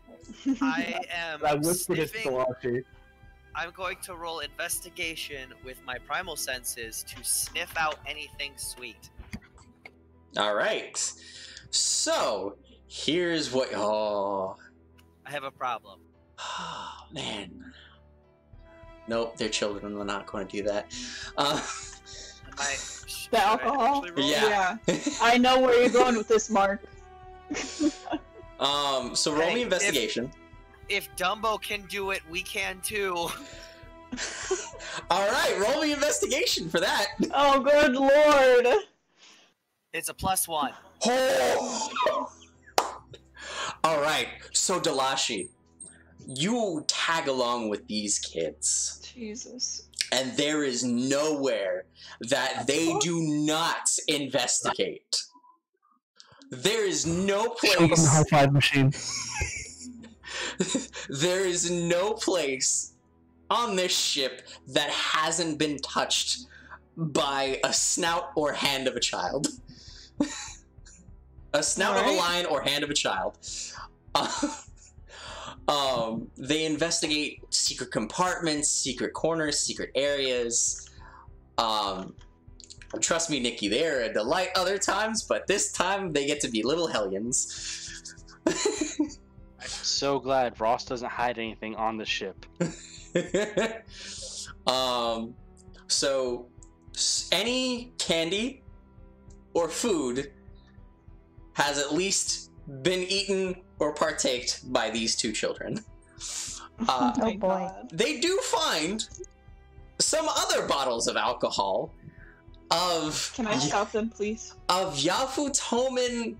am. I whispered it to sniffing. Delashi. I'm going to roll investigation with my primal senses to sniff out anything sweet. All right. So here's what. Oh, I have a problem. man. Nope, they're children. We're not going to do that. The alcohol? Yeah. I know where you're going with this, Mark. So roll me investigation. If Dumbo can do it, we can too. All right, roll me investigation for that. Oh, good lord. It's a +1. Oh! All right, so Delashi, you tag along with these kids. Jesus. And there is nowhere that they do not investigate. There is no place. High five machine. There is no place on this ship that hasn't been touched by a snout or hand of a child. A snout of a lion or hand of a child. They investigate secret compartments, secret corners, secret areas. Trust me, Nikki, they're a delight other times, but this time they get to be little hellions. I'm so glad Ross doesn't hide anything on the ship. So any candy or food has at least been eaten or partaked by these two children. Oh boy. God. They do find some other bottles of alcohol of Can I stop them, please? of Yafutomen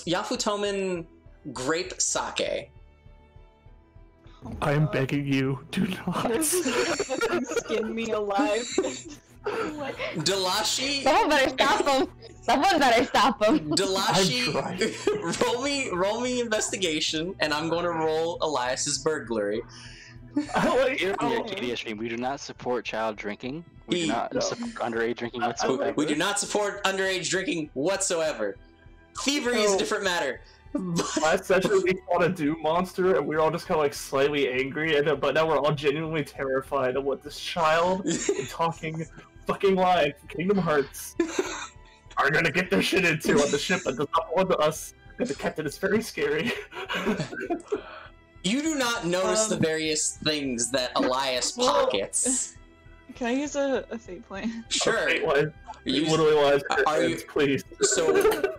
Yafutomen grape sake. I am begging you, do not. Skin me alive. Delashi, Someone better stop him. Someone better stop him. Delashi, I'm roll me investigation, and I'm going to roll Elias's burglary. Here at the Arcadia stream, we do not support child drinking. We do not support underage drinking whatsoever. We do not support underage drinking whatsoever. Thievery is a different matter. Last session we fought a Doom monster and we were all just kind of like slightly angry, but now we're all genuinely terrified of what this child talking fucking live Kingdom Hearts are gonna get their shit into on the ship that does not belong to us. And the captain is very scary. You do not notice the various things that Elias pockets. Can I use a fate point? Sure. You literally lies. Are you- Please.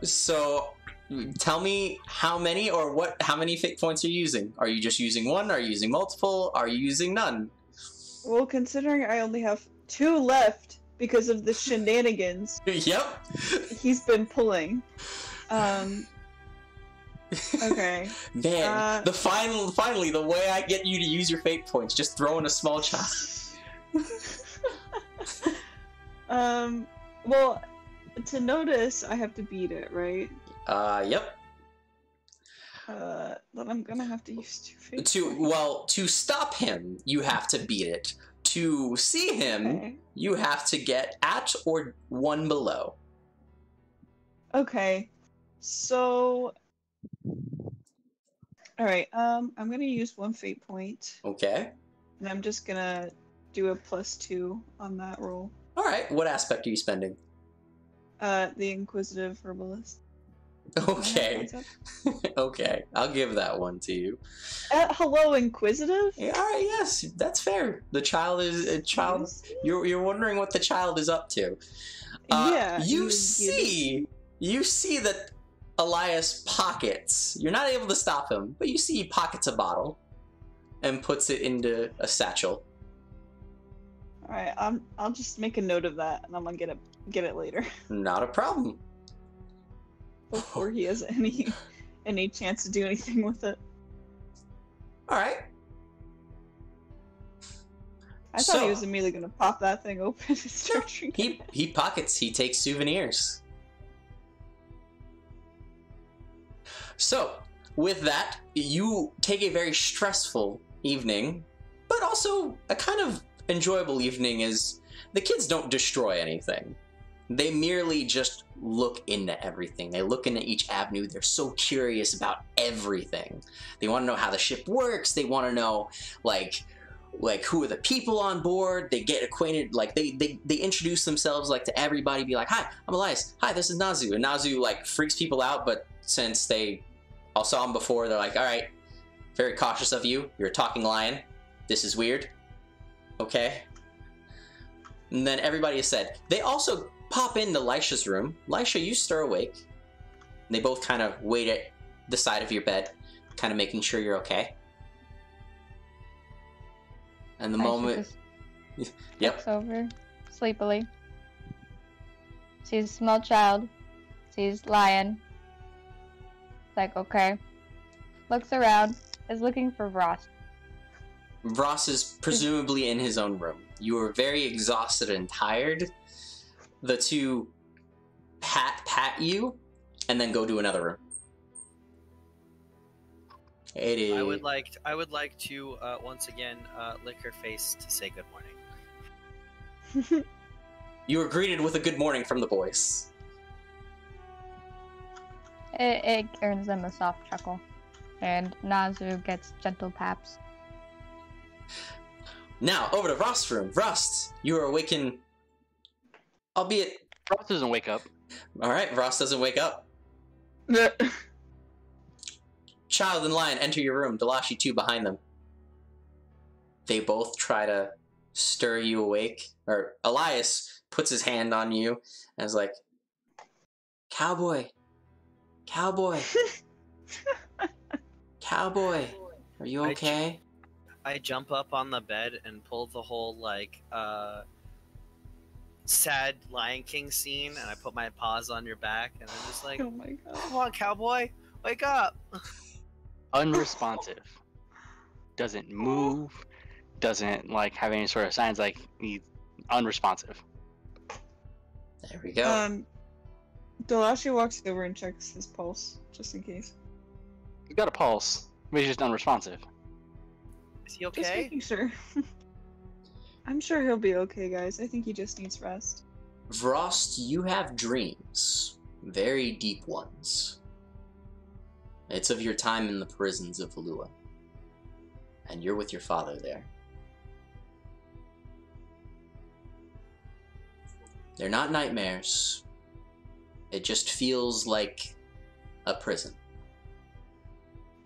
So tell me how many how many fate points you're using. Are you just using one? Are you using multiple? Are you using none? Well, considering I only have 2 left because of the shenanigans Yep. he's been pulling. Okay. Man, finally the way I get you to use your fate points, just throw in a small child. Well, to notice, I have to beat it, right? Yep. Then I'm gonna have to use 2 fate To stop him, you have to beat it. To see him, Okay. you have to get at or 1 below. Okay. So... Alright, I'm gonna use 1 fate point, Okay. and I'm just gonna do a +2 on that roll. All right. What aspect are you spending? The Inquisitive Herbalist. Okay. Okay, I'll give that one to you. Hello, inquisitive. Yeah, all right, yes, that's fair. The child is a child. You're wondering what the child is up to. Yeah. You see that Elias pockets. You're not able to stop him, but you see he pockets a bottle and puts it into a satchel. All right. I'll just make a note of that, and I'm gonna get it later Not a problem. before he has any chance to do anything with it. All right. I thought he was immediately gonna pop that thing open and start drinking. He pockets. He takes souvenirs. So, with that, you take a very stressful evening, but also a kind of enjoyable evening as the kids don't destroy anything. They merely just look into everything. They look into each avenue. They're so curious about everything. They want to know how the ship works. They want to know, like who are the people on board. They get acquainted, like they introduce themselves like to everybody, be like, hi, I'm Elias, hi, this is Nazu. And Nazu like freaks people out, but since they all saw him before, they're like, all right, very cautious of you, you're a talking lion, this is weird, okay. And then everybody is said. They also pop into Lisha's room. Lisha, you stir awake. They both kind of wait at the side of your bed, kind of making sure you're okay. And the moment... Yep. Looks over, sleepily. Sees a small child. Sees lion. It's like, okay. Looks around. Is looking for Ross. Ross is presumably in his own room. You are very exhausted and tired. The two pat you, and then go to another room. It is... I would like to once again lick her face to say good morning. You are greeted with a good morning from the boys. It earns them a soft chuckle. And Nazu gets gentle paps. Now, over to Rost's room. Rost, you are awakened, albeit... Ross doesn't wake up. Alright, Rost doesn't wake up. Child and Lion enter your room, Delashi 2 behind them. They both try to stir you awake. Or Elias puts his hand on you and is like, Cowboy, Cowboy, Cowboy, are you okay? I jump up on the bed and pull the whole, like, sad Lion King scene, and I put my paws on your back, and I'm just like, Oh my god. come on, cowboy, wake up! Unresponsive. Doesn't move. Doesn't, like, have any sort of signs, like, he's unresponsive. There we go. Delashi walks over and checks his pulse, just in case. He's got a pulse, but he's just unresponsive. Is he Just okay? making sure. I'm sure he'll be okay, guys. I think he just needs rest. Vrost, you have dreams. Very deep ones. It's of your time in the prisons of Valua. And you're with your father there. They're not nightmares. It just feels like a prison.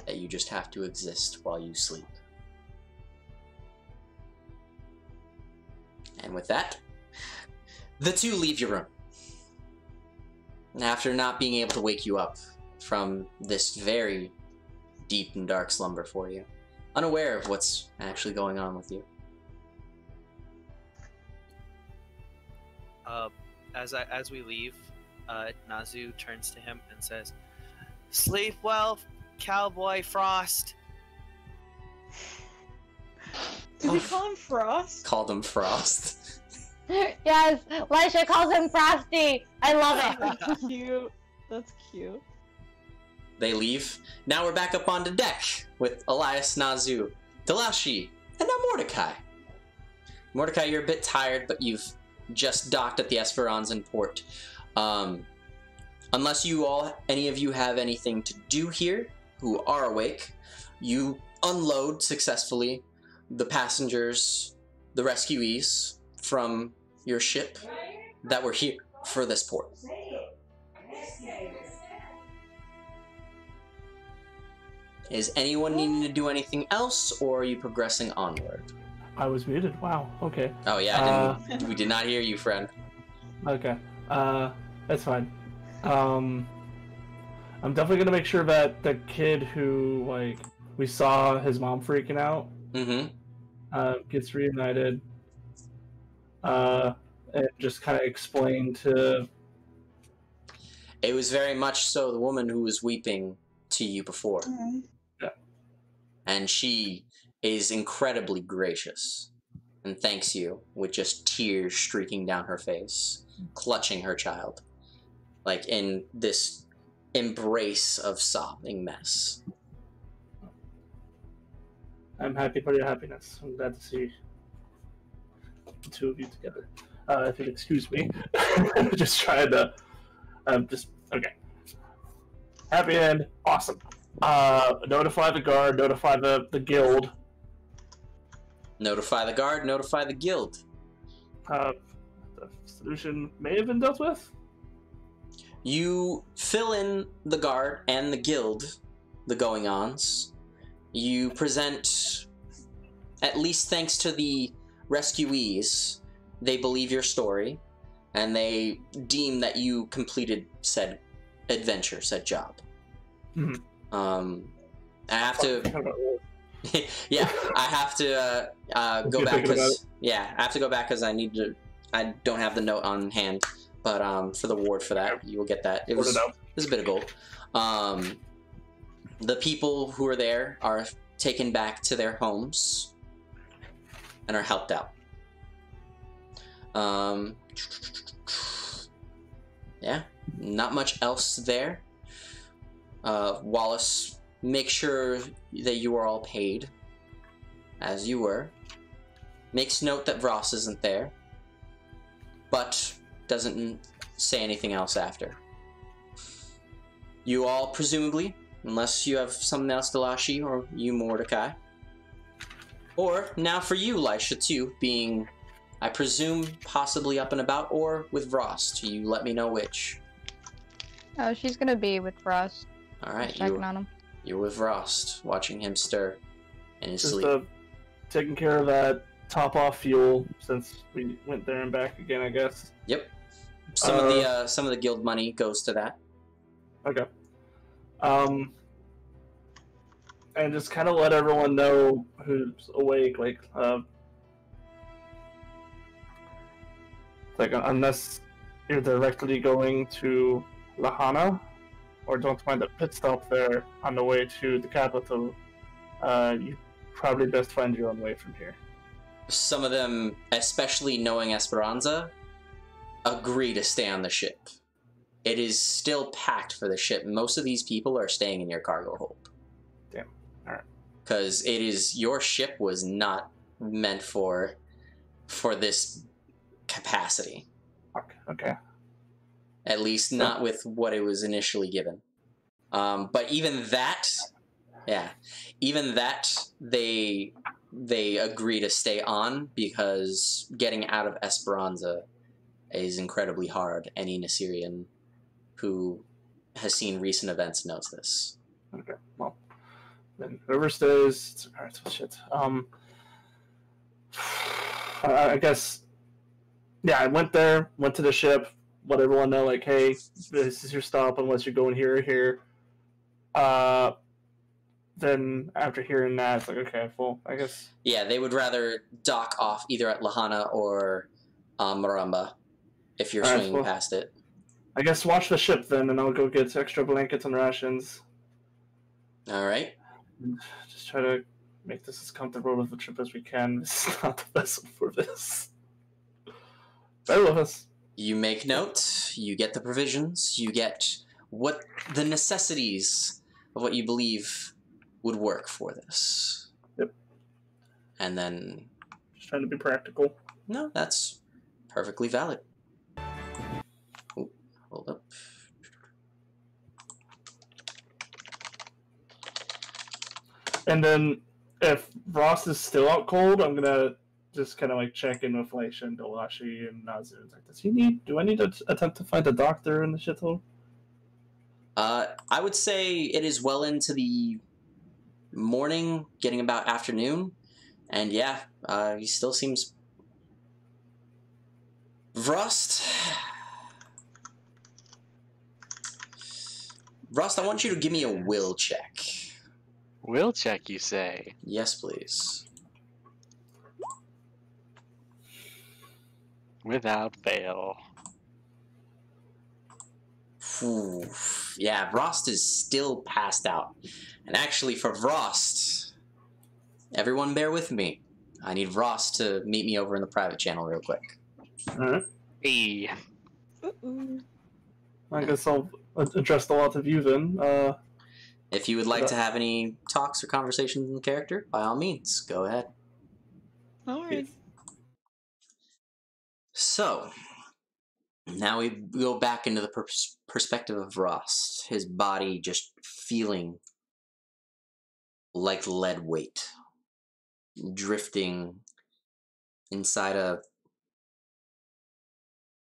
That you just have to exist while you sleep. And with that, the two leave your room. After not being able to wake you up from this very deep and dark slumber for you. Unaware of what's actually going on with you. As we leave, Nazu turns to him and says, "Sleep well, Cowboy Frost." Did we call him Frost? Called him Frost. Yes, Lisha calls him Frosty. I love it. That's cute. That's cute. They leave. Now we're back up onto deck with Elias, Nazu, Delashi, and now Mordecai. Mordecai, you're a bit tired, but you've just docked at the Esperance in port. Unless any of you have anything to do here, who are awake, you unload successfully the passengers, the rescuees from your ship that were here for this port. Is anyone needing to do anything else, or are you progressing onward? I was muted. Wow. Okay. Oh yeah, we did not hear you, friend. Okay. That's fine. I'm definitely gonna make sure that the kid who like we saw his mom freaking out gets reunited. And just kind of explain to. It was very much so the woman who was weeping to you before. Yeah. And she is incredibly gracious and thanks you with just tears streaking down her face, clutching her child, like in this embrace of sobbing mess. I'm happy for your happiness. I'm glad to see the two of you together. If you'll excuse me, just trying to, okay. Happy end, awesome. Notify the guard, notify the guild. Notify the guard, notify the guild. The solution may have been dealt with. You fill in the guard and the guild, the going-ons. You present, at least thanks to the rescuees, they believe your story, and they deem that you completed said adventure, said job. Mm-hmm. I have to... yeah, I have to go back because... Yeah, I have to go back because I don't have the note on hand, but for the ward for that, you will get that. It was a bit of gold. The people who are there are taken back to their homes and are helped out. Yeah, not much else there. Wallace, make sure that you are all paid, as you were. Makes note that Ross isn't there, but doesn't say anything else after. You all, presumably, unless you have something else, Delashi, or you, Mordecai. Or, now for you, Lisha, too, being, I presume, possibly up and about, or with Ross. You let me know which. Oh, she's gonna be with Ross. Alright, Checking on him. You're with Rost, watching him stir in his sleep. Just taking care of that top-off fuel, since we went there and back again, I guess. Yep. Some of the guild money goes to that. Okay. And just kind of let everyone know who's awake, like unless you're directly going to Lahana, or don't mind a pit stop there on the way to the capital, you probably best find your own way from here. Some of them, especially knowing Esperanza, agree to stay on the ship. It is still packed for the ship. Most of these people are staying in your cargo hold. Damn. Alright. Because your ship was not meant for this capacity. Okay. At least not with what it was initially given. But even that, they agree to stay on because getting out of Esperanza is incredibly hard. Any Nasirian who has seen recent events knows this. Okay, well, then whoever stays, alright, so shit. I guess, yeah, I went to the ship, let everyone know, like, hey, this is your stop unless you're going here or here. Then after hearing that, it's like, okay, well, I guess. Yeah, they would rather dock off either at Lahana or Maramba if you're swinging past it. I guess watch the ship then, and I'll go get extra blankets and rations. All right. Just try to make this as comfortable of a trip as we can. This is not the vessel for this. Bear with us. You make note, you get the provisions, you get what the necessities of what you believe would work for this. Yep. And then... Just trying to be practical. No, that's perfectly valid. Ooh, hold up. And then, if Ross is still out cold, I'm gonna just kind of like check in with Leisha and Dolashi and Nazu. It's like, do I need to attempt to find a doctor in the shithole? I would say it is well into the morning, getting about afternoon, and yeah, he still seems... Vrost, I want you to give me a will check. Will check, you say? Yes, please. Without fail. Ooh, yeah, Vrost is still passed out. And actually, for Vrost, everyone bear with me. I need Vrost to meet me over in the private channel real quick. Alright. Hey. Uh-oh. I guess I'll address the lot of you then. If you would like to have any talks or conversations in character, by all means, go ahead. Alright. So, now we go back into the perspective of Vrost. His body just feeling like lead weight. Drifting inside a...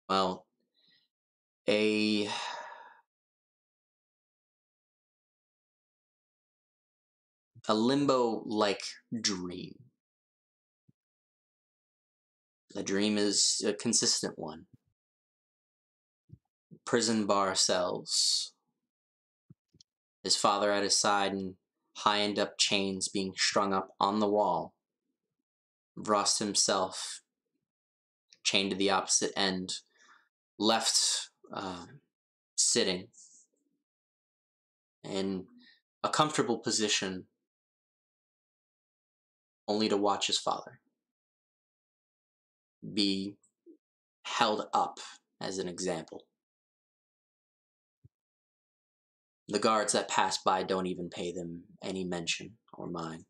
well, a limbo-like dream. The dream is a consistent one. Prison bar cells. His father at his side and high-end-up chains being strung up on the wall. Vrost himself, chained to the opposite end, left sitting in a comfortable position, only to watch his father be held up as an example. The guards that pass by don't even pay them any mention or mind.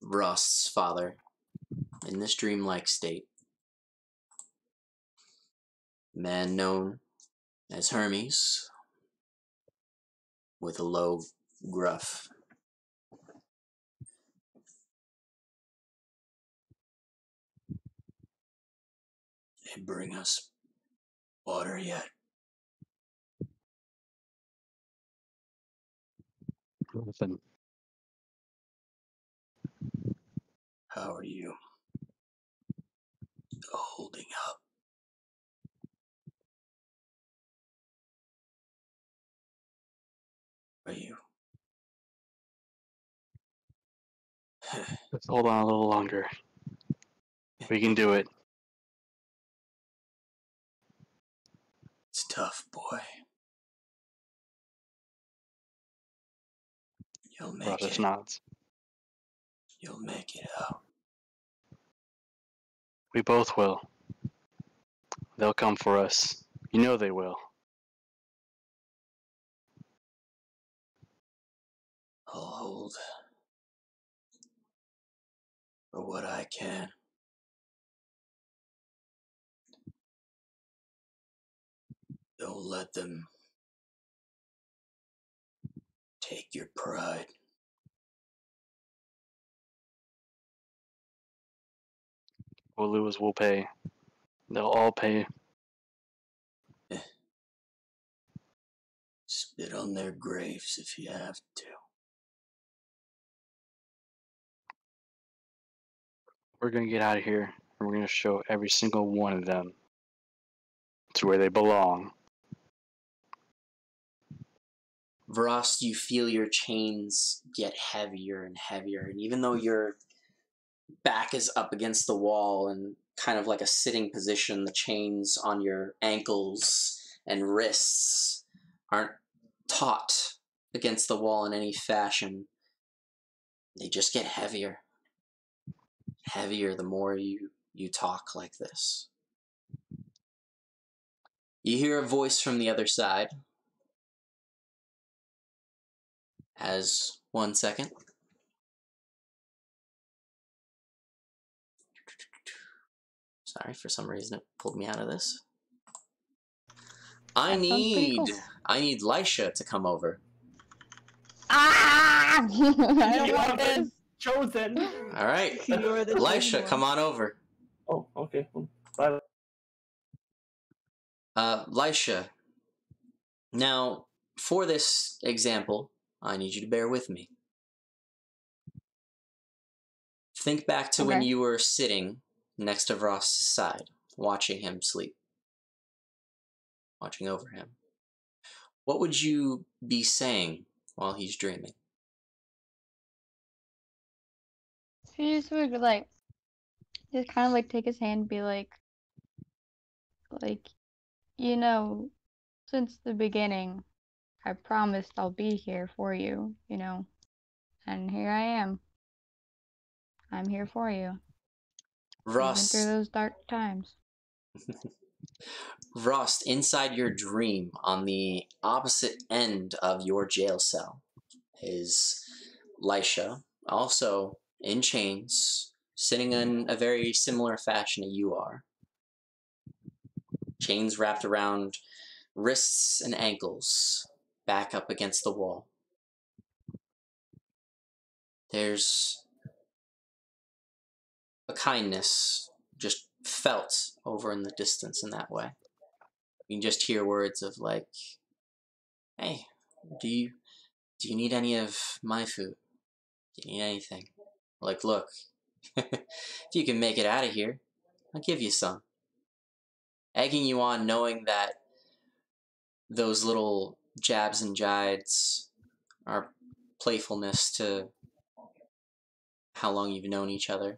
Vrost's father, in this dreamlike state, man known as Hermes, with a low gruff, "They bring us water yet?" Listen. "How are you holding up?" "Are you?" Just hold on a little longer. We can do it. "It's tough, boy. You'll make Rosas it. nods. You'll make it out." We both will. They'll come for us. You know they will. "I'll hold for what I can. Don't let them take your pride." We'll lose, we'll pay. They'll all pay. Spit on their graves if you have to. We're gonna get out of here, and we're gonna show every single one of them to where they belong. Vrost, you feel your chains get heavier and heavier, and even though your back is up against the wall and kind of like a sitting position, the chains on your ankles and wrists aren't taut against the wall in any fashion. They just get heavier. Heavier the more you talk like this. You hear a voice from the other side. As 1 second. Sorry, for some reason it pulled me out of this. I That sounds pretty need cool. Lisha to come over. Ah! I don't want this. Chosen! All right, You are the Lisha, chosen come one. on over. Oh, okay. Well, bye. Lisha, Now, for this example, I need you to bear with me. Think back to when Okay. you were sitting next to Ross's side, watching him sleep, watching over him. What would you be saying while he's dreaming? She just would like just kind of like take his hand and be like, you know, since the beginning, I promised I'll be here for you, and here I am. I'm here for you, even through Ross, those dark times. Ross, inside your dream, on the opposite end of your jail cell, is Lisha, also in chains, sitting in a very similar fashion that you are. Chains wrapped around wrists and ankles, back up against the wall. There's a kindness just felt over in the distance in that way. You can just hear words of like, "Hey, do you need any of my food? Do you need anything? Like, look, if you can make it out of here, I'll give you some." Egging you on, knowing that those little jabs and jides are playfulness to how long you've known each other.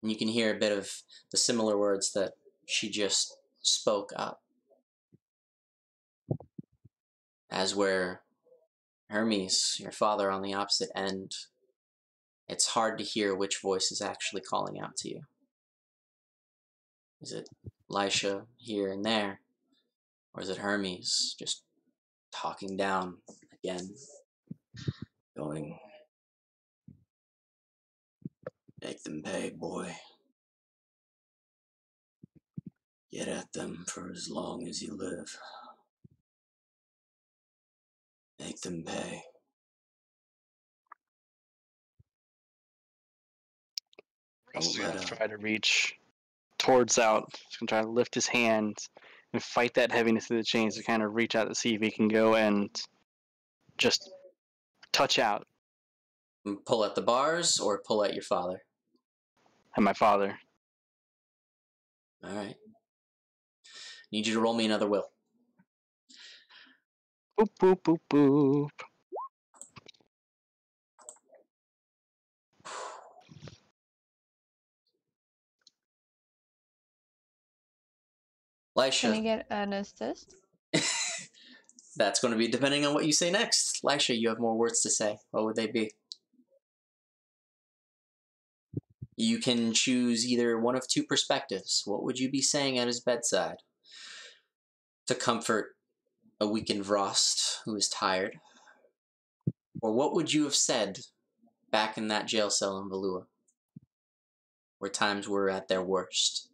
And you can hear a bit of the similar words that she just spoke up. As where Hermes, your father, on the opposite end, it's hard to hear which voice is actually calling out to you. Is it Lisha here and there? Or is it Hermes just talking down again? Going, "Make them pay, boy. Get at them for as long as you live. Make them pay." Ross is Don't gonna let up. try to reach towards out. He's gonna try to lift his hand and fight that heaviness of the chains to kind of reach out to see if he can go and just touch out Pull at the bars or pull at your father. at my father. Alright. Need you to roll me another will. Boop boop boop boop. Can he Lisha. get an assist? That's going to be depending on what you say next. Lisha, you have more words to say. What would they be? You can choose either one of two perspectives. What would you be saying at his bedside to comfort a weakened Vrost who is tired? Or what would you have said back in that jail cell in Valua, where times were at their worst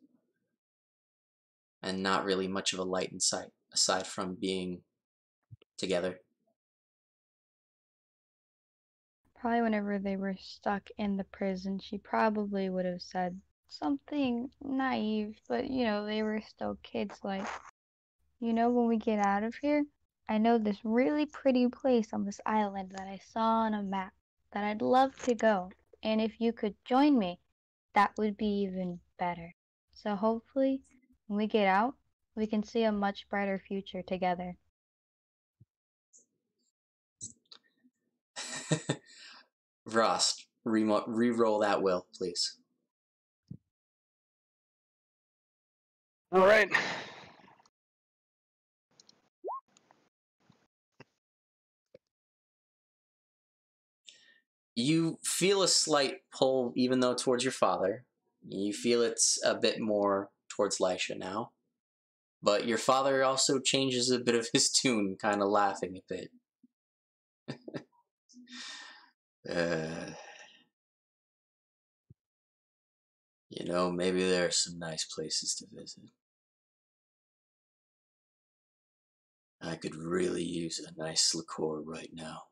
and not really much of a light in sight, aside from being together? Probably whenever they were stuck in the prison, she probably would have said something naive, but they were still kids. Like, when we get out of here, I know this really pretty place on this island that I saw on a map that I'd love to go. And if you could join me, that would be even better. So hopefully, when we get out, we can see a much brighter future together. Vrost, re-roll that will, please. All right. You feel a slight pull, even though towards your father. You feel it's a bit more towards Lisha now. But your father also changes a bit of his tune, kind of laughing a bit. Maybe there are some nice places to visit. I could really use a nice liqueur right now.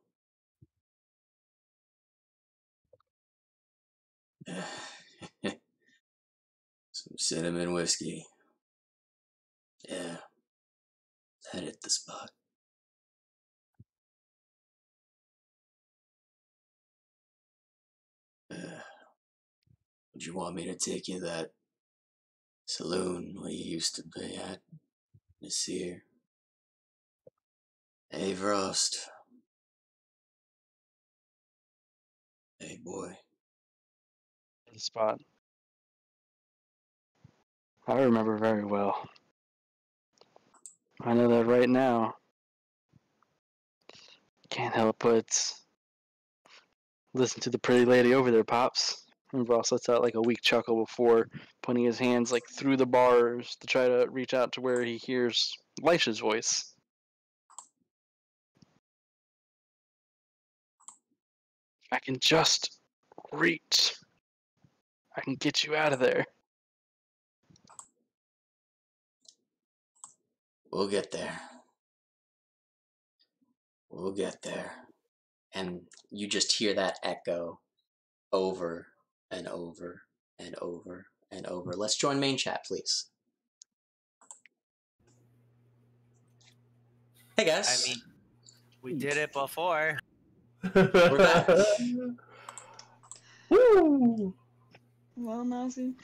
Some cinnamon whiskey. Yeah, That hit the spot. Would you want me to take you to that saloon where you used to be at, Nasir? Hey, Frost. Hey, boy. The spot. I remember very well. I know that right now. Can't help but listen to the pretty lady over there, Pops. And Ross lets out like a weak chuckle before putting his hands like through the bars to try to reach out to where he hears Lisha's voice. I can just reach. I can get you out of there. We'll get there. We'll get there. And you just hear that echo over and over and over and over. Let's join main chat, please. Hey, guys. I mean, we did it before. We're back. Woo! Well, Nazi.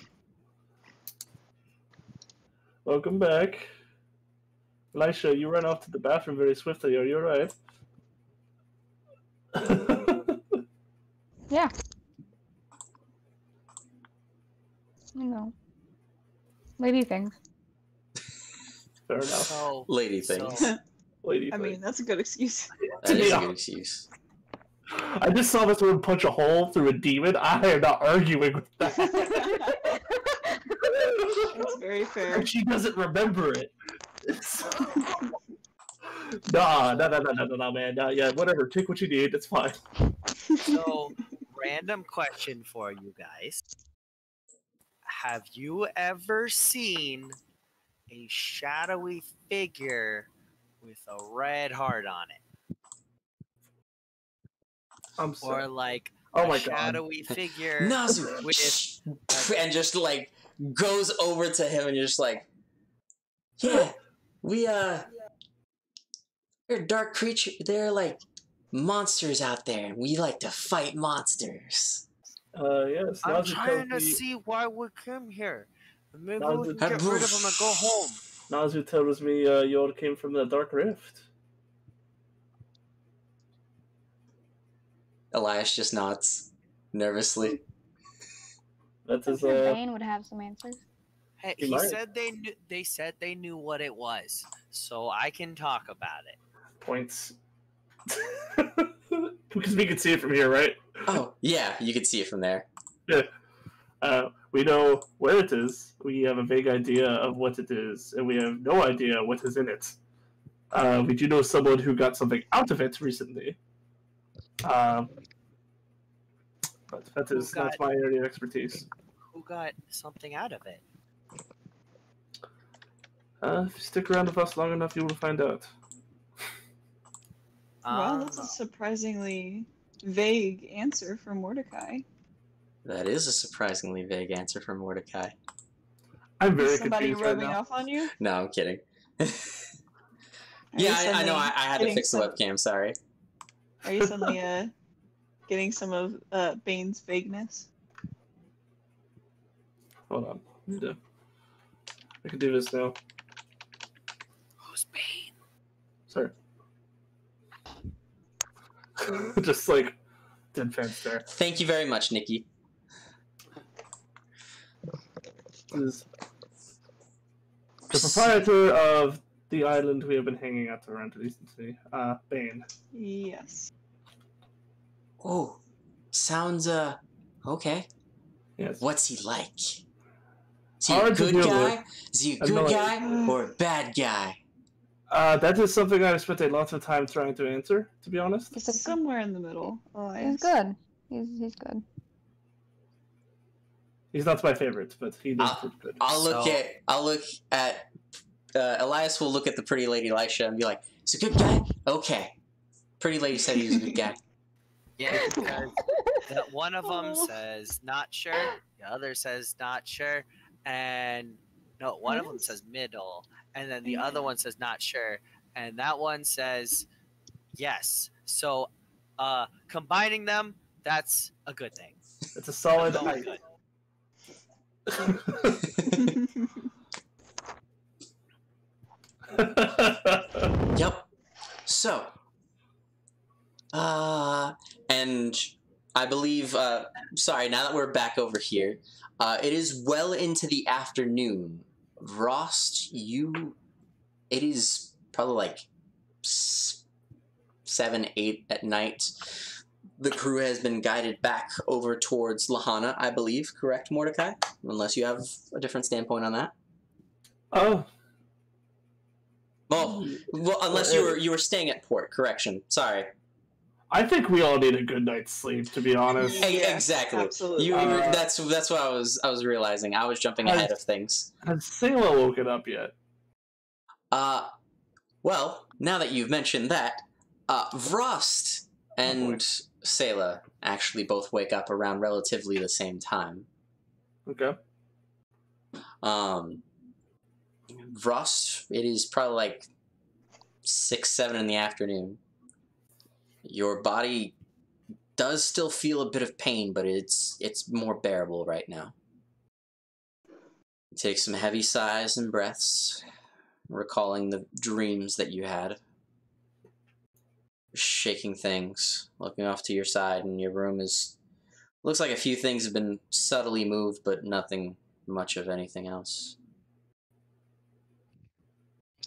Welcome back. Lisha, you ran off to the bathroom very swiftly. Are you alright? Yeah. You know. Lady things. Fair enough. So, Lady things. So, Lady I thing. mean, that's a good excuse. That is a Yeah. good excuse. I just saw this woman punch a hole through a demon. I am not arguing with that. That's very fair. And she doesn't remember it. Nah, man. Nah, yeah, whatever. Take what you need. It's fine. so, random question for you guys. Have you ever seen a shadowy figure with a red heart on it? I'm sorry. Or like Oh a my god. shadowy figure Nazu! with And just like goes over to him and you're just like, yeah, we're dark creature. They're like monsters out there, and we like to fight monsters. Yes. I'm Nazu trying to tells me- see why we came here. Maybe Nazu- we can get rid of him and go home. Nazu tells me you all came from the Dark Rift. Elias just nods nervously. That I'm is sure Bane would have some answers. Hey, He he might. said they knew. They said they knew what it was, so I can talk about it. points. Because we can see it from here, right? Oh, yeah, you can see it from there. We know where it is. We have a vague idea of what it is, and we have no idea what is in it. We do know someone who got something out of it recently. But that's my area of expertise. Who got something out of it? If you stick around with us long enough, you will find out. Wow, that's a surprisingly vague answer from Mordecai. That is a surprisingly vague answer from Mordecai. I'm very Is somebody confused right rubbing now. off on you? No, I'm kidding. Are Yeah, you I know. suddenly I had to getting fix the some- webcam. Sorry. Are you suddenly getting some of Bane's vagueness? Hold on. I can do this now. Who's Bane? Sorry. Just like dead fan stare. Thank you very much, Nikki. Is the proprietor of the island we have been hanging out around recently, Bane. Yes. Oh, sounds okay. Yes. What's he like? Is he a Hard to good deal guy? with. Is he a I know good it. guy or a bad guy? That is something I've spent a lot of time trying to answer, to be honest. He's, a, Somewhere in the middle. he's good. He's good. He's not my favorite, but he does pretty good. I'll look at Elias will look at the pretty lady Lisha and be like, "He's a good guy." Okay. Pretty lady said he was a good guy. Yeah, because one of them says not sure, the other says not sure, and no, one of them says middle, and then the other one says not sure, and that one says yes. So, combining them, that's a good thing. It's a solid That's always height. good. Yep. So, and I believe, sorry, now that we're back over here, it is well into the afternoon. Vrost, it is probably like 7, 8 at night. The crew has been guided back over towards Lahana, I believe, correct, Mordecai? Unless you have a different standpoint on that. Oh. Well, unless you were staying at port. Correction. Sorry. I think we all need a good night's sleep, to be honest. Yeah, Exactly. absolutely. That's what I was realizing. I was jumping ahead of things. Has Sayla woken up yet? Well, now that you've mentioned that, Vrost and Sayla actually both wake up around relatively the same time. Okay. Vrost, it is probably like 6, 7 in the afternoon. Your body does still feel a bit of pain, but it's more bearable right now. You take some heavy sighs and breaths, recalling the dreams that you had. Shaking things, looking off to your side, and your room looks like a few things have been subtly moved, but nothing much of anything else.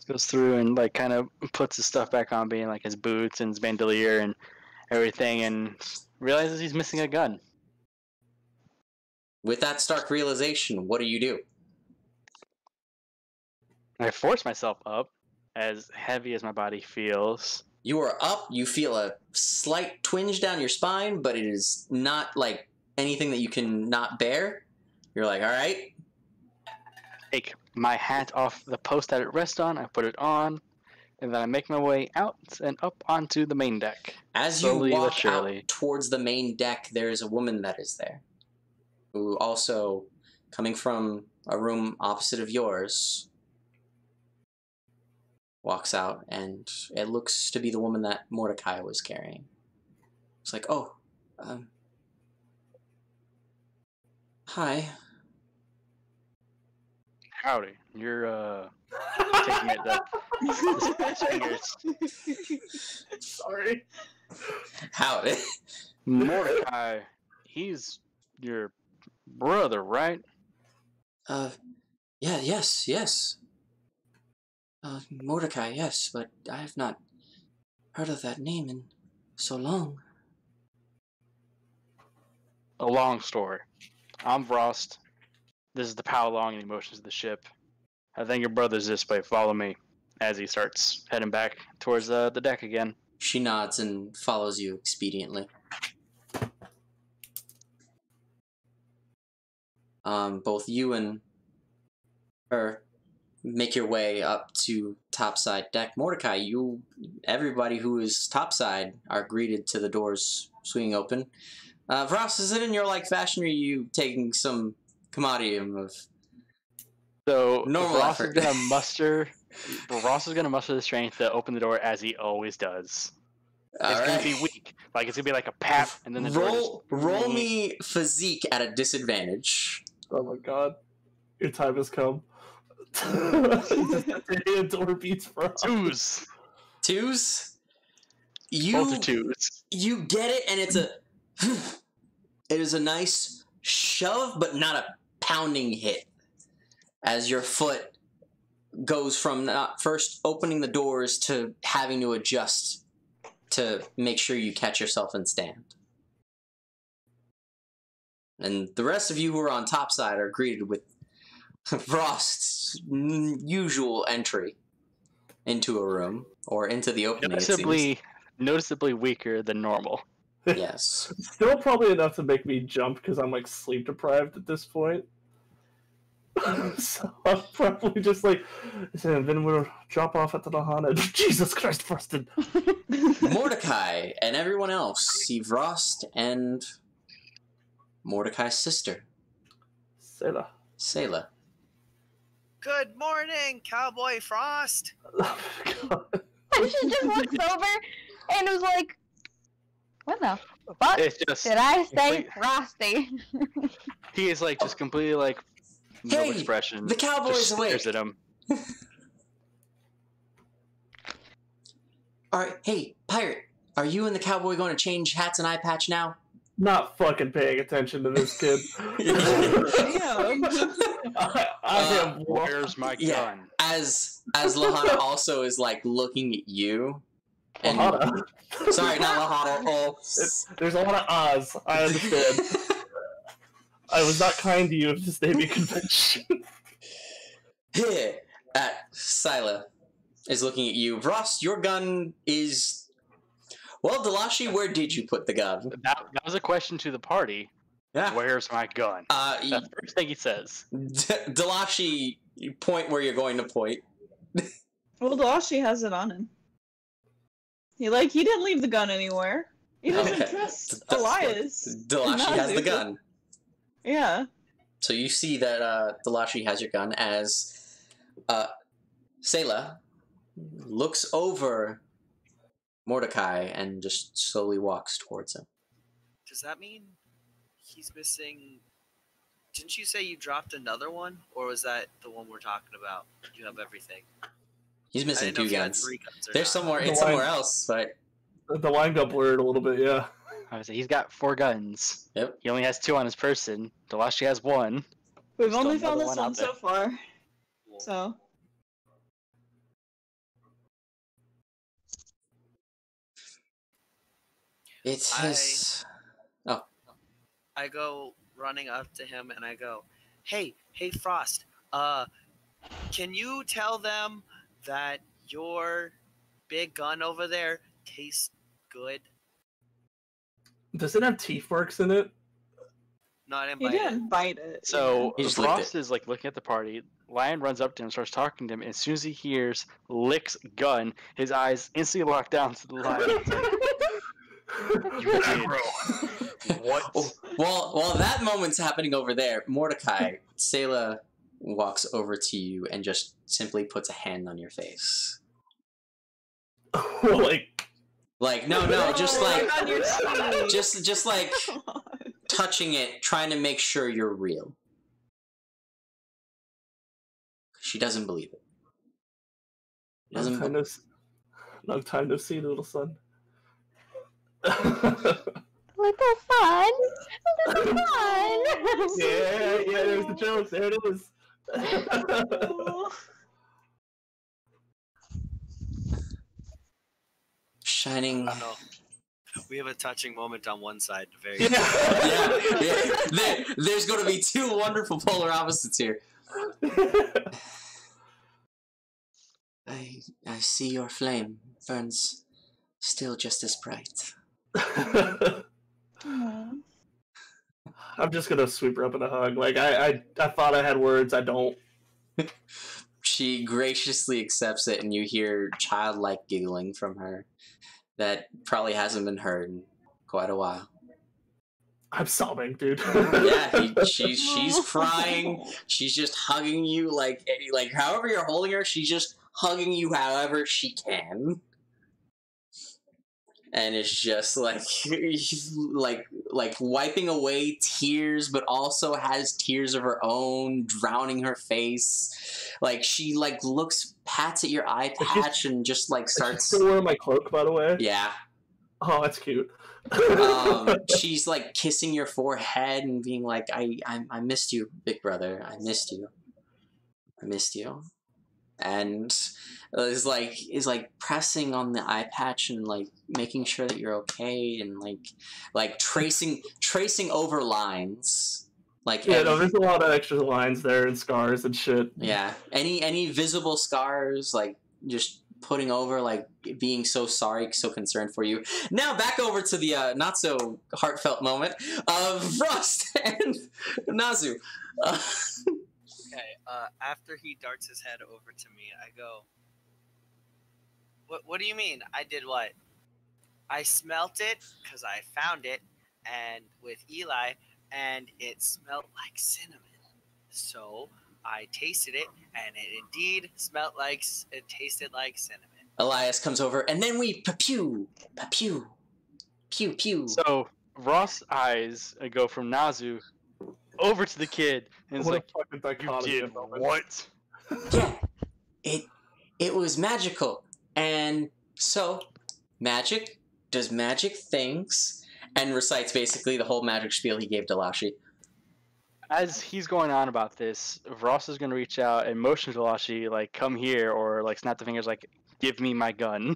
Goes through and like kind of puts his stuff back on, being like his boots and his bandolier and everything, and realizes he's missing a gun. With that stark realization, what do? I force myself up, as heavy as my body feels. You are up, you feel a slight twinge down your spine, but it is not like anything that you can not bear. You're like, all right. Take my hat off the post that it rests on, I put it on, and then I make my way out and up onto the main deck. As Slowly you but walk surely. out towards the main deck, there is a woman that is there, who also, coming from a room opposite of yours, walks out, and it looks to be the woman that Mordecai was carrying. It's like, oh, hi. Howdy, you're taking me at the fingers. Sorry. Howdy. Mordecai, he's your brother, right? Yes. Mordecai, yes, but I have not heard of that name in so long. A long story. I'm Vrost. This is the power along and emotions of the ship. I think your brother's this way. Follow me. As he starts heading back towards the deck again. She nods and follows you expediently. Both you and her make your way up to topside deck. Mordecai, everybody who is topside are greeted to the doors swinging open. Vrost, is it in your like fashion, or are you taking some commodium of So normal Ross effort? is gonna muster the strength to open the door as he always does. It's gonna be weak. Like it's gonna be like a pap, and then the door roll me physique at a disadvantage. Oh my god. Your time has come. The door beats for twos. Twos? Both are twos. You get it, and it is a nice shove, but not a pounding hit. As your foot goes from not first opening the doors to having to adjust to make sure you catch yourself and stand. And the rest of you who are on topside are greeted with Frost's usual entry into a room, or into the opening, Noticeably weaker than normal. Yes. Still probably enough to make me jump, because I'm like sleep deprived at this point. So I'm probably just like, and then we'll drop off at the Lahana. Jesus Christ, Preston! Mordecai and everyone else see Vrost and Mordecai's sister, Sayla. Good morning, Cowboy Frost. Oh my god. she just looks over and was like, "What the fuck It's just did I say, complete- Frosty?" he is like just completely like no Hey, expression. the cowboy's just stares awake. at him. All right, hey, pirate, are you and the cowboy going to change hats and eye patch now? Not fucking paying attention to this kid. Damn. I am. Where's my Yeah. gun? As Lahana also is like looking at you. And Lahana. sorry, not Lahana. Oh. There's a lot of Oz. I understand. I was not kind to you at this naming convention. Here, Scylla is looking at you. Ross, your gun is. Well, Delashi, where did you put the gun? That was a question to the party. Yeah. Where's my gun? That's the first thing he says. Delashi, you point where you're going to point. Well, Delashi has it on him. He didn't leave the gun anywhere. He doesn't Okay. trust Elias. Delashi has the gun. Yeah. So you see that Delashi has your gun as Selah looks over Mordecai and just slowly walks towards him. Does that mean he's missing? Didn't you say you dropped another one, or was that the one we're talking about? You have everything. He's I missing didn't know two if you had guns. 3 guns or There's not. somewhere The it's somewhere line- else, but The line got blurred a little bit, yeah. I would say he's got 4 guns. Yep. He only has 2 on his person. Delashi has 1. We've Still only found another this one one out there. so far. So. it's his. I go running up to him and I go, hey, Frost, can you tell them that your big gun over there tastes good? Does it have teeth marks in it? Not He invited. didn't bite it. So He just licked Frost is like looking at the party. Lion runs up to him, starts talking to him, and as soon as he hears Lick's gun, his eyes instantly lock down to the lion. It's like, you did. What? While that moment's happening over there, Mordecai, Selah walks over to you and just simply puts a hand on your face. Like, No, just like on your cheek. just like touching it, trying to make sure you're real. She doesn't believe it. Doesn't. no time to see, little son. Little fun. Little fun. Yeah, there's the joke. There it is. Shining. I don't know. We have a touching moment on one side. Very. Yeah. There's going to be 2 wonderful polar opposites here. I see your flame burns still just as bright. Aw. I'm just gonna sweep her up in a hug. Like I thought I had words. I don't. She graciously accepts it, and you hear childlike giggling from her that probably hasn't been heard in quite a while. I'm sobbing, dude. Yeah, she's crying. She's just hugging you like however you're holding her. She's just hugging you however she can, and it's just like wiping away tears, but also has tears of her own drowning her face. Like she pats at your eye patch and just like starts. Still wearing my cloak, by the way. Yeah. Oh, that's cute. She's like kissing your forehead and being like, I missed you, big brother. I missed you. And is like pressing on the eye patch and like making sure that you're okay and like tracing over lines. Like Yeah, no, there's a lot of extra lines there and scars and shit. yeah, any visible scars, like just putting over, like being so sorry, so concerned for you. Now back over to the not so heartfelt moment of Frost and Nazu. Okay. After he darts his head over to me, I go, What do you mean? I did what? I smelt it because I found it, and with Eli, and it smelled like cinnamon. So I tasted it, and it indeed tasted like cinnamon. Elias comes over, and then we pew, pew, pew, pew. So Ross' eyes go from Nazu over to the kid, and it's What a like, fucking "You dichotomy did of moments. what?" Yeah, it was magical, and so magic does magic things, and recites basically the whole magic spiel he gave Delashi. As he's going on about this, Ross is going to reach out and motion to Delashi, like, "Come here," or like snap the fingers, like, "Give me my gun."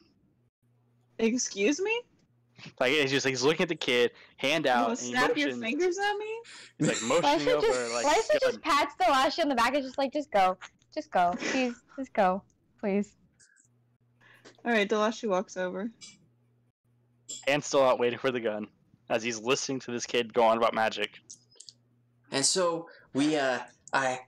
Excuse me? Like, it's just like he's looking at the kid, hand You out, want and to he snap your motions. fingers at me? He's like motioning over, like, Lysa gun. just pats Delashi on the back and just like, just go, please, just go, please. Alright, Delashi walks over. Hand's still out waiting for the gun, as he's listening to this kid go on about magic. And so we, I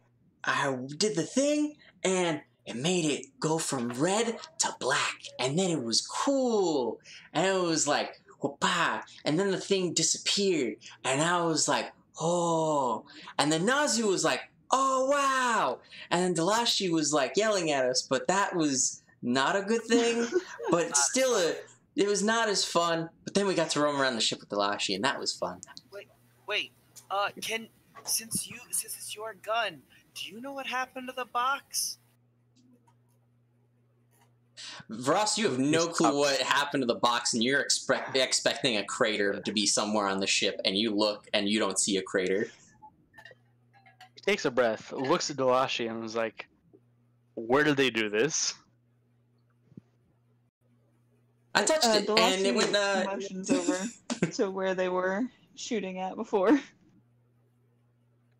did the thing, and it made it go from red to black, and then it was cool, and it was like, whoopah, and then the thing disappeared, and I was like, oh, and then Nazu was like, oh wow, and then Delashi was like yelling at us, but that was not a good thing, but still, it was not as fun. But then we got to roam around the ship with Delashi, and that was fun. Wait, since it's your gun, do you know what happened to the box? Ross, you have no clue what happened to the box, and you're expecting a crater to be somewhere on the ship, and you look and you don't see a crater. He takes a breath, looks at Delashi, and was like, "Where did they do this?" I touched it, and it went. Motions over to where they were shooting at before.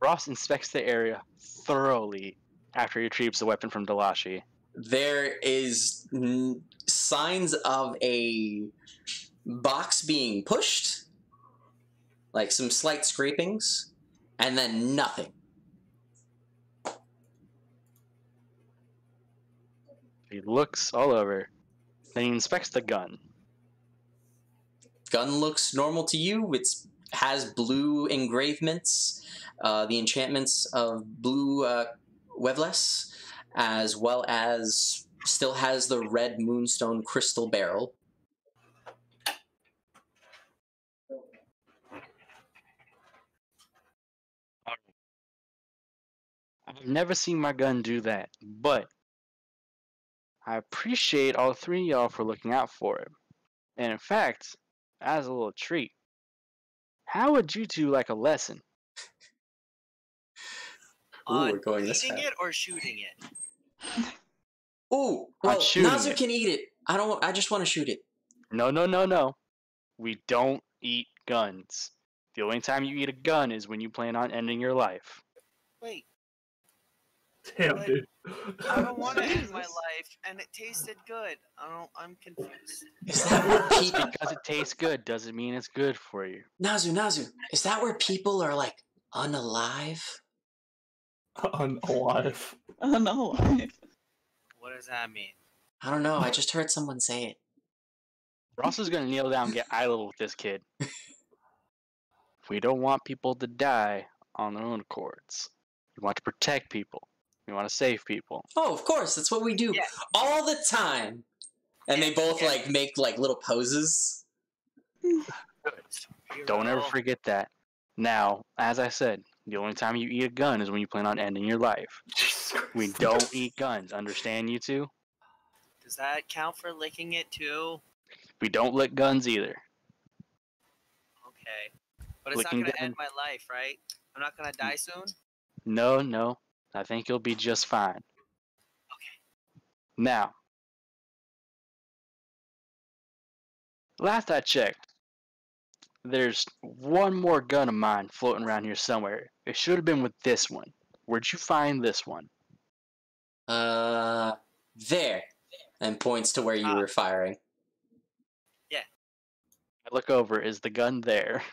Ross inspects the area thoroughly after he retrieves the weapon from Delashi. There is signs of a box being pushed, like some slight scrapings, and then nothing. He looks all over. Then he inspects the gun. Gun looks normal to you. It has blue engravements, the enchantments of blue Wevless, as well as still has the red moonstone crystal barrel. I've never seen my gun do that, but I appreciate all three of y'all for looking out for it. And in fact, as a little treat, how would you two like a lesson? Ooh, we're going this eating fast. it or shooting it? Ooh, well, shooting Nazu it. can eat it. I just want to shoot it. No. We don't eat guns. The only time you eat a gun is when you plan on ending your life. Wait, Damn, But- dude. I don't want to end my Jesus. life, and it tasted good. I'm confused. Is that where Just people... because it tastes good doesn't mean it's good for you. Nazu, is that where people are, like, unalive? Unalive. Unalive. What does that mean? I don't know, I just heard someone say it. Ross is gonna kneel down and get eye level with this kid. We don't want people to die on their own accords. We want to protect people. We want to save people. Oh, of course, that's what we do Yeah. all the time. And they both, Yeah. like, make, like, little poses. Don't ever Hero. forget that. Now, as I said, the only time you eat a gun is when you plan on ending your life. We don't eat guns. Understand, you two? Does that count for licking it too? We don't lick guns either. Okay. But it's Licking not gonna gun- end my life, right? I'm not gonna die soon? No. I think you'll be just fine. Okay. Now, last I checked, there's one more gun of mine floating around here somewhere. It should have been with this one. Where'd you find this one? There. And points to where you were firing. I look over. Is the gun there?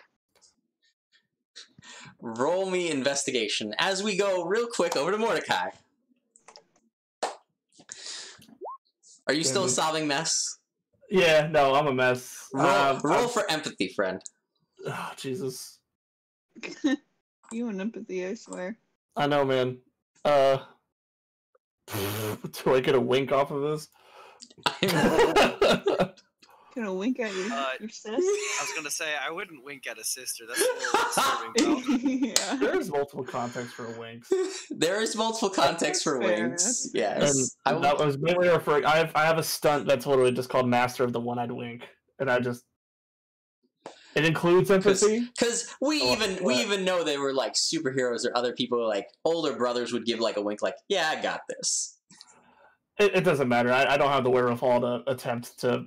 Roll me investigation as we go real quick over to Mordecai. Are you still a sobbing mess? Yeah, no, I'm a mess. Roll for empathy, friend. Oh, Jesus. You and empathy, I swear. I know, man. Do I get a wink off of this? Gonna wink at your sis. I was gonna say I wouldn't wink at a sister. That's a little disturbing. Yeah. There's multiple contexts for winks. There is multiple contexts for fair, winks. that's Yes. And that was mainly referring. I have a stunt that's literally just called Master of the One-Eyed Wink, and it includes empathy. Because we even know they were like superheroes or other people like older brothers would give like a wink, like, yeah, I got this. It doesn't matter. I don't have the wherewithal to attempt to.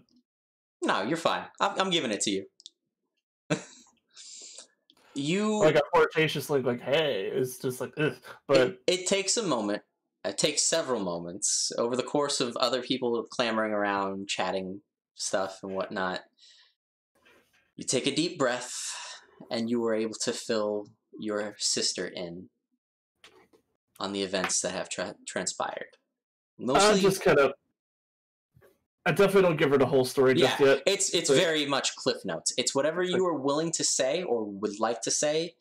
No, you're fine. I'm giving it to you. You Like a flirtatious link, like, hey, it's just like, ugh. But it takes a moment. It takes several moments over the course of other people clamoring around, chatting stuff and whatnot. You take a deep breath, and you were able to fill your sister in on the events that have transpired. Mostly, just kind of. I definitely don't give her the whole story just yet. It's very much Cliff Notes. It's whatever you are willing to say or would like to say,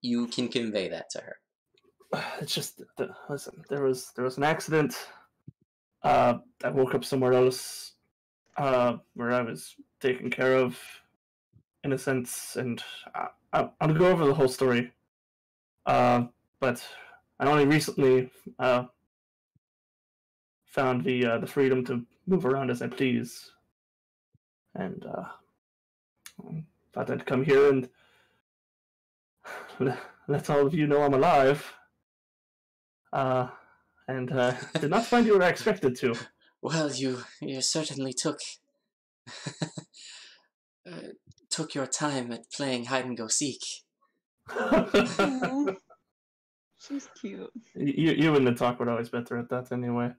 you can convey that to her. It's just listen. There was an accident. I woke up somewhere else, where I was taken care of, in a sense, and I'll go over the whole story. But I only recently found the freedom to move around as I please, and thought I'd come here and let all of you know I'm alive. And did not find you what I expected to. Well, you certainly took took your time at playing hide and go seek. Aw. She's cute. You and the talk would always better at that anyway.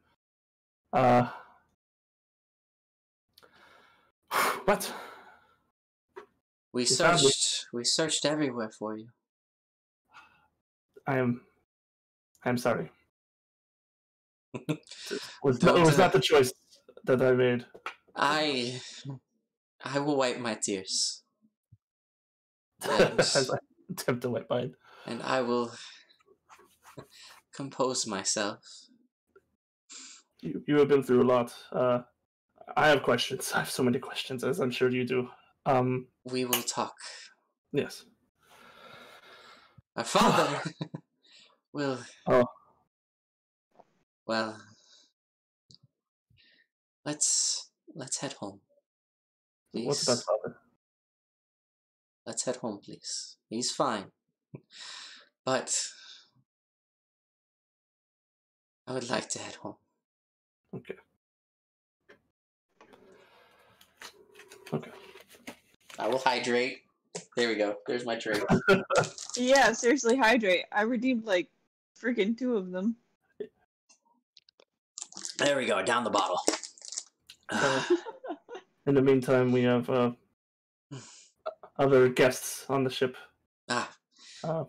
What? We searched everywhere for you. I'm sorry. Was not the choice that I made. I will wipe my tears. As I attempt to wipe mine. And I will compose myself. You have been through a lot. I have questions. I have so many questions, as I'm sure you do. We will talk. Yes. Our father will. Oh. Well, let's head home. Please. What's that, father? Let's head home, please. He's fine. But I would like to head home. Okay. Okay. I will hydrate. There we go. There's my drink. Yeah, seriously, hydrate. I redeemed like freaking 2 of them. There we go. Down the bottle. In the meantime, we have other guests on the ship.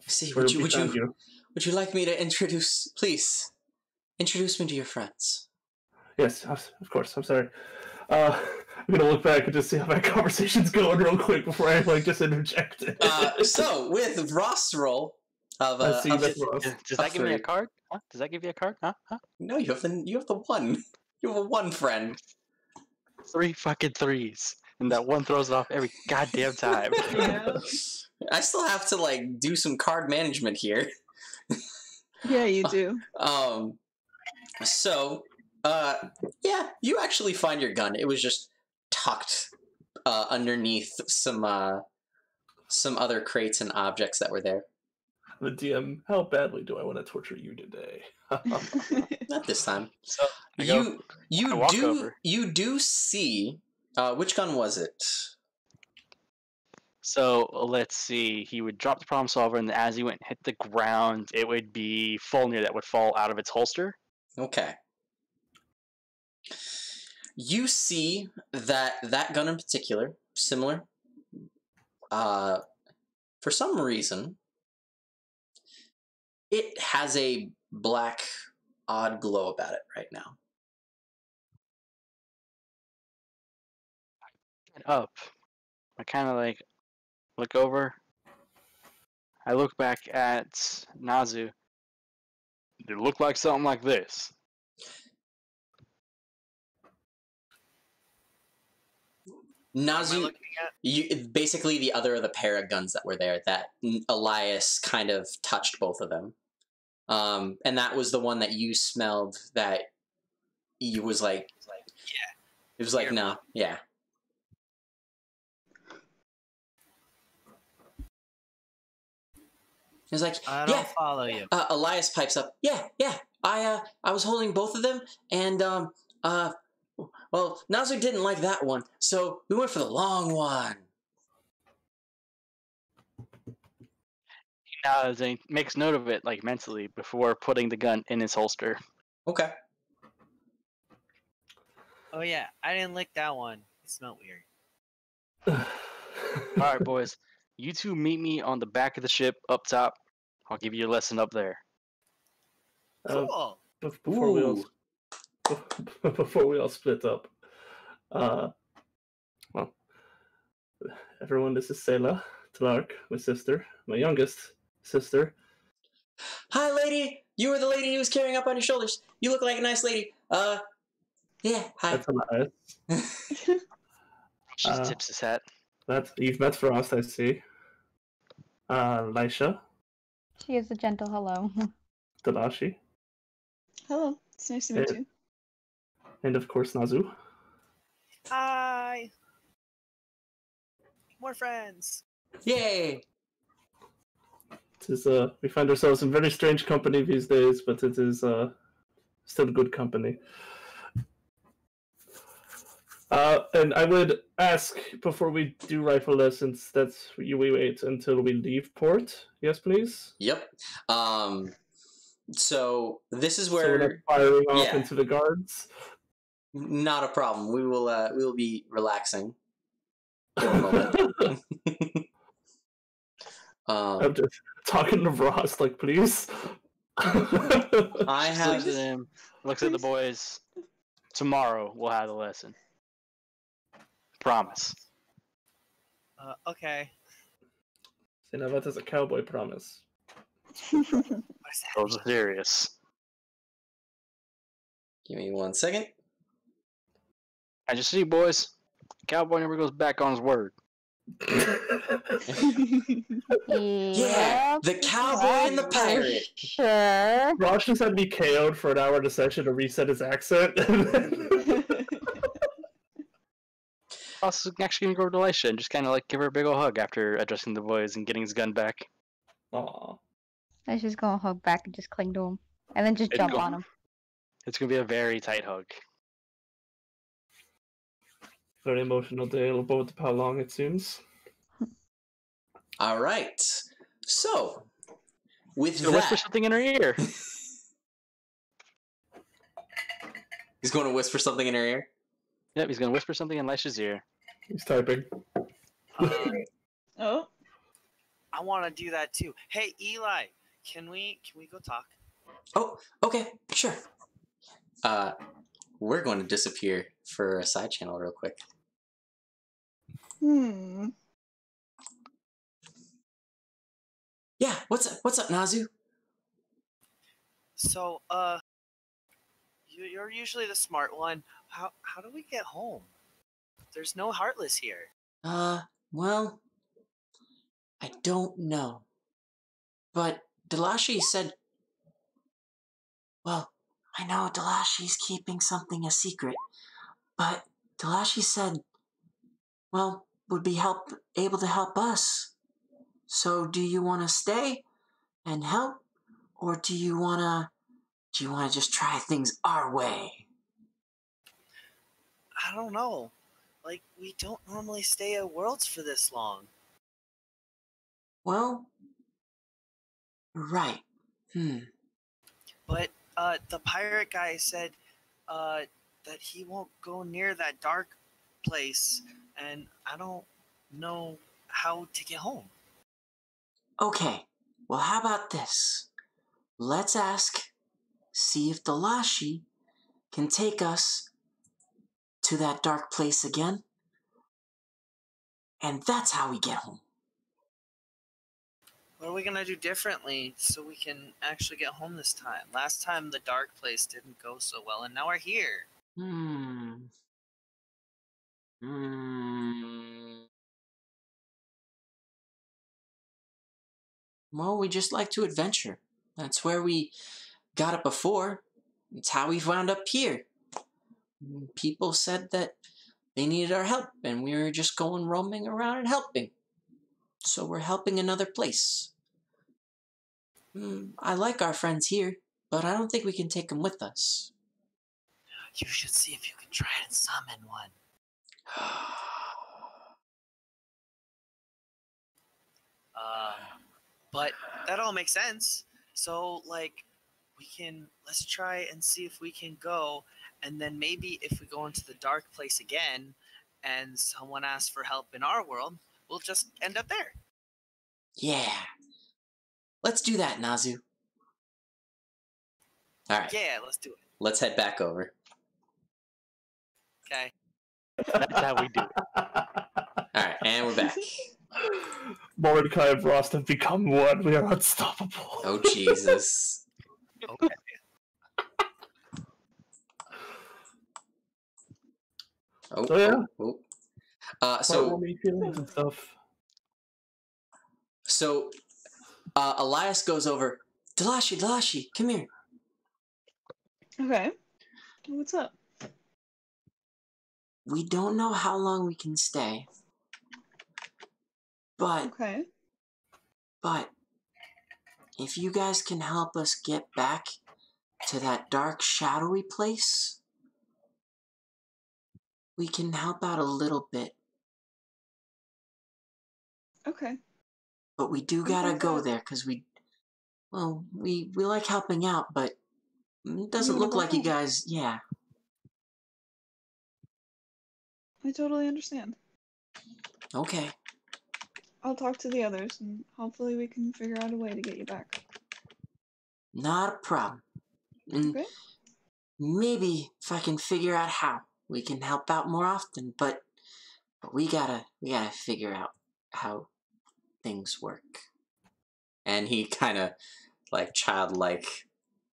See, where would we found you like me to introduce me to your friends? Yes, of course. I'm sorry. I'm gonna look back and just see how my conversation's going real quick before I just interject it. So with Ross roll of Ross. Does that give me a card? Huh? Does that give you a card? Huh? No, you have the one. You have a one friend. 3 fucking 3s, and that one throws it off every goddamn time. Yeah. I still have to like do some card management here. Yeah, you do. So, yeah, you actually find your gun. It was just tucked underneath some other crates and objects that were there. The DM, how badly do I want to torture you today? Not this time. So you do see which gun was it? So let's see. He would drop the problem solver, and as he went and hit the ground, it would be Fulnir that would fall out of its holster. Okay. You see that gun in particular, similar. For some reason, it has a black, odd glow about it right now. Up. I kind of like look over. I look back at Nazu. It looked like something like this. What am I Nazu, looking at? basically the other of the pair of guns that were there that Elias kind of touched both of them. And that was the one that you smelled that you was like, Yeah. it was like, Weird no, one. yeah. He was like, I don't yeah. follow you. Elias pipes up, yeah. I was holding both of them, and well, Nazu didn't like that one, so we went for the long one. He nods and he makes note of it, like mentally, before putting the gun in his holster. Okay. Oh yeah, I didn't lick that one. It smelled weird. All right, boys. You two meet me on the back of the ship up top. I'll give you a lesson up there. Cool. Before we all before we all split up, well, everyone, this is Sela Tlark, my sister, my youngest sister. Hi, lady. You were the lady he was carrying up on your shoulders. You look like a nice lady. Yeah. Hi. That's Elias. Just tips his hat. You've met Frost, I see. Lisha, She is a gentle hello. Dalashi, Hello, it's nice to meet you. and of course Nazu. Hi. More friends. Yay. It is, we find ourselves in very strange company these days, but it is still good company. And I would ask before we do rifle lessons that we wait until we leave port. Yes, please. Yep. So this is So we're not where firing off yeah. into the guards. Not a problem. We will be relaxing for a moment. I'm just talking to Ross, like, please. I Just have looks at him, looks at the boys. Tomorrow we'll have the lesson. Promise. Okay. See, now that is a cowboy promise. What is that? Those are serious. Give me 1 second. I just see, boys. Cowboy never goes back on his word. Yeah, the cowboy and the pirate. Sure. Ross just had me KO'd for an hour in a session to reset his accent. I was actually gonna go to Elisha and just kind of like give her a big old hug after addressing the boys and getting his gun back. Aw. Let's just go hug back and just cling to him. And then just It's jump gone. on him. It's gonna be a very tight hug. Very emotional day, about how long it seems. All right. So, with He's gonna whisper that, something in her ear. he's going to whisper something in her ear. Yep, he's gonna whisper something in Elisha's ear. He's typing. Oh, I want to do that too. Hey, Eli, can we go talk? Oh, okay, sure. We're going to disappear for a side channel real quick. Yeah, what's up, Nazu? So, you're usually the smart one. How do we get home? There's no Heartless here. Well, I don't know. But Delashi said, well, I know Delashi's keeping something a secret, but Delashi said, well, would be able to help us. So do you want to stay and help, or do you want to just try things our way? I don't know. Like, we don't normally stay at Worlds for this long. Well, right. But the pirate guy said that he won't go near that dark place, and I don't know how to get home. Okay, well, how about this? Let's see if Delashi can take us to that dark place again, and that's how we get home. What are we gonna do differently so we can actually get home this time? Last time the dark place didn't go so well, and now we're here. Well, we just like to adventure. That's where we got it before. It's how we wound up here. People said that they needed our help, and we were just going roaming around and helping. So we're helping another place. I like our friends here, but I don't think we can take them with us. You should see if you can try and summon one. But that all makes sense. So, like, let's try and see if we can go, and then maybe if we go into the dark place again, and someone asks for help in our world, we'll just end up there. Yeah. Let's do that, Nazu. All right. Yeah, let's do it. Let's head back over. Okay. That's how we do it. All right, and we're back. Mordecai and Frost have become one. We are unstoppable. Oh, Jesus. Okay. So, yeah. So feelings and stuff. So, Elias goes over. Delashi, come here. Okay. What's up? We don't know how long we can stay. But if you guys can help us get back to that dark, shadowy place, we can help out a little bit. Okay. But we do gotta go there, because we like helping out, but it doesn't look like you guys, yeah. I totally understand. Okay. I'll talk to the others, and hopefully we can figure out a way to get you back. Not a problem. And Okay. maybe if I can figure out how, we can help out more often, but we gotta figure out how things work. And he kind of, like, childlike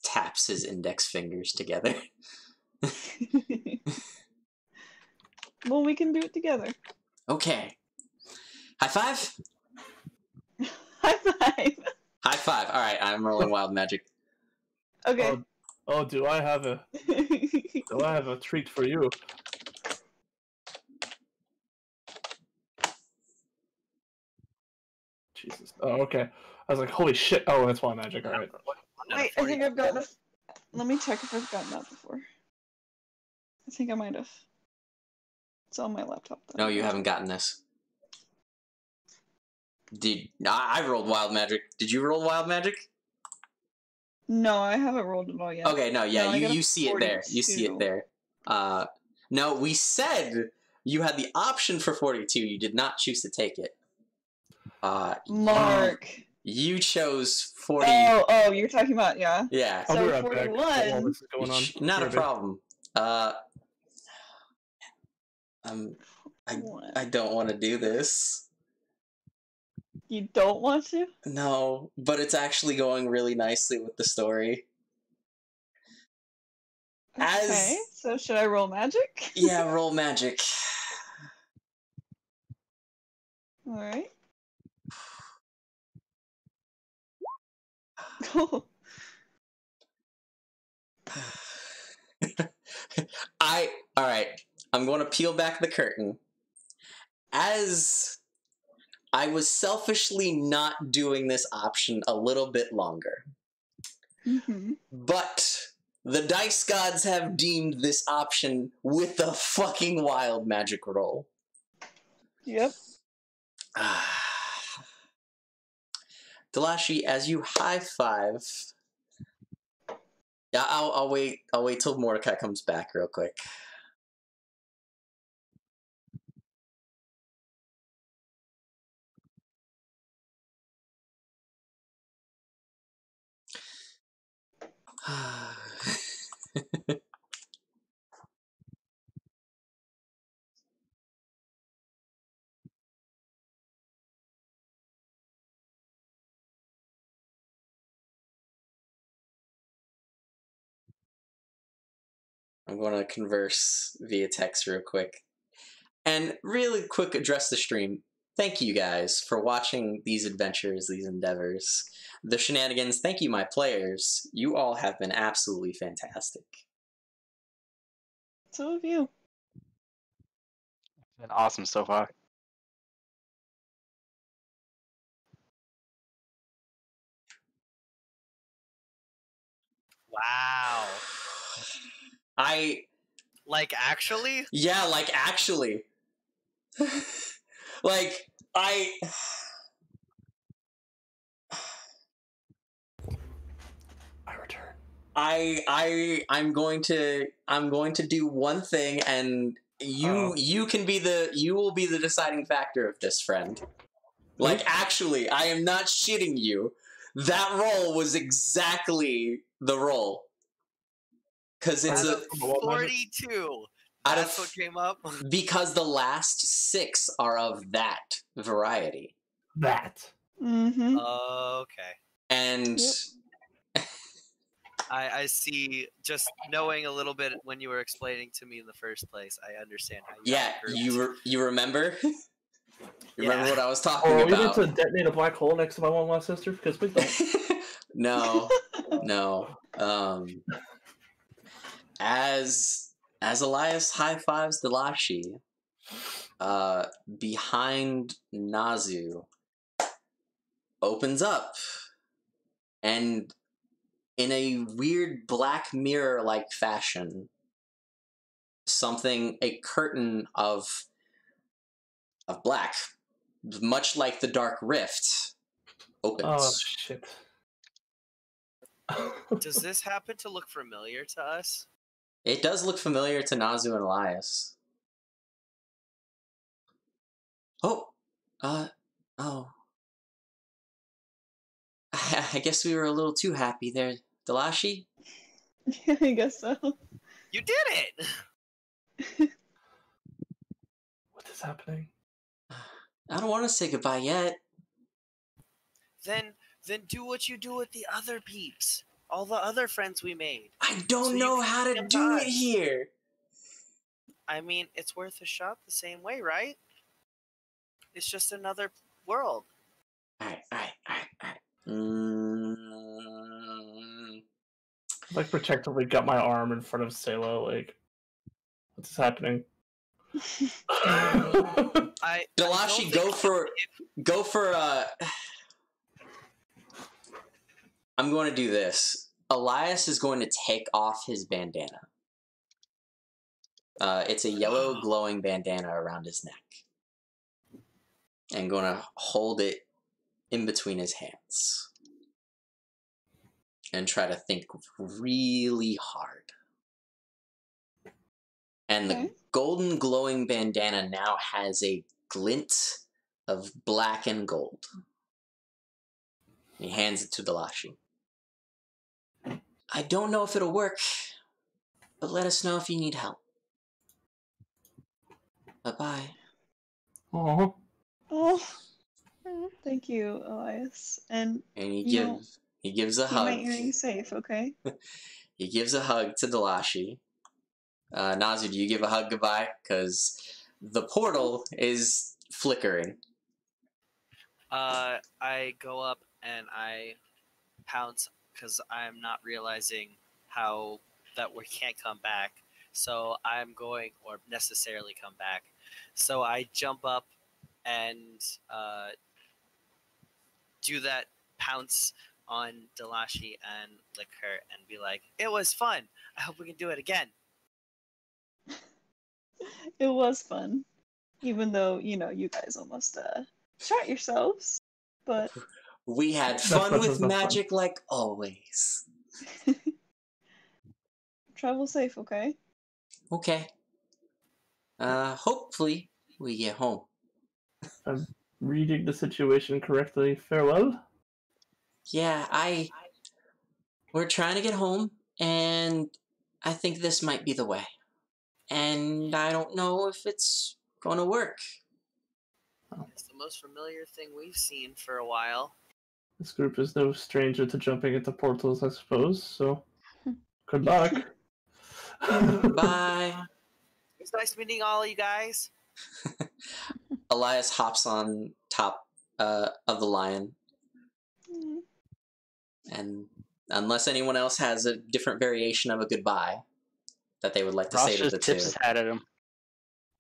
taps his index fingers together. Well, we can do it together. Okay. High five? High five! High five. All right, I'm rolling wild magic. Okay. Oh, do I have a treat for you? Jesus. Oh, okay. I was like, holy shit. Oh, that's wild magic. All right. Wait, I think I've gotten a... Let me check if I've gotten that before. I think I might have. It's on my laptop, though. No, you haven't gotten this. I rolled wild magic. Did you roll wild magic? No, I haven't rolled it all yet. Okay, no, yeah, No, you see it there. You see it 42. there. No, we said you had the option for 42. You did not choose to take it. Mark. You chose 40. Oh, you're talking about, yeah. Yeah. I'll be So right back 41. while this is going on. Not a Kirby. problem. I don't want to do this. You don't want to? No, but it's actually going really nicely with the story. Okay, so should I roll magic? Yeah, roll magic. Alright. Alright, I'm going to peel back the curtain. As I was selfishly not doing this option a little bit longer. Mm-hmm. But the dice gods have deemed this option with a fucking wild magic roll. Yep. Delashi, as you high five. Yeah, I'll wait till Mordecai comes back real quick. I'm going to converse via text real quick. And really quick address the stream. thank you guys for watching these adventures, these endeavors. The shenanigans, thank you, my players. You all have been absolutely fantastic. So have you. Been awesome so far. Wow. Like, actually? Yeah, like, actually. Like, I return. I'm going to do one thing, and you will be the deciding factor of this, friend. Like, actually, I am not shitting you. That roll was exactly the roll. Because it's Out of 42. That's what came up. Because the last 6 are of that variety. That. Mm-hmm. Okay. And Yep. I see. Just knowing a little bit when you were explaining to me in the first place, I understand how you yeah, you remember? You remember what I was talking we about? need to detonate a black hole next to my one-lost sister? Because we don't. No. As Elias high-fives Delashi, behind Nazu opens up, and in a weird Black Mirror-like fashion, a curtain of black, much like the Dark Rift, opens. Oh, shit. Does this happen to look familiar to us? It does look familiar to Nazu and Elias. Oh. I guess we were a little too happy there, Delashi. Yeah, I guess so. You did it! What is happening? I don't want to say goodbye yet. Then do what you do with the other peeps. All the other friends we made. I don't know how to do it here. I mean, it's worth a shot the same way, right? It's just another world. Alright. Like, protectively got my arm in front of Sayla, like, what's happening? Delashi, go for I'm going to do this. Elias is going to take off his bandana. It's a yellow glowing bandana around his neck. And going to hold it in between his hands. And try to think really hard. And the golden glowing bandana now has a glint of black and gold. He hands it to Delashi. I don't know if it'll work, but let us know if you need help. Bye-bye. Oh. Oh, thank you, Elias. And he gives a keep hug. my earrings safe, okay? He gives a hug to Delashi. Nazu, do you give a hug goodbye? Because the portal is flickering. I go up and I pounce because I'm not realizing how that we can't come back. So I'm going, or necessarily come back. So I jump up and do that pounce on Delashi and lick her and be like, "It was fun. I hope we can do it again." It was fun. Even though, you guys almost shot yourselves. But We had fun with magic like always. travel safe, okay? Okay. Hopefully we get home. I'm reading the situation correctly. Farewell? Yeah, we're trying to get home, and I think this might be the way. And I don't know if it's gonna work. It's the most familiar thing we've seen for a while. This group is no stranger to jumping into portals, I suppose, so good luck. Bye. It was nice meeting all you guys. Elias hops on top of the lion, Mm. and unless anyone else has a different variation of a goodbye that they would like to Ross say to just the tips two, his hat at him.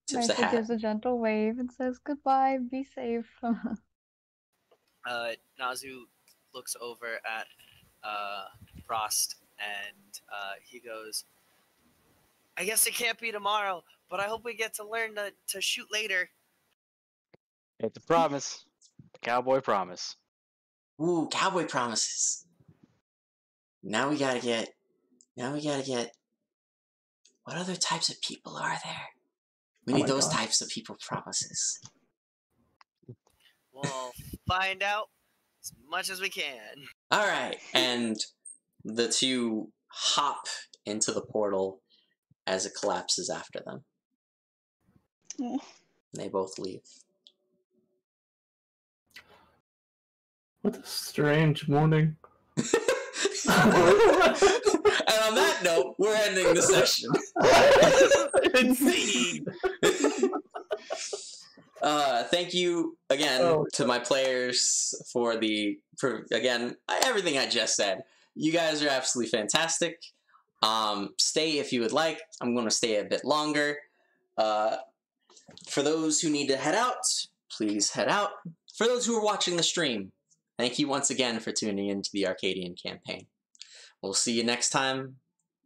tips the Marcy hat. gives a gentle wave and says goodbye, be safe. Nazu looks over at Frost and he goes, I guess it can't be tomorrow, but I hope we get to learn to shoot later. It's a promise. Cowboy promise. Ooh, cowboy promises. Now we gotta get. What other types of people are there? We Oh need my those gosh. types of people promises. We'll find out as much as we can. All right, and the two hop into the portal as it collapses after them. Oh. They both leave. What a strange morning. And on that note, we're ending the session. Insane. Thank you again to my players for again everything I just said. You guys are absolutely fantastic. Stay if you would like. I'm going to stay a bit longer. For those who need to head out, please head out. For those who are watching the stream, thank you once again for tuning into the Arcadian Campaign. We'll see you next time,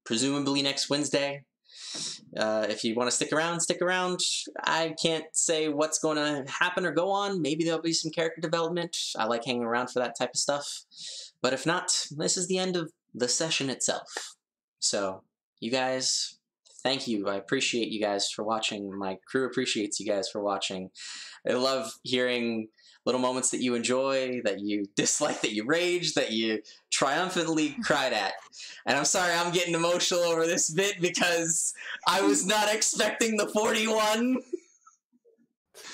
presumably next Wednesday. If you want to stick around, stick around. I can't say what's going to happen or go on. Maybe there'll be some character development. I like hanging around for that type of stuff. But if not, this is the end of the session itself. So, you guys, thank you. I appreciate you guys for watching. My crew appreciates you guys for watching. I love hearing little moments that you enjoy, that you dislike, that you rage, that you triumphantly cried at. And I'm sorry I'm getting emotional over this bit because I was not expecting the 41.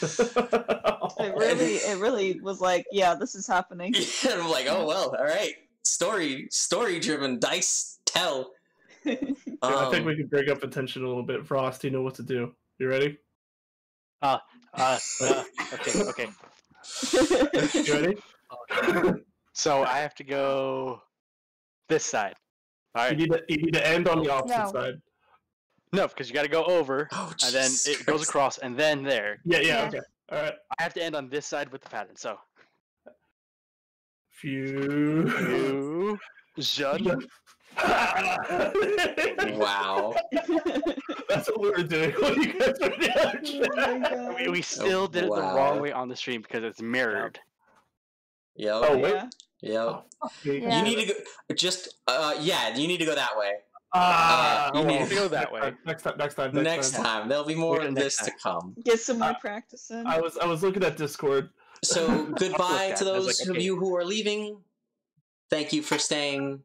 It really was like, yeah, this is happening. And I'm like, oh well, all right. Story-driven dice tell. I think we can break up attention a little bit. Frost, you know what to do. You ready? Okay. You ready? So I have to go this side. All right. You need to end on the opposite No. side. No, because you got to go over, Oh, and then Jesus it goes Christ. across, and then there. Yeah, Yeah. okay. Alright. I have to end on this side with the pattern. So Phew. Jean. Wow. That's what we were doing when you guys were down. Oh my God. We still did it the wow. wrong way on the stream because it's mirrored. Yep. Oh, wait. Yeah. Yep. Oh, fuck me. Yeah. You need to go. Just you need to go that way. You you need need to to go that way. Next time. Next time. There'll be more We're of gonna this next to come. Get some more practice in. I was looking at Discord. So goodbye at to it. I was those like, of okay. you who are leaving. Thank you for staying.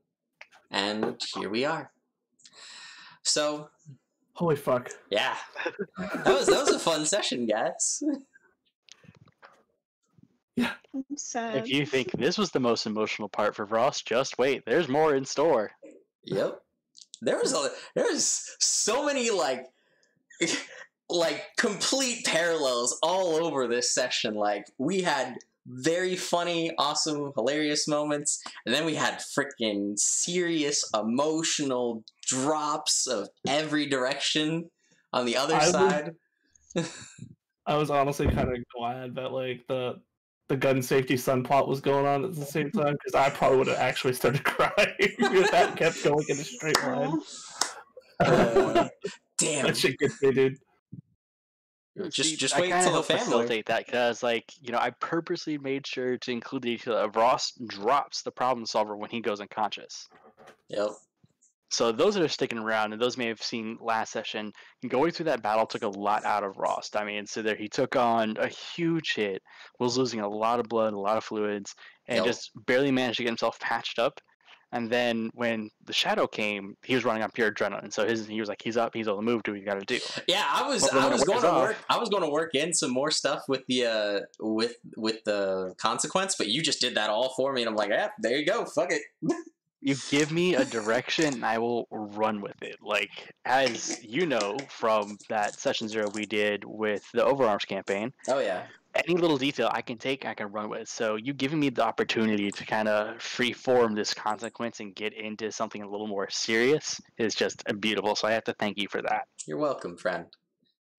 And here we are. So Holy fuck. yeah, that was a fun session, guys. I'm sad. If you think this was the most emotional part for Ross, just wait. There's more in store. Yep. There's so many like complete parallels all over this session. Like we had very funny, awesome, hilarious moments, and then we had freaking serious, emotional drops of every direction on the other side. I was honestly kind of glad that like the gun safety son plot was going on at the same time because I probably would have actually started crying if that kept going in a straight line. Damn. That shit gets me, dude. Just I wait kinda till the helped family. facilitate that because, like, I purposely made sure to include the detail of Ross drops the problem solver when he goes unconscious. Yep. So those that are sticking around, and those may have seen last session, going through that battle took a lot out of Ross. I mean, so there he took on a huge hit, was losing a lot of blood, a lot of fluids, and Yep. just barely managed to get himself patched up. And then when the shadow came, he was running on pure adrenaline. So he was like, he's up, he's able to move, do what you got to do. Yeah, I was Well, then when it going wears to off- work. I was going to work in some more stuff with the with the consequence, but you just did that all for me, and I'm like, yeah, there you go, fuck it. You give me a direction, and I will run with it. Like, as you know from that session 0 we did with the Overarms campaign, Oh yeah. any little detail I can take, I can run with. So you giving me the opportunity to kind of free-form this consequence and get into something a little more serious is just beautiful. So I have to thank you for that. You're welcome, friend.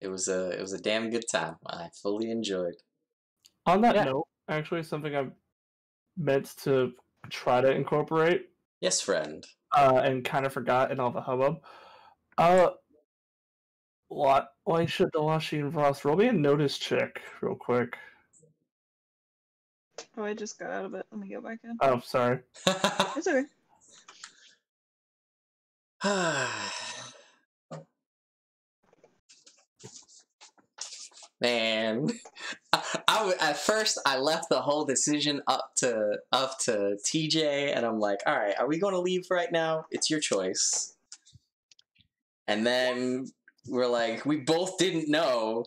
It was a damn good time. I fully enjoyed. On that Yeah. note, actually, something I've meant to try to incorporate, Yes, friend. and kind of forgot in all the hubbub. Why should Delashi and Ross roll me a notice check real quick? Oh, I just got out of it. Let me go back in. Oh, sorry. It's okay. Man, at first I left the whole decision up to TJ, and I'm like, all right, are we going to leave right now? It's your choice. And then we're like, we both didn't know,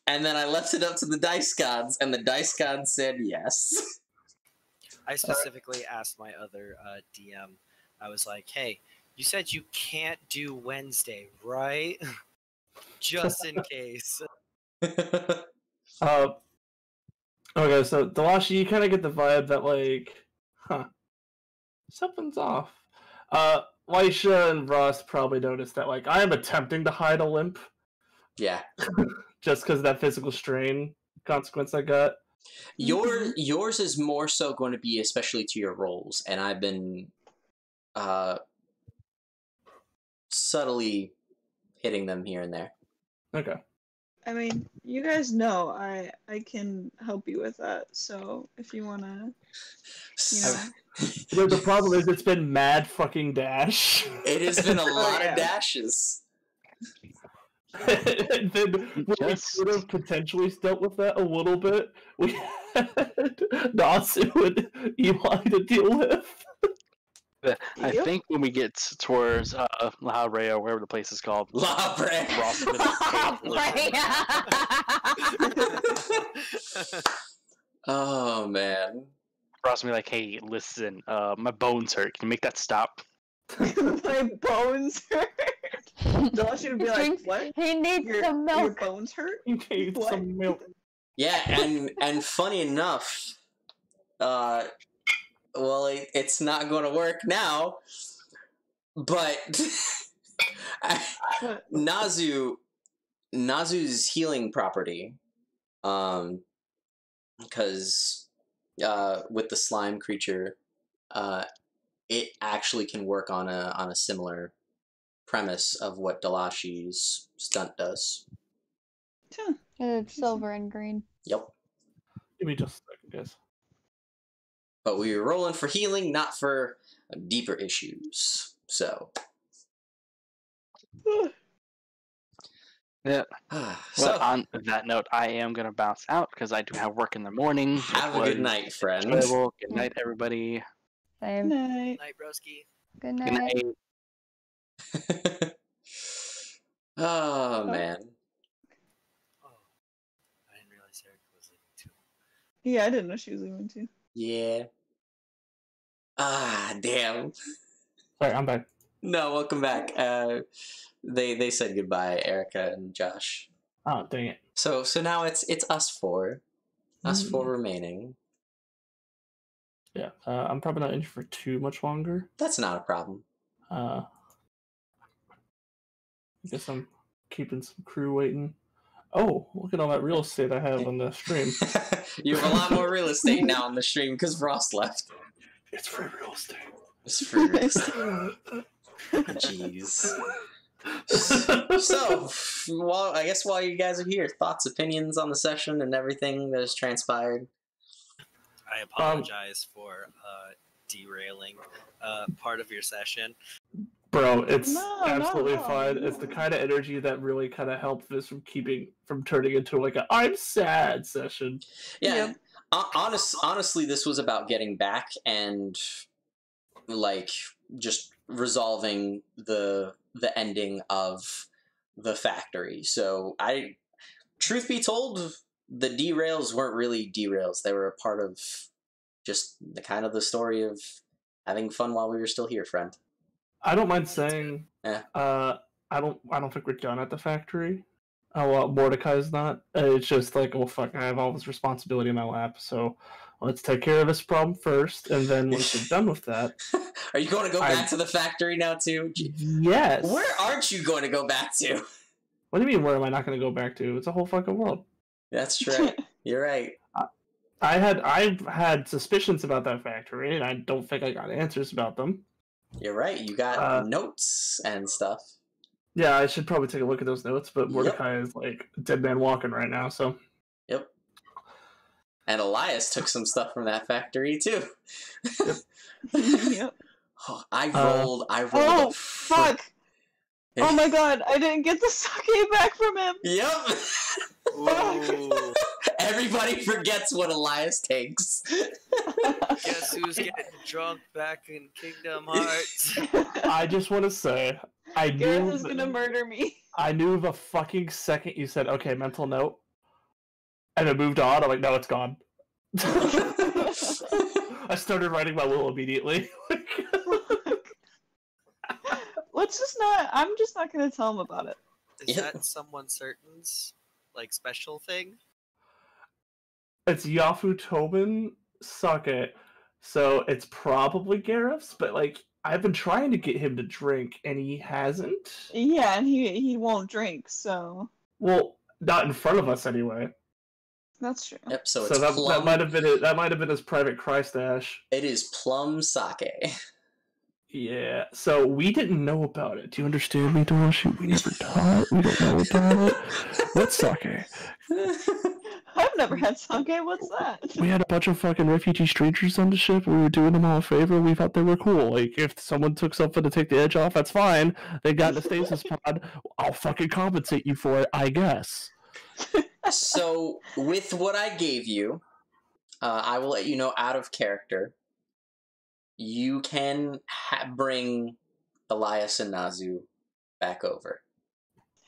and then I left it up to the dice gods, and the dice gods said yes. I specifically asked my other DM. I was like, "Hey, you said you can't do Wednesday, right? Just in case." Okay, so Delashi, you kind of get the vibe that, like, something's off. Laisha and Ross probably noticed that, like, I am attempting to hide a limp Yeah. just because of that physical strain consequence I got. Yours is more so going to be especially to your rolls, and I've been subtly hitting them here and there. Okay. I mean, you guys know I can help you with that. So if you wanna, you know. The problem is it's been mad fucking dash. It has been a lot yeah. of dashes. And then we could have potentially dealt with that a little bit. We had Nasu and Eli to deal with. I think when we get towards La Brea, or whatever the place is called, La Brea. Ross will be like, Oh man. Ross will be like, "Hey, listen, my bones hurt. Can you make that stop?" My bones hurt. Delashi would be like, "What? He needs some Your milk. bones hurt?" In case What? some milk. Yeah, and funny enough, well, it's not going to work now, but What? Nazu's healing property, because with the slime creature, it actually can work on a similar premise of what Dalashi's stunt does. Huh. It's silver and green. Yep. Give me just a second, guys. But we were rolling for healing, not for deeper issues. So. Yeah. So, Well, on that note, I am gonna bounce out because I do have work in the morning. have a good night, friend. Enjoyable. Good night, everybody. Same. Night. Night, broski. Good Good night. night. Oh, man. Oh, I didn't realize Eric was leaving too. Yeah, I didn't know she was leaving too. Yeah. Ah, damn. Sorry, I'm back. No, welcome back. They said goodbye, Erica and Josh. Oh, dang it. So now it's us four. Us four remaining. Yeah, I'm probably not in for too much longer. That's not a problem. I guess I'm keeping some crew waiting. Oh, look at all that real estate I have on the stream. You have a lot more real estate now on the stream because Ross left. It's free real estate. It's free real estate. Jeez. So, while you guys are here, thoughts, opinions on the session and everything that has transpired? I apologize for derailing part of your session. Bro, it's No, absolutely no. fine. It's the kind of energy that really kind of helped this from turning into like a I'm sad session. Yeah. Honestly, this was about getting back and like just resolving the ending of the factory. So truth be told, the derails weren't really derails. They were a part of just the kind of the story of having fun while we were still here, friend. I don't mind saying, Yeah. I don't think we're done at the factory. Oh, well, Mordecai's not. It's just like, oh fuck, I have all this responsibility in my lap, so let's take care of this problem first, and then once we're done with that, Are you going to go back to the factory now too? yes. Where aren't you going to go back to? What do you mean? Where am I not going to go back to? It's a whole fucking world. That's right. You're right. I've had suspicions about that factory, and I don't think I got answers about them. You're right. You got notes and stuff. Yeah, I should probably take a look at those notes, but Mordecai is like dead man walking right now, so. Yep. And Elias took some stuff from that factory too. Yep. Yep. Oh, I rolled. Oh, fuck! Oh my god, I didn't get the sake back from him! Yep! Ooh. Everybody forgets what Elias takes. Guess who's getting drunk back in Kingdom Hearts? I just want to say, I Gareth knew is gonna murder me. I knew the fucking second you said, okay, mental note, and it moved on, I'm like, no, it's gone. I started writing my will immediately. I'm just not gonna tell him about it. Is that someone certain's, like, special thing? It's Yafu Tobin Sake, so it's probably Gareth's, but like I've been trying to get him to drink and he hasn't. Yeah, and he won't drink, so. Well, not in front of us anyway. That's true. Yep. So So it's that plum. might have been his private cry stash. It is plum sake. Yeah. So we didn't know about it. Do you understand me, Doroshi? We never taught. We don't know about it. What's sake? I've never had sake. What's that? We had a bunch of fucking refugee strangers on the ship. We were doing them all a favor. We thought they were cool. Like, if someone took something to take the edge off, that's fine. They got in a stasis pod. I'll fucking compensate you for it, I guess. So, with what I gave you, I will let you know out of character. You can bring Elias and Nazu back over.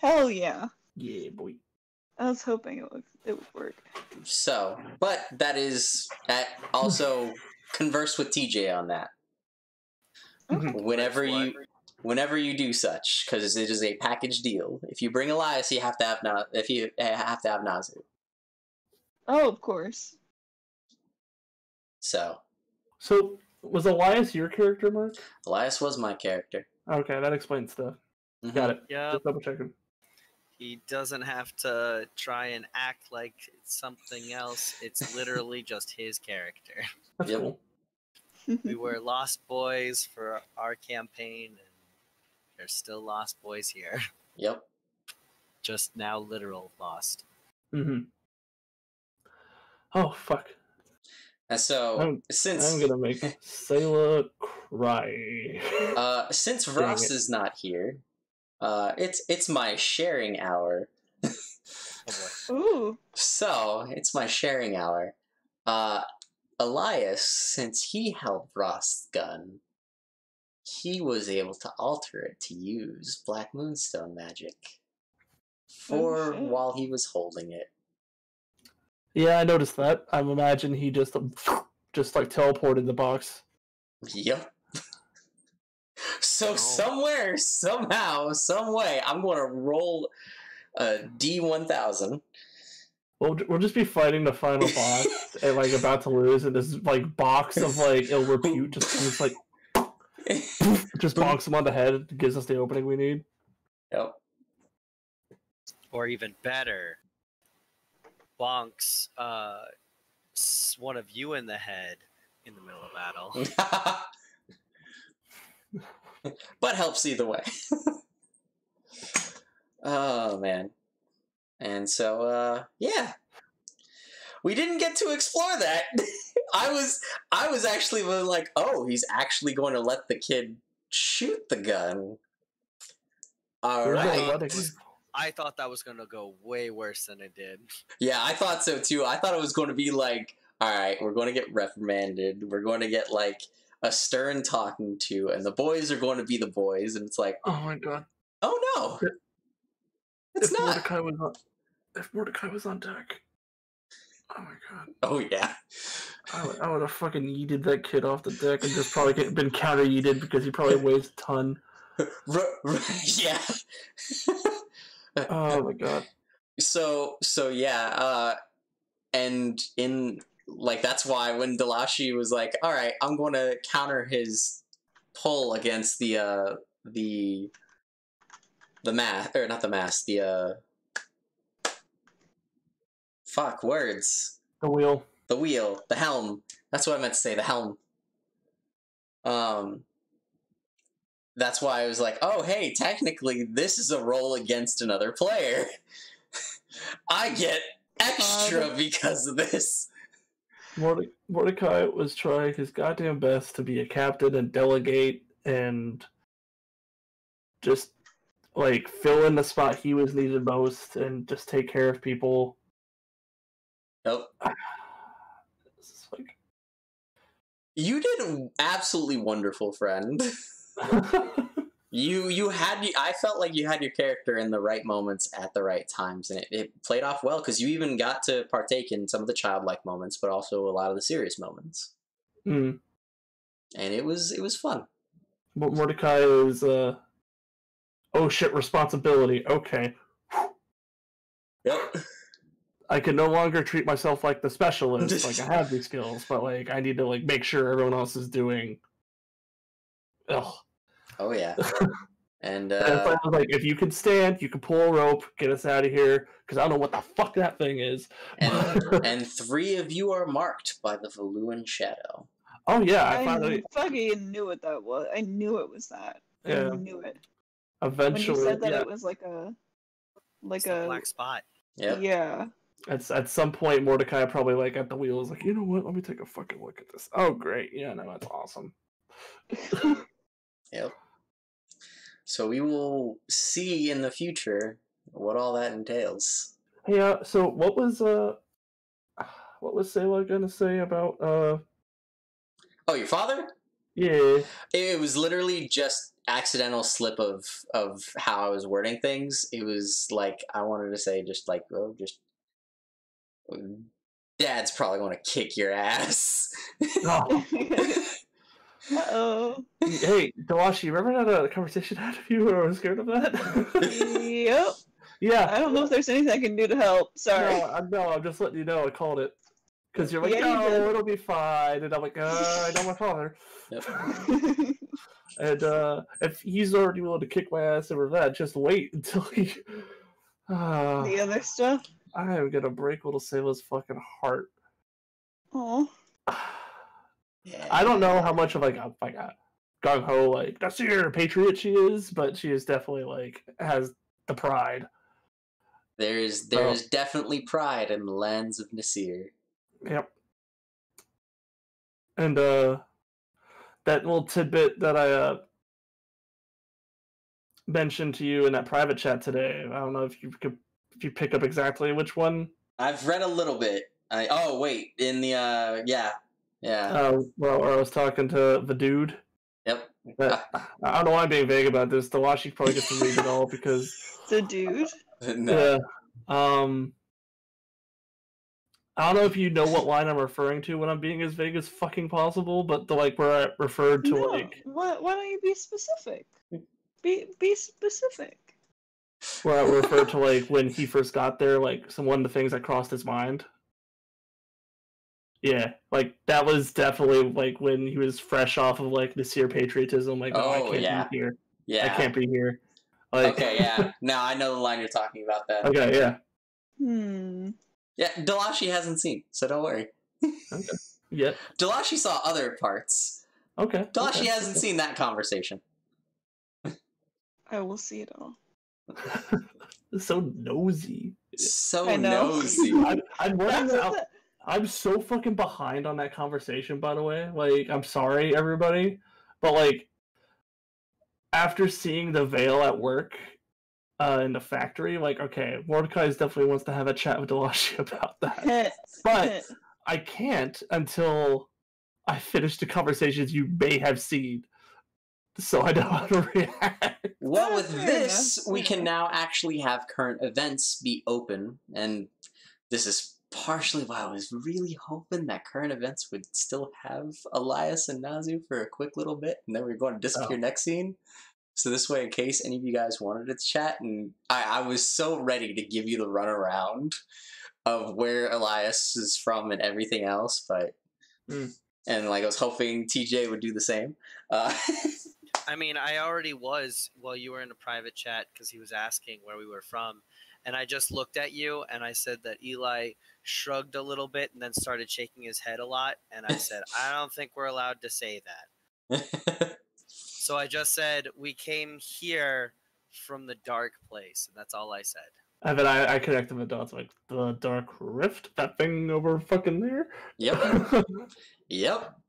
Hell yeah. Yeah, boy. I was hoping it would work. So, but that is also converse with TJ on that. Okay. Whenever you do such, because it is a package deal. If you bring Elias, you have to have Nazu. Oh, of course. So was Elias your character, Mark? Elias was my character. Okay, that explains stuff. Mhm. Got it. Yeah. Just double checking. He doesn't have to try and act like it's something else. It's literally just his character. That's Yep. cool. We were Lost Boys for our campaign, and there's still Lost Boys here. Yep. Just now literal Lost. Mm-hmm. Oh, fuck. And so, since I'm gonna make Sayla cry. Since Dang Ross it. is not here, it's my sharing hour. Oh boy. Ooh. So it's my sharing hour. Elias, since he held Ross's gun, he was able to alter it to use Black Moonstone magic for shit. while he was holding it. Yeah, I noticed that. I imagine he just like teleported the box. Yep. So Oh. somewhere, somehow, some way, I'm gonna roll a D1000. We'll just be fighting the final boss and like about to lose, and this like box of like ill repute just comes like just bonks him on the head, gives us the opening we need. Yep. Or even better, bonks one of you in the head in the middle of battle. But helps either way. Oh man. And so yeah. We didn't get to explore that. I was actually like, oh, he's actually going to let the kid shoot the gun. All We're right. gonna let it- I thought that was gonna go way worse than it did. Yeah, I thought so too. I thought it was going to be like, all right, we're going to get reprimanded. We're going to get like a stern talking to, and the boys are going to be the boys. And it's like, Oh my god! oh no, it's if not. Mordecai was on deck. Oh my god. Oh yeah. I would have fucking yeeted that kid off the deck and just probably been counter yeeted because he probably weighs a ton. Yeah. Oh my god. So yeah, and in like that's why when Delashi was like, all right, I'm going to counter his pull against the mass, or not the mass, the fuck words, The wheel. the helm. That's what I meant to say, the helm. That's why I was like, oh hey, technically this is a roll against another player. I get extra because of this. Mordecai was trying his goddamn best to be a captain and delegate and just like fill in the spot he was needed most and just take care of people. Nope. It's like... You did absolutely wonderful, friend. I felt like you had your character in the right moments at the right times, and it played off well because you even got to partake in some of the childlike moments, but also a lot of the serious moments. Mm. And it was fun. But Mordecai is oh shit, responsibility. Okay. Yep. I can no longer treat myself like the specialist. Like I have these skills, but like I need to like make sure everyone else is doing. Ugh. Oh yeah. And I was like, if you can stand, you can pull a rope, get us out of here, because I don't know what the fuck that thing is. and 3 of you are marked by the Valuan shadow. Oh yeah, I finally fucking knew what that was. I knew it was that. Yeah. I knew it. Eventually, When you said that yeah. it was like a It's the black spot. Yep. Yeah. At some point, Mordecai probably like at the wheel was like, you know what? Let me take a fucking look at this. Oh great, yeah, no, that's awesome. Yep. So we will see in the future what all that entails. Hey, so what was Sayla gonna say about Oh, your father? Yeah. It was literally just accidental slip of how I was wording things. It was like I wanted to say just like, oh, just Dad's probably going to kick your ass. Oh. Uh-oh. Hey, Delashi, remember that conversation I had with you where I was scared of that? Yep. Yeah. I don't know if there's anything I can do to help. Sorry. No, I'm just letting you know I called it. Because you're like, Yeah, you did. it'll be fine. And I'm like, I know my father. Yep. And if he's already willing to kick my ass over that, just wait until he... The other stuff? I am going to break little Sayla's fucking heart. Oh. Yeah. I don't know how much of like a gung ho like that's your patriot she is, but she is definitely like has the pride. There is definitely pride in the lands of Nasir. Yep. And that little tidbit that I mentioned to you in that private chat today. I don't know if you pick up exactly which one. I've read a little bit. Oh wait, in the yeah. Well, I was talking to the dude. Yep. That, I don't know why I'm being vague about this. Delashi probably gets to read it all because The dude? No. yeah. I don't know if you know what line I'm referring to when I'm being as vague as fucking possible, but the like where I referred to No. like Why don't you be specific? Be specific. where I referred to like when he first got there, like one of the things that crossed his mind. Yeah, like that was definitely like when he was fresh off of like the Nasir patriotism. Like, I can't be here. Yeah. I can't be here. Like, Okay, yeah. Now I know the line you're talking about. That. Okay, yeah. Yeah, Delashi hasn't seen, so don't worry. Okay. Yeah. Delashi saw other parts. Okay. Delashi hasn't seen that conversation. I will see it all. So nosy. So I know. nosy. I'm so fucking behind on that conversation, by the way. Like, I'm sorry, everybody. But, like, after seeing the veil at work in the factory, like, okay, Mordecai definitely wants to have a chat with Delashi about that. But I can't until I finish the conversations you may have seen. So I know how to react. Well, with Fair this, enough. we can now actually have current events be open, and this is partially why I was really hoping that current events would still have Elias and Nazu for a quick little bit, and then we are going to disappear next scene. So this way, in case any of you guys wanted to chat, and I was so ready to give you the runaround of where Elias is from and everything else, but and like I was hoping TJ would do the same. I mean, I already was while you were in a private chat because he was asking where we were from, and I just looked at you and I said that Eli shrugged a little bit and then started shaking his head a lot, and I said, I don't think we're allowed to say that. So I just said, we came here from the dark place, and that's all I said. And then I connected the dots, like, the Dark Rift? That thing over fucking there? Yep. Yep.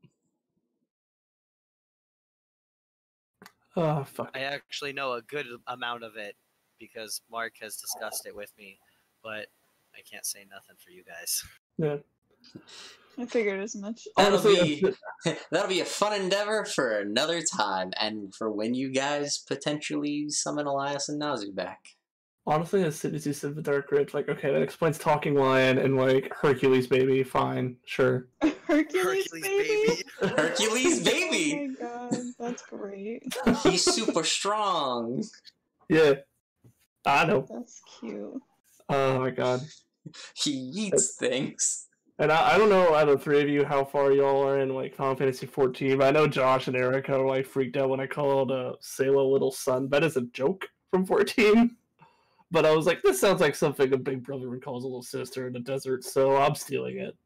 Oh, fuck. I actually know a good amount of it because Mark has discussed it with me, but I can't say nothing for you guys. Yeah. I figured as much. That'll Honestly, be a fun endeavor for another time, and for when you guys potentially summon Elias and Nazu back. Honestly, as soon as you said the Dark Rift, like, okay, that explains Talking Lion and, like, Hercules baby, fine, sure. Hercules baby? Hercules baby! Oh my god, that's great. He's super strong! Yeah. I know. That's cute. Oh my god. He eats things. And I don't know out of the three of you how far y'all are in, like, Final Fantasy 14, but I know Josh and Erica were, like, freaked out when I called Sayla Little Son. That is a joke from 14. But I was like, this sounds like something a big brother would call his little sister in the desert, so I'm stealing it.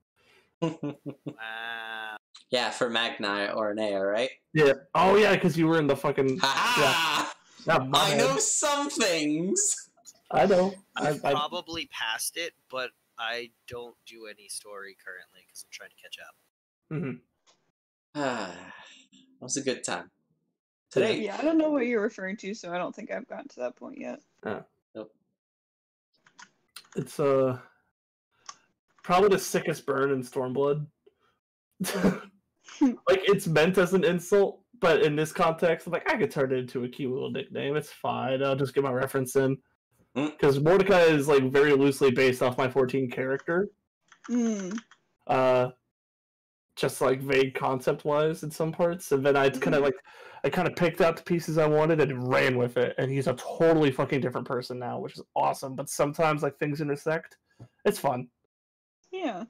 Wow. Yeah, for Magni or Nea, right? Yeah. Oh, yeah, because you were in the fucking... Ha Not my I head. know some things! I know. I've probably passed it, but I don't do any story currently because I'm trying to catch up. It was a good time. Today... Yeah, I don't know what you're referring to, so I don't think I've gotten to that point yet. Nope. It's probably the sickest burn in Stormblood. Like, it's meant as an insult, but in this context, I'm like, I could turn it into a cute little nickname. It's fine. I'll just get my reference in. Because Mordecai is, like, very loosely based off my 14 character. Just, like, vague concept-wise in some parts. And then I kind of picked out the pieces I wanted and ran with it. And he's a totally fucking different person now, which is awesome. But sometimes, like, things intersect. It's fun. Yeah.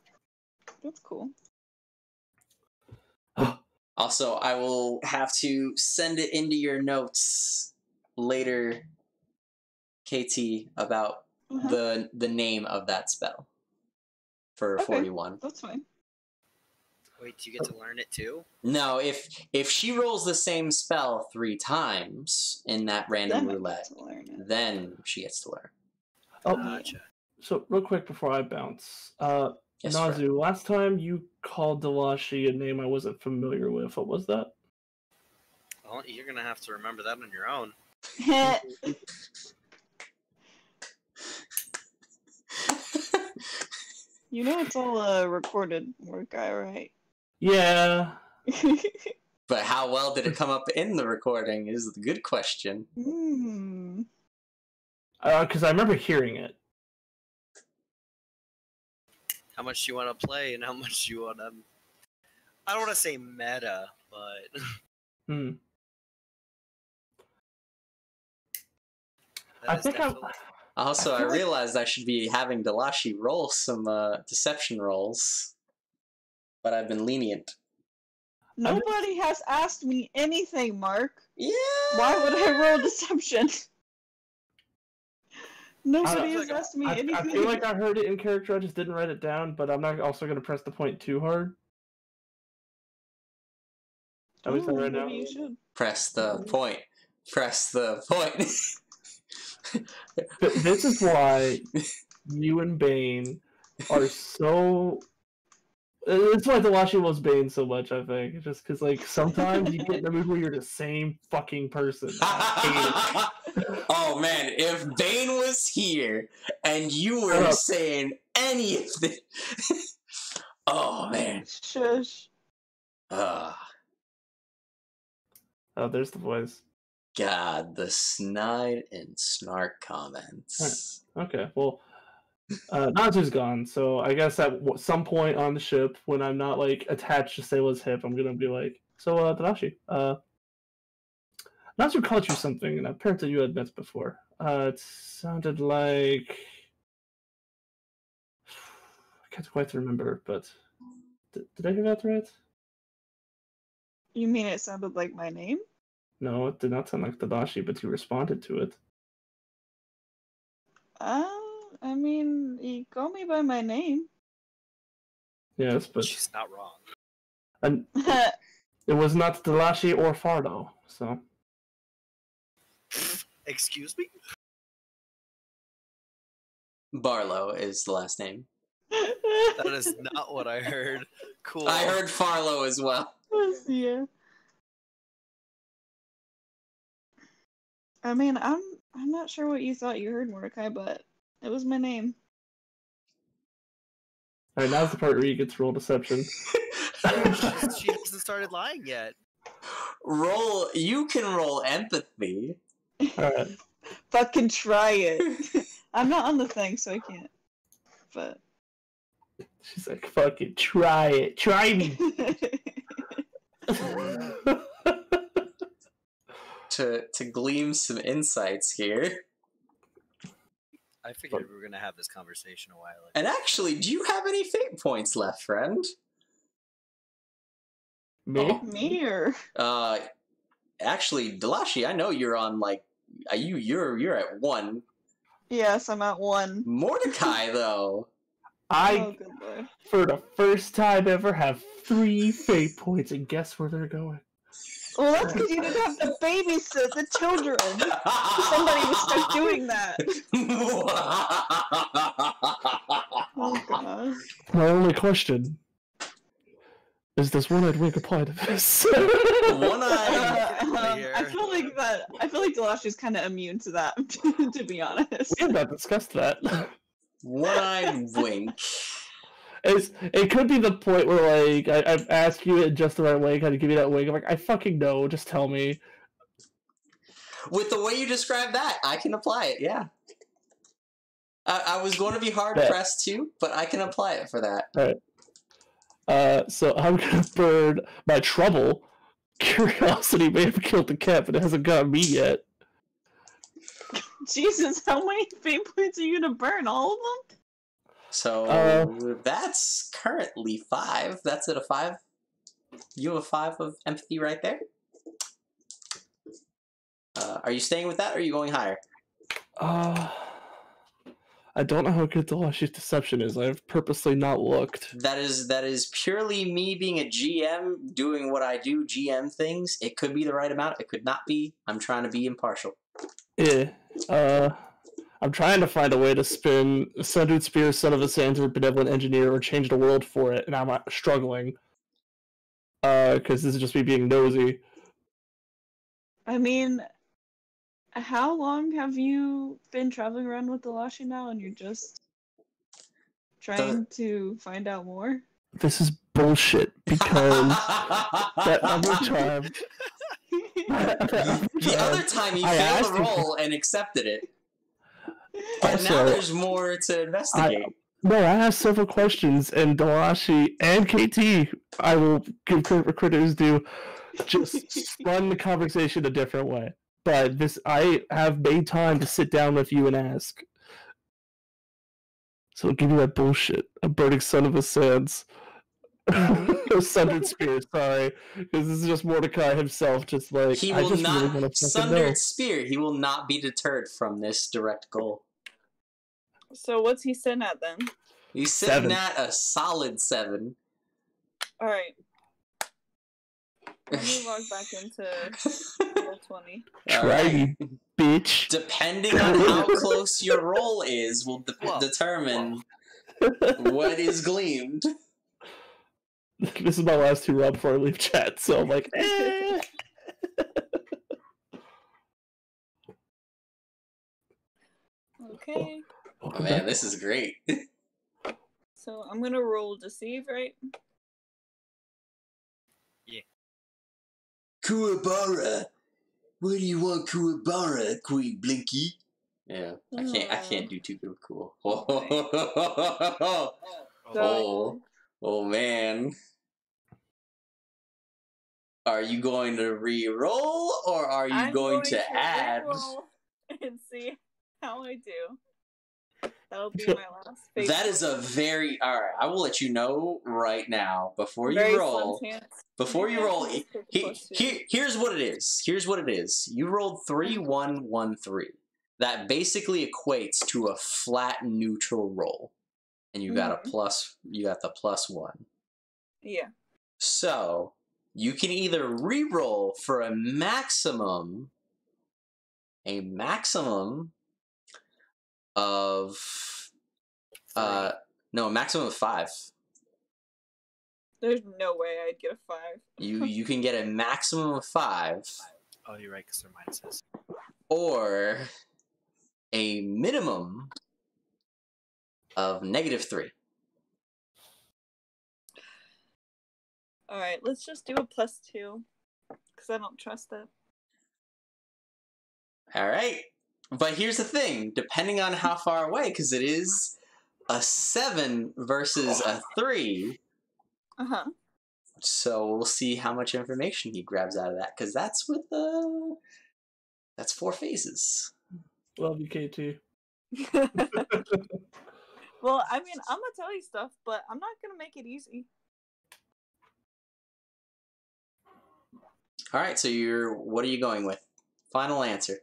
That's cool. Also, I will have to send it into your notes later, KT, about the name of that spell for 41. That's fine. Wait, do you get to learn it too? No, if she rolls the same spell 3 times in that random roulette, then she gets to learn. Oh, Gotcha. So, real quick before I bounce. Yes, Nazu, Fred. last time you called Delashi a name I wasn't familiar with. What was that? Well, you're going to have to remember that on your own. You know it's all recorded, Mordecai, right? Yeah. But how well did it come up in the recording is the good question. Because I remember hearing it. How much do you want to play and how much do you want to... I don't want to say meta, but... I think Also, I realized I should be having Delashi roll some deception rolls. But I've been lenient. Nobody has asked me anything, Mark. Yeah. Why would I roll deception? Nobody has asked me anything. I feel like I heard it in character, I just didn't write it down, but I'm not also going to press the point too hard. Maybe you should. Press the point. Press the point. This is why you and Bane are so... It's why Delashi loves Bane so much, I think. Just because, like, sometimes you get in a mood where you're the same fucking person. Oh, man, if Bane was here and you were saying anything... Oh, man. Shush. Oh, there's the voice. God, the snide and snark comments. Right. Okay, well, Natsu's gone, so I guess at some point on the ship, when I'm not like attached to Sayla's hip, I'm gonna be like, so Tadashi, Natsu called you something, and apparently you had met before. It sounded like I can't quite remember, but did I hear that right? You mean it sounded like my name? No, it did not sound like Tadashi, but you responded to it. I mean, you call me by my name. Yes, but She's not wrong. and it was not Tadashi or Fardo, so. Excuse me? Barlow is the last name. That is not what I heard. Cool. I heard Farlow as well. Yeah. I mean, I'm not sure what you thought you heard, Mordecai, but it was my name. Alright, now's the part where you get to roll deception. She hasn't started lying yet. You can roll empathy. Alright. Fucking try it. I'm not on the thing, so I can't. But She's like, fucking try it. Try me. To glean some insights here. I figured we were gonna have this conversation a while ago. And actually, do you have any fate points left, friend? Me? Me or Actually, Delashi, I know you're on like you're at 1. yes, I'm at 1. Mordecai, though. Oh, good lord. For the first time ever, have 3 fate points, and guess where they're going? Well, that's because you didn't have to babysit the children. Somebody was stuck doing that. Oh god. My only question is, does one-eyed wink apply to this? One-eyed. I feel like Delashi's kind of immune to that, to be honest. We have not discussed that. One-eyed wink. It could be the point where, like, I ask you in just the right way, kind of give you that wink. I'm like, I fucking know, just tell me. With the way you describe that, I can apply it, yeah. I was going to be hard-pressed, too, but I can apply it for that. Alright. So I'm gonna burn my trouble. Curiosity may have killed the cat, but it hasn't got me yet. Jesus, how many fate points are you gonna burn? All of them? So that's currently 5. That's at a 5. You have a 5 of empathy right there. Are you staying with that, or are you going higher? I don't know how good Delashi's deception is. I've purposely not looked. That is purely me being a GM, doing what I do, GM things. It could be the right amount. It could not be. I'm trying to be impartial. Yeah. I'm trying to find a way to spin Sundered Spear, Son of a Sander, Benevolent Engineer, or change the world for it, and I'm struggling. Because this is just me being nosy. I mean, how long have you been traveling around with Delashi now, and you're just trying to find out more? This is bullshit, because that other time... The other time he failed the roll and accepted it. But Also, now there's more to investigate. I asked several questions, and Delashi and KT, I will give credit where credit is due, just spun the conversation a different way. But I have made time to sit down with you and ask. So I'll give you that bullshit. A burning son of a sands. Sundered Spear, sorry. Because this is just Mordecai himself, just like, He I will just not, really want to fucking know. Sundered Spear, he will not be deterred from this direct goal. So what's he sitting at then? He's sitting 7. at a solid 7. Alright. Let me log back into roll 20. Try me, bitch. Depending on how close your roll is will determine what is gleamed. This is my last 2 rounds before I leave chat, so I'm like, eh. Okay. Oh man, this is great. So I'm gonna roll deceive, right? Kuwabara. What do you want, Kuwabara, Queen Blinky? Yeah, I can't do too good with cool. So, Oh man. Are you going to re-roll or are you I'm going to add? re-roll and see how I do. That'll be my last phase. That is a very alright. I will let you know right now before you Very roll. slim chance. Before you roll, Just take the +2. here's what it is. Here's what it is. You rolled 3, 1, 1, 3. That basically equates to a flat neutral roll, and you got a plus. You got the +1. Yeah. So you can either re-roll for a maximum of no, a maximum of 5. There's no way I'd get a 5. You can get a maximum of 5. Oh, you're right, because they're minuses. Or a minimum of -3. Alright, let's just do a +2. Because I don't trust it. Alright. But here's the thing, depending on how far away, because it is a 7 versus a 3. Uh-huh. So we'll see how much information he grabs out of that, because that's with that's 4 phases. Love you, KT. Well, I mean, I'm gonna tell you stuff, but I'm not gonna make it easy. Alright, so what are you going with? Final answer.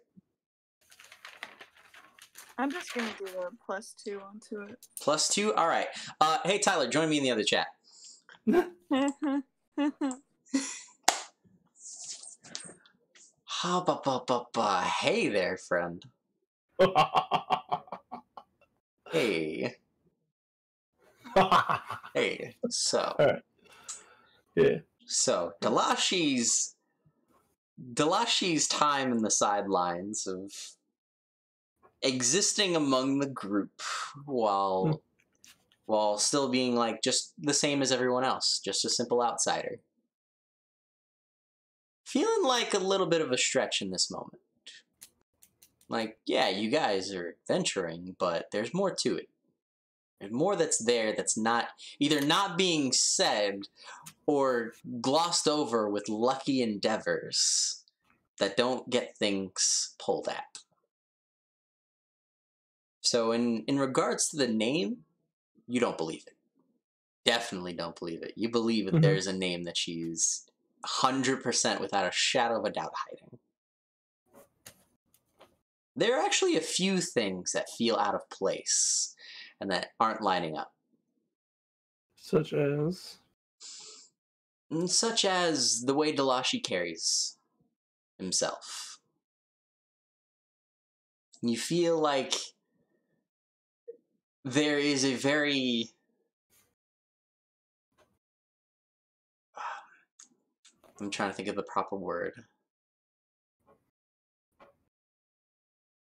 I'm just gonna do a +2 onto it. +2? Alright. Hey Tyler, join me in the other chat. Hey there, friend. Hey. Hey. So. All right. Yeah. So Dalashi's time in the sidelines of existing among the group while still being like just the same as everyone else, just a simple outsider. Feeling like a little bit of a stretch in this moment. Like, yeah, you guys are adventuring, but there's more to it. There's more that's there that's not either not being said or glossed over with lucky endeavors that don't get things pulled at. So in regards to the name, you don't believe it. Definitely don't believe it. You believe that there's a name that she's 100% without a shadow of a doubt hiding. There are actually a few things that feel out of place and that aren't lining up. Such as? Such as the way Dalashi carries himself. You feel like there is a very... I'm trying to think of the proper word.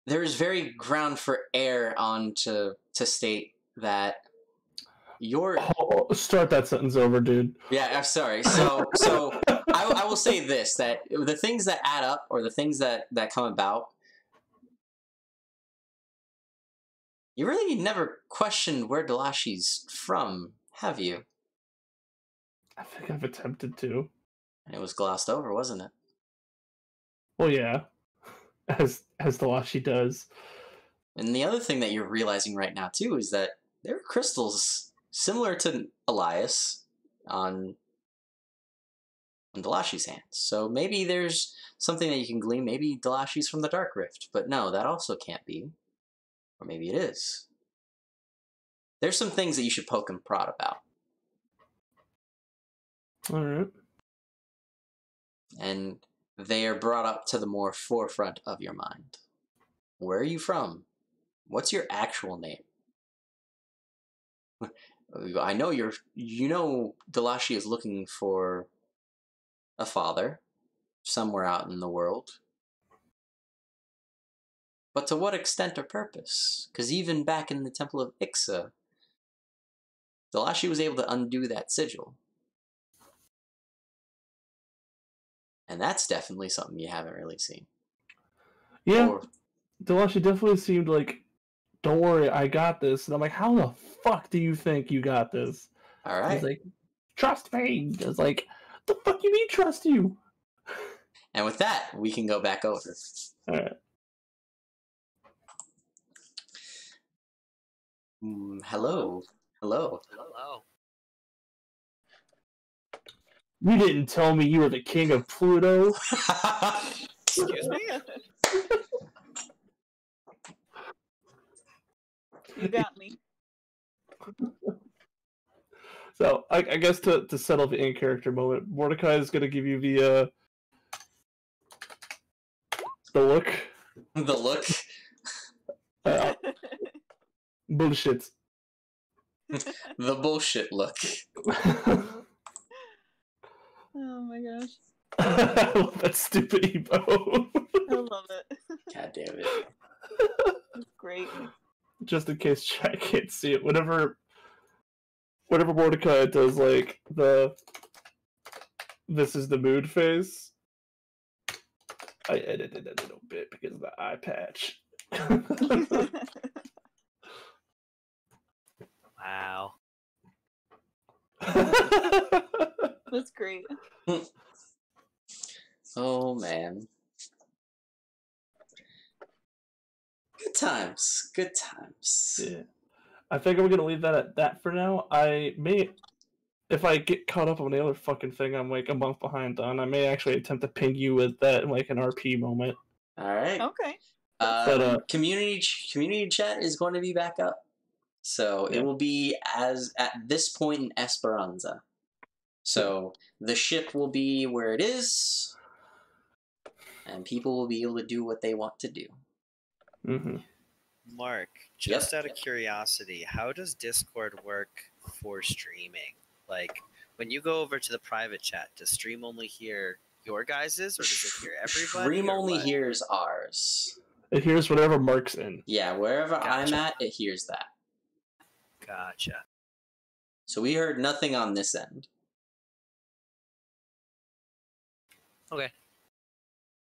There is very ground for air on to state that you're... Oh, start that sentence over, dude. Yeah, I'm sorry. So I will say this, that the things that add up, or the things that come about, you really never questioned where Dalashi's from, have you? I think I've attempted to. It was glossed over, wasn't it? Well, yeah. As Dalashi does. And the other thing that you're realizing right now, too, is that there are crystals similar to Elias on Dalashi's hands. So maybe there's something that you can glean. Maybe Dalashi's from the Dark Rift. But no, that also can't be. Or maybe it is. There's some things that you should poke and prod about. Alright. And they are brought up to the more forefront of your mind. Where are you from? What's your actual name? I know Dalashi is looking for a father somewhere out in the world. But to what extent or purpose? Because even back in the Temple of Ixa, Dalashi was able to undo that sigil. And that's definitely something you haven't really seen. Yeah. Delashi definitely seemed like, don't worry, I got this. And I'm like, how the fuck do you think you got this? All And he's right. like, trust me. I was like, the fuck you mean trust you? And with that, we can go back over. All right. Hello. Hello. Hello. You didn't tell me you were the king of Pluto. Excuse me? You got me. So I guess to settle the in-character moment, Mordecai is going to give you the look. The look. Bullshit. The bullshit look. Oh my gosh. I love that stupid emo. I love it. God damn it. It's great. Just in case chat can't see it, whenever Mordecai does like the "this is the mood" face, I edited a little bit because of the eye patch. Wow. That's great. Oh man. Good times. Good times. Yeah. I think I'm gonna leave that at that for now. I may, if I get caught up on the other fucking thing, I'm like a month behind on. I may actually attempt to ping you with that in like an RP moment. All right. Okay. Community chat is going to be back up. So Yeah. it will be as at this point in Esperanza. So the ship will be where it is, and people will be able to do what they want to do. Mm-hmm. Mark, just out of curiosity, how does Discord work for streaming? Like, when you go over to the private chat, does stream only hear your guys's, or does it hear everybody? Stream or only what? hears ours. It hears whatever Mark's in. Yeah, wherever I'm Gotcha. at, it hears that. Gotcha. So we heard nothing on this end. Okay.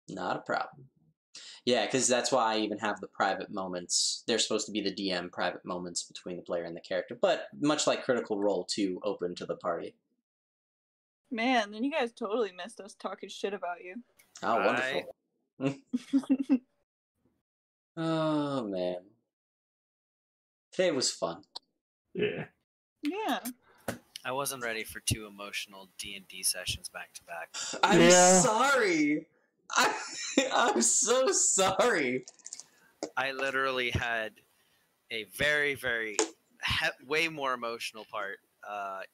Not a problem. Yeah, because that's why I even have the private moments. They're supposed to be the DM private moments between the player and the character, but much like Critical Role 2, open to the party. Man, then you guys totally missed us talking shit about you. Oh, wonderful. Oh, man. Today was fun. Yeah. Yeah. I wasn't ready for 2 emotional D&D sessions back to back. I'm Yeah. sorry. I'm so sorry. I literally had a very, very way more emotional part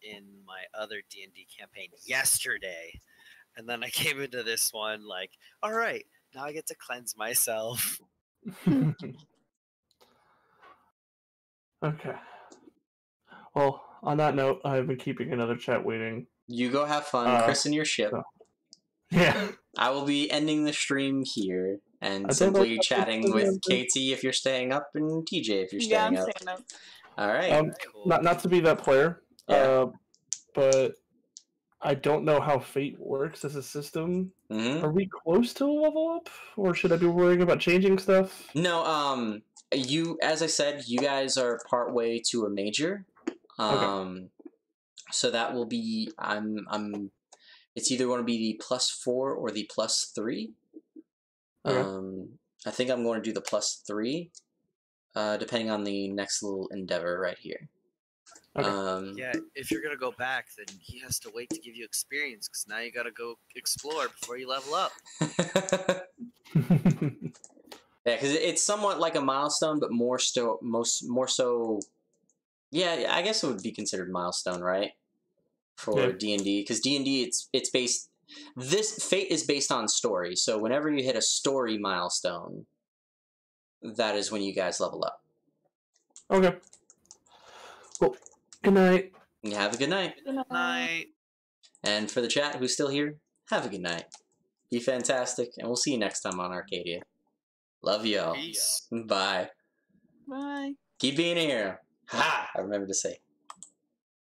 in my other D&D campaign yesterday, and then I came into this one like, all right, now I get to cleanse myself. Okay. Well, on that note, I've been keeping another chat waiting. You go have fun, Chris, and your ship. so- Yeah. I will be ending the stream here I and don't simply know if chatting that's with Katie if you're staying up and TJ if you're Yeah, staying I'm up. staying up. All right. Cool. Not to be that player, Yeah. but I don't know how fate works as a system. Mm-hmm. Are we close to a level up, or should I be worrying about changing stuff? No, you, as I said, you guys are partway to a major. So that will be, it's either going to be the +4 or the +3. Okay. I think I'm going to do the +3, depending on the next little endeavor right here. Okay. Yeah, if you're gonna go back, then he has to wait to give you experience, because now you gotta go explore before you level up. Yeah, because it's somewhat like a milestone, but more so. Yeah, I guess it would be considered milestone, right? For D&D, because D&D, it's based. This Fate is based on story, so whenever you hit a story milestone, that is when you guys level up. Okay. Well, good night. You have a good night. Good Night. And for the chat who's still here, have a good night. Be fantastic, and we'll see you next time on Arcadia. Love y'all. Peace. Bye. Bye. Keep being a hero. Ha! I remember to say.